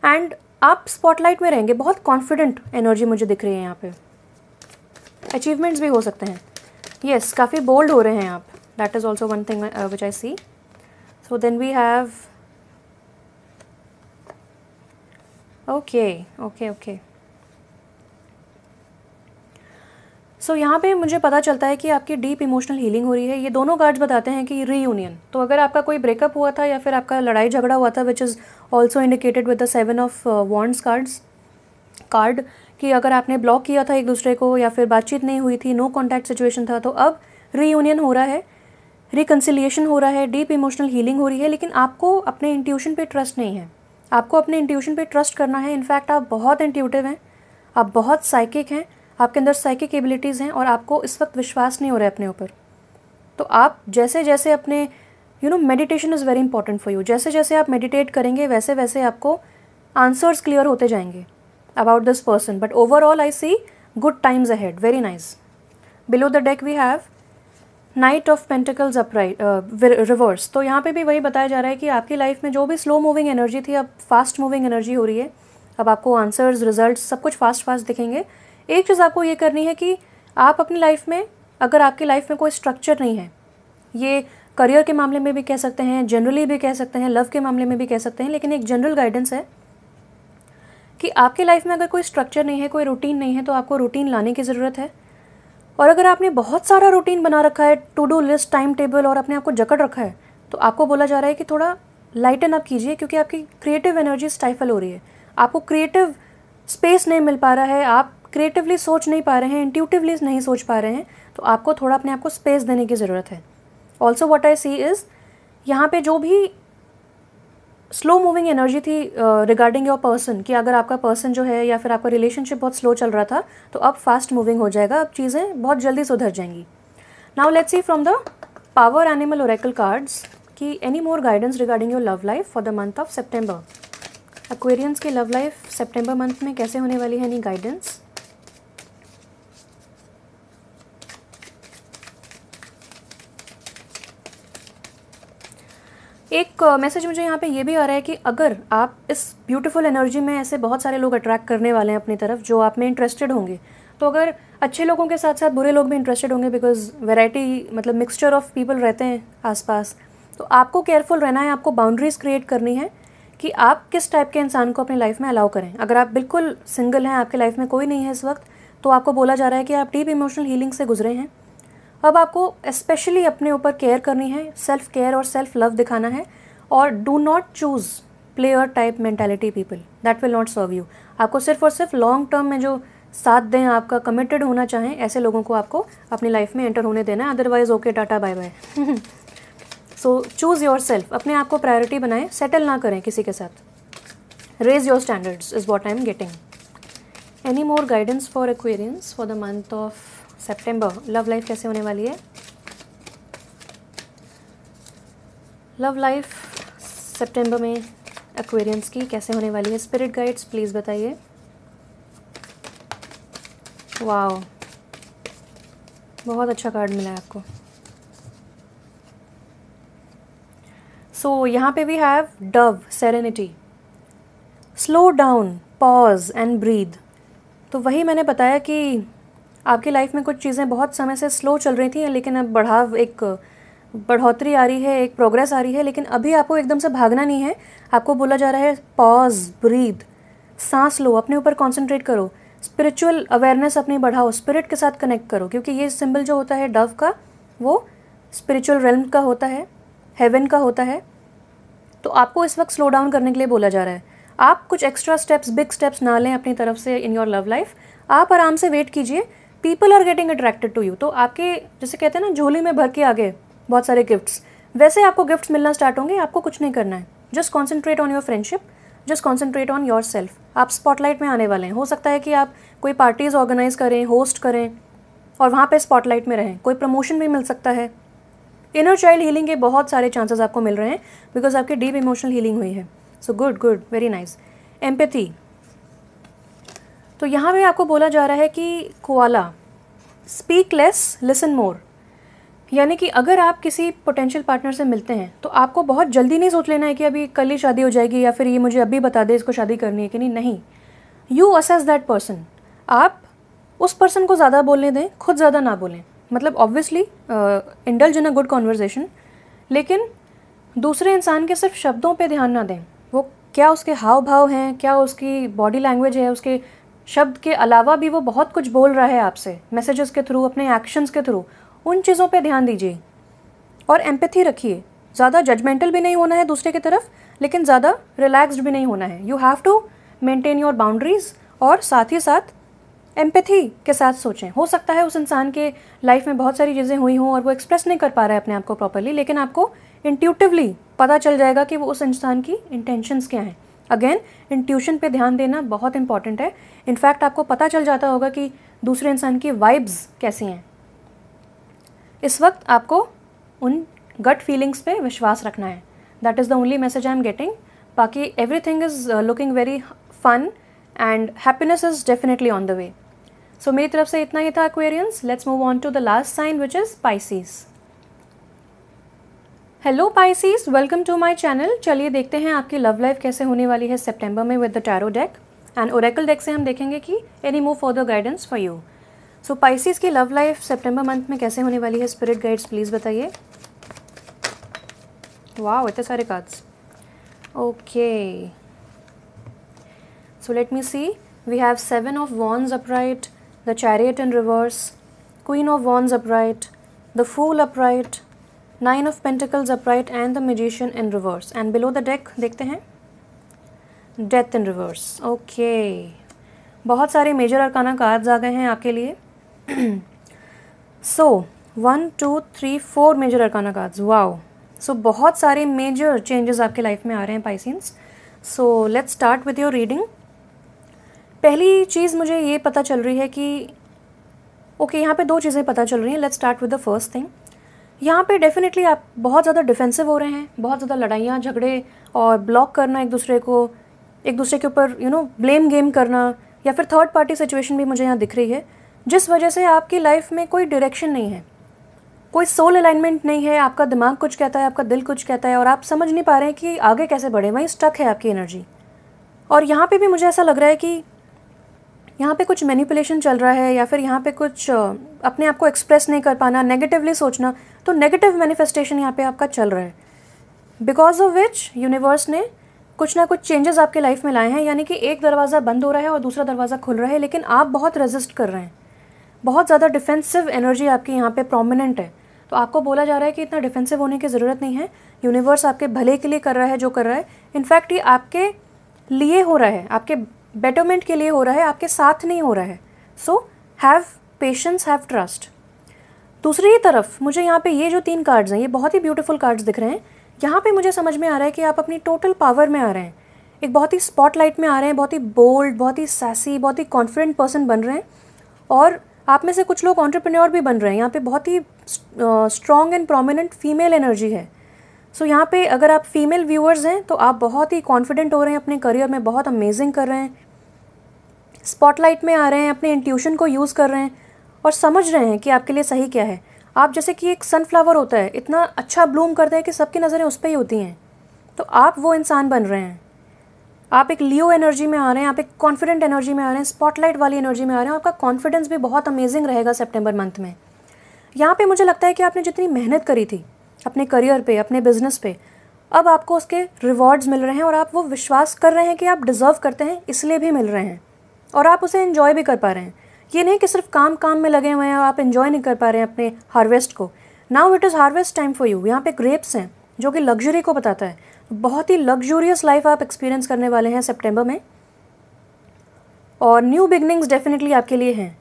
एंड आप स्पॉटलाइट में रहेंगे। बहुत कॉन्फिडेंट एनर्जी मुझे दिख रही है यहाँ पे। अचीवमेंट्स भी हो सकते हैं, यस, काफ़ी बोल्ड हो रहे हैं आप, that is also one thing which I see. So then we have okay. So यहाँ पे मुझे पता चलता है कि आपकी डीप इमोशनल हीलिंग हो रही है। ये दोनों कार्ड्स बताते हैं कि रीयूनियन, तो अगर आपका कोई ब्रेकअप हुआ था या फिर आपका लड़ाई झगड़ा हुआ था, which is also indicated with the 7 of wands card, कि अगर आपने ब्लॉक किया था एक दूसरे को या फिर बातचीत नहीं हुई थी, नो कॉन्टैक्ट सिचुएशन था, तो अब रीयूनियन हो रहा है, रिकन्सिलिएशन हो रहा है, डीप इमोशनल हीलिंग हो रही है। लेकिन आपको अपने इंट्यूशन पे ट्रस्ट नहीं है, आपको अपने इंट्यूशन पे ट्रस्ट करना है। इनफैक्ट आप बहुत इंट्यूटिव हैं, आप बहुत साइकिक हैं, आपके अंदर साइकिक एबिलिटीज़ हैं और आपको इस वक्त विश्वास नहीं हो रहा है अपने ऊपर। तो आप जैसे जैसे अपने meditation is very important for you, जैसे जैसे आप मेडिटेट करेंगे वैसे वैसे आपको आंसर्स क्लियर होते जाएंगे about this person. But overall I see good times ahead, very nice. Below the deck we have knight of pentacles upright reverse. तो यहाँ पे भी वही बताया जा रहा है कि आपकी लाइफ में जो भी स्लो मूविंग एनर्जी थी अब फास्ट मूविंग एनर्जी हो रही है। अब आपको आंसर्स, रिजल्ट्स सब कुछ फास्ट दिखेंगे। एक चीज़ आपको ये करनी है कि आप अपनी लाइफ में, अगर आपकी लाइफ में कोई स्ट्रक्चर नहीं है, ये करियर के मामले में भी कह सकते हैं, जनरली भी कह सकते हैं, लव के मामले में भी कह सकते हैं, लेकिन एक जनरल गाइडेंस है कि आपकी लाइफ में अगर कोई स्ट्रक्चर नहीं है, कोई रूटीन नहीं है, तो आपको रूटीन लाने की ज़रूरत है। और अगर आपने बहुत सारा रूटीन बना रखा है, to do list, time table, और अपने आप को जकड़ रखा है, तो आपको बोला जा रहा है कि थोड़ा लाइटन अप कीजिए, क्योंकि आपकी क्रिएटिव एनर्जी स्टाइफल हो रही है, आपको क्रिएटिव स्पेस नहीं मिल पा रहा है, आप क्रिएटिवली सोच नहीं पा रहे हैं, इंट्यूटिवली नहीं सोच पा रहे हैं, तो आपको थोड़ा अपने आप को स्पेस देने की ज़रूरत है। Also what I see is, यहाँ पे जो भी स्लो मूविंग एनर्जी थी रिगार्डिंग योर पर्सन, कि अगर आपका पर्सन जो है या फिर आपका रिलेशनशिप बहुत स्लो चल रहा था, तो अब फास्ट मूविंग हो जाएगा, अब चीज़ें बहुत जल्दी सुधर जाएंगी। Now let's see from the power animal oracle cards कि any more guidance regarding your love life for the month of September. Aquarians की लव लाइफ सेप्टेम्बर मंथ में कैसे होने वाली है, एनी गाइडेंस? एक मैसेज मुझे यहाँ पे ये भी आ रहा है कि अगर आप इस ब्यूटीफुल एनर्जी में, ऐसे बहुत सारे लोग अट्रैक्ट करने वाले हैं अपनी तरफ जो आप में इंटरेस्टेड होंगे, तो अगर अच्छे लोगों के साथ साथ बुरे लोग भी इंटरेस्टेड होंगे, बिकॉज वैरायटी, मतलब मिक्सचर ऑफ पीपल रहते हैं आसपास, तो आपको केयरफुल रहना है, आपको बाउंड्रीज क्रिएट करनी है कि आप किस टाइप के इंसान को अपनी लाइफ में अलाउ करें। अगर आप बिल्कुल सिंगल हैं, आपके लाइफ में कोई नहीं है इस वक्त, तो आपको बोला जा रहा है कि आप डीप इमोशनल हीलिंग से गुजरे हैं। अब आपको स्पेशली अपने ऊपर केयर करनी है, सेल्फ केयर और सेल्फ लव दिखाना है, और do not choose player type mentality people, that will not serve you. आपको सिर्फ और सिर्फ लॉन्ग टर्म में जो साथ दें, आपका कमिटेड होना चाहें, ऐसे लोगों को आपको अपनी लाइफ में एंटर होने देना है, otherwise okay, tata bye bye. So choose yourself, अपने आप को प्रायोरिटी बनाएं, सेटल ना करें किसी के साथ। Raise your standards is what I am getting. Any more guidance for Aquarians for the month of September? Love life कैसे होने वाली है? लव लाइफ सितंबर में एक्वेरियंस की कैसे होने वाली है? स्पिरिट गाइड्स प्लीज़ बताइए। वाओ, बहुत अच्छा कार्ड मिला है आपको। सो यहाँ पे we have dove, serenity, slow down, pause and breathe. तो वही मैंने बताया कि आपकी लाइफ में कुछ चीज़ें बहुत समय से स्लो चल रही थी, लेकिन अब बढ़ोतरी आ रही है, एक प्रोग्रेस आ रही है, लेकिन अभी आपको एकदम से भागना नहीं है। आपको बोला जा रहा है पॉज, ब्रीद, सांस लो, अपने ऊपर कॉन्सेंट्रेट करो, स्पिरिचुअल अवेयरनेस अपनी बढ़ाओ, स्पिरिट के साथ कनेक्ट करो, क्योंकि ये सिंबल जो होता है डव का, वो स्पिरिचुअल रेल्म का होता है, हेवन का होता है। तो आपको इस वक्त स्लो डाउन करने के लिए बोला जा रहा है। आप कुछ एक्स्ट्रा स्टेप्स, बिग स्टेप्स ना लें अपनी तरफ से इन योर लव लाइफ। आप आराम से वेट कीजिए, people are getting attracted to you. तो आपके, जैसे कहते हैं ना, झोली में भर के आगे बहुत सारे गिफ्ट्स, वैसे आपको गिफ्ट्स मिलना स्टार्ट होंगे। आपको कुछ नहीं करना है, just concentrate on your friendship, just concentrate on your self. आप स्पॉटलाइट में आने वाले हैं। हो सकता है कि आप कोई पार्टीज़ ऑर्गेनाइज करें, होस्ट करें और वहाँ पे स्पॉटलाइट में रहें। कोई प्रमोशन भी मिल सकता है। इनर चाइल्ड हीलिंग के बहुत सारे चांसेस आपको मिल रहे हैं, बिकॉज आपकी डीप इमोशनल हीलिंग हुई है। So good good, very nice. Empathy, तो यहाँ पे आपको बोला जा रहा है कि koala, speak less, listen more. यानी कि अगर आप किसी पोटेंशियल पार्टनर से मिलते हैं तो आपको बहुत जल्दी नहीं सोच लेना है कि अभी कल ही शादी हो जाएगी या फिर ये मुझे अभी बता दे इसको शादी करनी है कि नहीं। You assess that person. आप उस पर्सन को ज़्यादा बोलने दें, खुद ज़्यादा ना बोलें। मतलब obviously indulge in a good conversation, लेकिन दूसरे इंसान के सिर्फ शब्दों पे ध्यान ना दें। वो क्या उसके हाव भाव हैं, क्या उसकी बॉडी लैंग्वेज है, उसके शब्द के अलावा भी वो बहुत कुछ बोल रहा है आपसे, मैसेजेस के थ्रू, अपने एक्शंस के थ्रू। उन चीज़ों पे ध्यान दीजिए और एम्पैथी रखिए। ज़्यादा जजमेंटल भी नहीं होना है दूसरे की तरफ, लेकिन ज़्यादा रिलैक्स्ड भी नहीं होना है। You have to maintain your boundaries और साथ ही साथ एम्पैथी के साथ सोचें। हो सकता है उस इंसान के लाइफ में बहुत सारी चीज़ें हुई हों और वो एक्सप्रेस नहीं कर पा रहा है अपने आप को प्रॉपरली, लेकिन आपको इंट्यूटिवली पता चल जाएगा कि वो उस इंसान की इंटेंशंस क्या हैं। अगेन, इंट्यूशन पे ध्यान देना बहुत इंपॉर्टेंट है। इनफैक्ट आपको पता चल जाता होगा कि दूसरे इंसान की वाइब्स कैसी हैं। इस वक्त आपको उन गट फीलिंग्स पे विश्वास रखना है। That is the only message I am getting. बाकी everything is looking very fun and happiness is definitely on the way. So मेरी तरफ से इतना ही था Aquarians. Let's move on to the last sign which is Pisces. Hello Pisces, welcome to my channel. चलिए देखते हैं आपकी लव लाइफ कैसे होने वाली है सितंबर में with the tarot deck and oracle deck से हम देखेंगे कि any more further guidance for you. So Pisces की लव लाइफ सितंबर मंथ में कैसे होने वाली है, स्पिरिट गाइड्स प्लीज़ बताइए। वाह, इतने सारे cards. Okay, so let me see. We have 7 of Wands upright, the Chariot in reverse, Queen of Wands upright, the Fool upright, 9 of Pentacles upright and the Magician in reverse. And below the deck देखते हैं Death in reverse. Okay, बहुत सारे major arcana cards आ गए हैं आपके लिए। सो 1 2 3 4 major arcana cards. Wow, सो बहुत सारे मेजर चेंजेस आपके लाइफ में आ रहे हैं Pisceans. So let's start with your reading. पहली चीज़ मुझे ये पता चल रही है कि ओके, यहाँ पे 2 चीज़ें पता चल रही हैं। Let's start with the first thing. यहाँ पे डेफिनेटली आप बहुत ज़्यादा डिफेंसिव हो रहे हैं, बहुत ज़्यादा लड़ाइयाँ झगड़े और ब्लॉक करना एक दूसरे को, एक दूसरे के ऊपर ब्लेम गेम करना, या फिर थर्ड पार्टी सिचुएशन भी मुझे यहाँ दिख रही है, जिस वजह से आपकी लाइफ में कोई डायरेक्शन नहीं है, कोई सोल अलाइनमेंट नहीं है। आपका दिमाग कुछ कहता है, आपका दिल कुछ कहता है और आप समझ नहीं पा रहे हैं कि आगे कैसे बढ़े। वहीं स्टक है आपकी एनर्जी। और यहाँ पे भी मुझे ऐसा लग रहा है कि यहाँ पे कुछ मैनिपुलेशन चल रहा है, या फिर यहाँ पे कुछ अपने आप को एक्सप्रेस नहीं कर पाना, नेगेटिवली सोचना। तो नेगेटिव मैनिफेस्टेशन यहाँ पे आपका चल रहा है, बिकॉज ऑफ विच यूनिवर्स ने कुछ ना कुछ चेंजेस आपके लाइफ में लाए हैं। यानी कि एक दरवाज़ा बंद हो रहा है और दूसरा दरवाज़ा खुल रहा है, लेकिन आप बहुत रेजिस्ट कर रहे हैं। बहुत ज़्यादा डिफेंसिव एनर्जी आपकी यहाँ पे प्रोमिनेंट है। तो आपको बोला जा रहा है कि इतना डिफेंसिव होने की ज़रूरत नहीं है। यूनिवर्स आपके भले के लिए कर रहा है जो कर रहा है। इनफैक्ट ये आपके लिए हो रहा है, आपके बेटरमेंट के लिए हो रहा है, आपके साथ नहीं हो रहा है। So have patience, have trust. दूसरी ही तरफ मुझे यहाँ पे ये जो 3 कार्ड्स हैं, ये बहुत ही ब्यूटीफुल कार्ड्स दिख रहे हैं। यहाँ पे मुझे समझ में आ रहा है कि आप अपनी टोटल पावर में आ रहे हैं, एक बहुत ही स्पॉटलाइट में आ रहे हैं, बहुत ही बोल्ड, बहुत ही सैसी, बहुत ही कॉन्फिडेंट पर्सन बन रहे हैं। और आप में से कुछ लोग एंटरप्रेन्योर भी बन रहे हैं। यहाँ पे बहुत ही strong and prominent female energy है। सो यहाँ पे अगर आप फीमेल व्यूअर्स हैं तो आप बहुत ही कॉन्फिडेंट हो रहे हैं अपने करियर में, बहुत अमेजिंग कर रहे हैं, स्पॉटलाइट में आ रहे हैं, अपने इंट्यूशन को यूज़ कर रहे हैं और समझ रहे हैं कि आपके लिए सही क्या है। आप जैसे कि एक सनफ्लावर होता है, इतना अच्छा ब्लूम करते हैं कि सबकी नज़रें उस पर ही होती हैं। तो आप वो इंसान बन रहे हैं। आप एक लियो एनर्जी में आ रहे हैं, आप एक कॉन्फिडेंट एनर्जी में आ रहे हैं, स्पॉटलाइट वाली एनर्जी में आ रहे हैं। आपका कॉन्फिडेंस भी बहुत अमेजिंग रहेगा सितंबर मंथ में। यहाँ पे मुझे लगता है कि आपने जितनी मेहनत करी थी अपने करियर पे, अपने बिजनेस पे, अब आपको उसके रिवॉर्ड्स मिल रहे हैं और आप वो विश्वास कर रहे हैं कि आप डिज़र्व करते हैं, इसलिए भी मिल रहे हैं और आप उसे एंजॉय भी कर पा रहे हैं। ये नहीं कि सिर्फ काम काम में लगे हुए हैं, आप एंजॉय नहीं कर पा रहे हैं अपने हार्वेस्ट को। Now it is harvest time for you. यहाँ पे ग्रेप्स हैं जो कि लग्जरी को बताता है। बहुत ही लग्जूरियस लाइफ आप एक्सपीरियंस करने वाले हैं सितंबर में, और न्यू बिगनिंग्स डेफिनेटली आपके लिए हैं।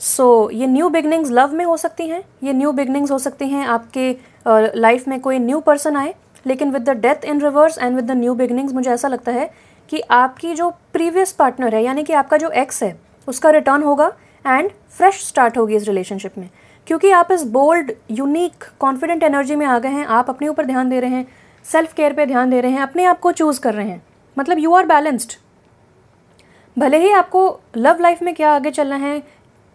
सो ये न्यू बिगनिंग्स लव में हो सकती हैं, ये न्यू बिगनिंग्स हो सकती हैं आपके लाइफ में कोई न्यू पर्सन आए। लेकिन with the death in reverse and with the new beginnings मुझे ऐसा लगता है कि आपकी जो प्रीवियस पार्टनर है, यानी कि आपका जो एक्स है, उसका रिटर्न होगा एंड फ्रेश स्टार्ट होगी इस रिलेशनशिप में। क्योंकि आप इस बोल्ड, यूनिक, कॉन्फिडेंट एनर्जी में आ गए हैं। आप अपने ऊपर ध्यान दे रहे हैं, सेल्फ केयर पे ध्यान दे रहे हैं, अपने आप को चूज़ कर रहे हैं। मतलब यू आर बैलेंस्ड। भले ही आपको लव लाइफ में क्या आगे चलना है,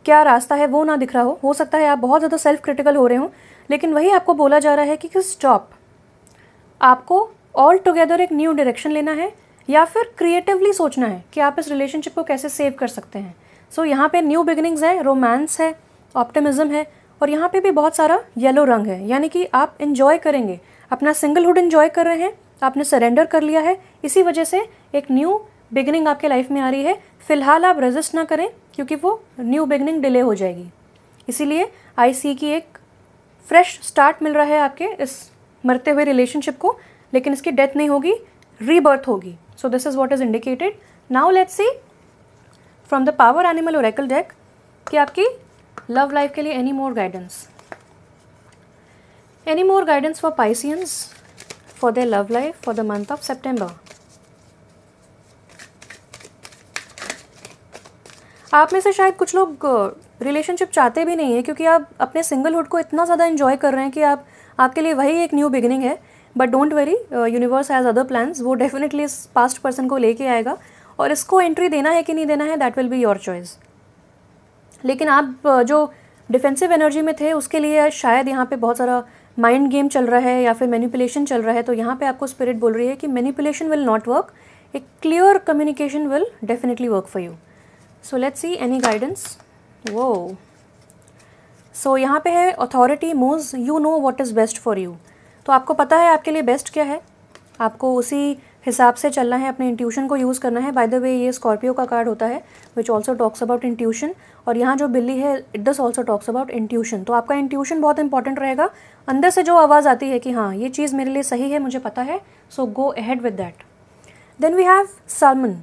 क्या रास्ता है वो ना दिख रहा हो सकता है आप बहुत ज़्यादा सेल्फ क्रिटिकल हो रहे हो, लेकिन वही आपको बोला जा रहा है कि स्टॉप, आपको ऑल टुगेदर एक न्यू डायरेक्शन लेना है या फिर क्रिएटिवली सोचना है कि आप इस रिलेशनशिप को कैसे सेव कर सकते हैं। सो यहाँ पे न्यू बिगिनिंग्स है, रोमांस है, ऑप्टिमिज्म है, और यहाँ पे भी बहुत सारा येलो रंग है, यानी कि आप इन्जॉय करेंगे, अपना सिंगलहुड इन्जॉय कर रहे हैं, आपने सरेंडर कर लिया है, इसी वजह से एक न्यू बिगिनिंग आपके लाइफ में आ रही है। फिलहाल आप रेजिस्ट ना करें क्योंकि वो न्यू बिगिनिंग डिले हो जाएगी, इसीलिए आई सी की एक फ्रेश स्टार्ट मिल रहा है आपके इस मरते हुए रिलेशनशिप को, लेकिन इसकी डेथ नहीं होगी, रीबर्थ होगी। So this is what is indicated. Now let's see from the power animal oracle deck कि आपकी लव लाइफ के लिए any more guidance for Pisceans for their love life for the month of September. आप में से शायद कुछ लोग रिलेशनशिप चाहते भी नहीं है क्योंकि आप अपने सिंगलहुड को इतना ज़्यादा एंजॉय कर रहे हैं कि आपके लिए वही एक न्यू बिगिनिंग है। But don't worry, universe has other plans, वो डेफिनेटली इस पास्ट पर्सन को लेके आएगा और इसको एंट्री देना है कि नहीं देना है that will be your choice. लेकिन आप जो डिफेंसिव एनर्जी में थे उसके लिए शायद यहाँ पे बहुत सारा माइंड गेम चल रहा है या फिर मैनिपुलेशन चल रहा है, तो यहाँ पे आपको स्पिरिट बोल रही है कि मैनिपुलेशन विल नॉट वर्क, एक clear communication will definitely work for you. So let's see any guidance. वो सो यहाँ पे है authority moves, you know what is best for you. तो आपको पता है आपके लिए बेस्ट क्या है, आपको उसी हिसाब से चलना है, अपने इंट्यूशन को यूज़ करना है। बाय द वे ये स्कॉर्पियो का कार्ड होता है which also talks about intuition, और यहाँ जो बिल्ली है it does also talks about intuition. तो आपका इंट्यूशन बहुत इंपॉर्टेंट रहेगा, अंदर से जो आवाज़ आती है कि हाँ ये चीज़ मेरे लिए सही है, मुझे पता है, so go ahead with that. Then we have salmon,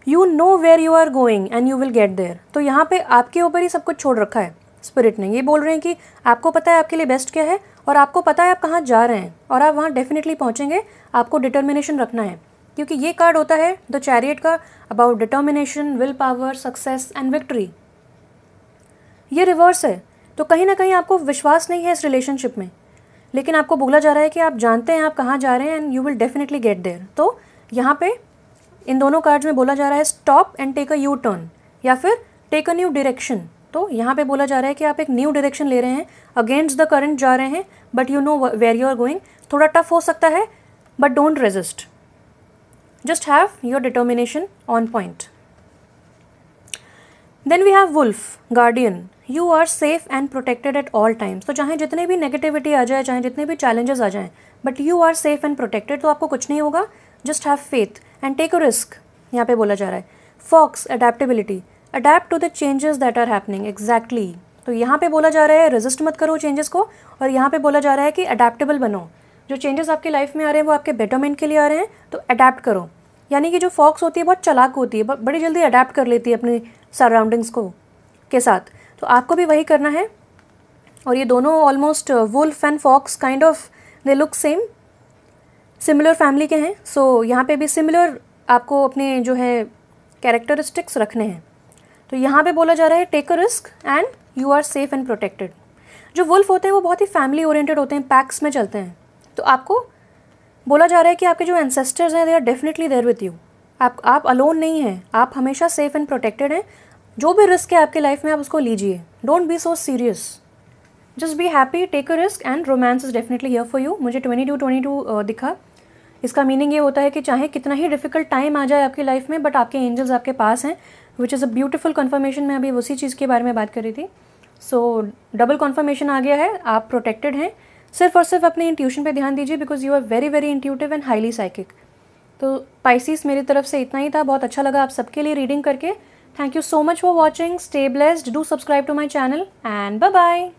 you know where you are going and you will get there. तो यहाँ पे आपके ऊपर ही सब कुछ छोड़ रखा है स्पिरिट ने, ये बोल रहे हैं कि आपको पता है आपके लिए बेस्ट क्या है और आपको पता है आप कहाँ जा रहे हैं और आप वहाँ डेफिनेटली पहुँचेंगे। आपको डिटर्मिनेशन रखना है क्योंकि ये कार्ड होता है द चैरियट का, about determination, will power, success and victory. ये रिवर्स है, तो कहीं ना कहीं आपको विश्वास नहीं है इस रिलेशनशिप में, लेकिन आपको बोला जा रहा है कि आप जानते हैं आप कहाँ जा रहे हैं and you will definitely get there. तो यहाँ पे इन दोनों कार्ड्स में बोला जा रहा है stop and take a U turn या फिर टेक अ न्यू डायरेक्शन। तो यहाँ पे बोला जा रहा है कि आप एक न्यू डायरेक्शन ले रहे हैं, अगेंस्ट द करंट जा रहे हैं, but you know where you are going. थोड़ा टफ हो सकता है but don't resist, just have your determination on point. Then we have wolf guardian, you are safe and protected at all times. तो चाहे जितने भी नेगेटिविटी आ जाए, चाहे जितने भी चैलेंजेस आ जाएं, but you are safe and protected, तो आपको कुछ नहीं होगा। Just have faith and take a risk, यहाँ पे बोला जा रहा है। Fox adaptability, adapt to the changes that are happening. Exactly, तो यहाँ पे बोला जा रहा है रेजिस्ट मत करो चेंजेस को, और यहाँ पे बोला जा रहा है कि अडेप्टेबल बनो। जो चेंजेस आपकी लाइफ में आ रहे हैं वो आपके बेटरमेंट के लिए आ रहे हैं, तो अडेप्ट करो। यानी कि जो फॉक्स होती है बहुत चालाक होती है, बड़ी जल्दी अडेप्ट कर लेती है अपनी सराउंडिंग्स को के साथ, तो आपको भी वही करना है। और ये दोनों almost wolf and fox kind of they look same, similar family के हैं। सो यहाँ पे भी सिमिलर आपको अपने जो है कैरेक्टरिस्टिक्स रखने हैं। तो यहाँ पे बोला जा रहा है take a risk and you are safe and protected. जो वुल्फ होते हैं वो बहुत ही फैमिली ओरिएंटेड होते हैं, पैक्स में चलते हैं। तो आपको बोला जा रहा है कि आपके जो एंसेस्टर्स हैं they are definitely there with you, आप अलोन नहीं हैं, आप हमेशा सेफ एंड प्रोटेक्टेड हैं। जो भी रिस्क है आपके लाइफ में आप उसको लीजिए, don't be so serious, just be happy, take a risk and romance is definitely here for you. मुझे 22 दिखा, इसका मीनिंग ये होता है कि चाहे कितना ही डिफिकल्ट टाइम आ जाए आपकी लाइफ में, बट आपके एंजल्स आपके पास हैं, which is a beautiful confirmation. मैं अभी उसी चीज़ के बारे में बात कर रही थी। सो डबल कन्फर्मेशन आ गया है, आप प्रोटेक्टेड हैं। सिर्फ और सिर्फ अपने इंट्यूशन पे ध्यान दीजिए because you are very very intuitive and highly psychic. तो पाइसिस मेरी तरफ से इतना ही था, बहुत अच्छा लगा आप सबके लिए रीडिंग करके। Thank you so much for watching, stay blessed, do subscribe to my channel and bye bye.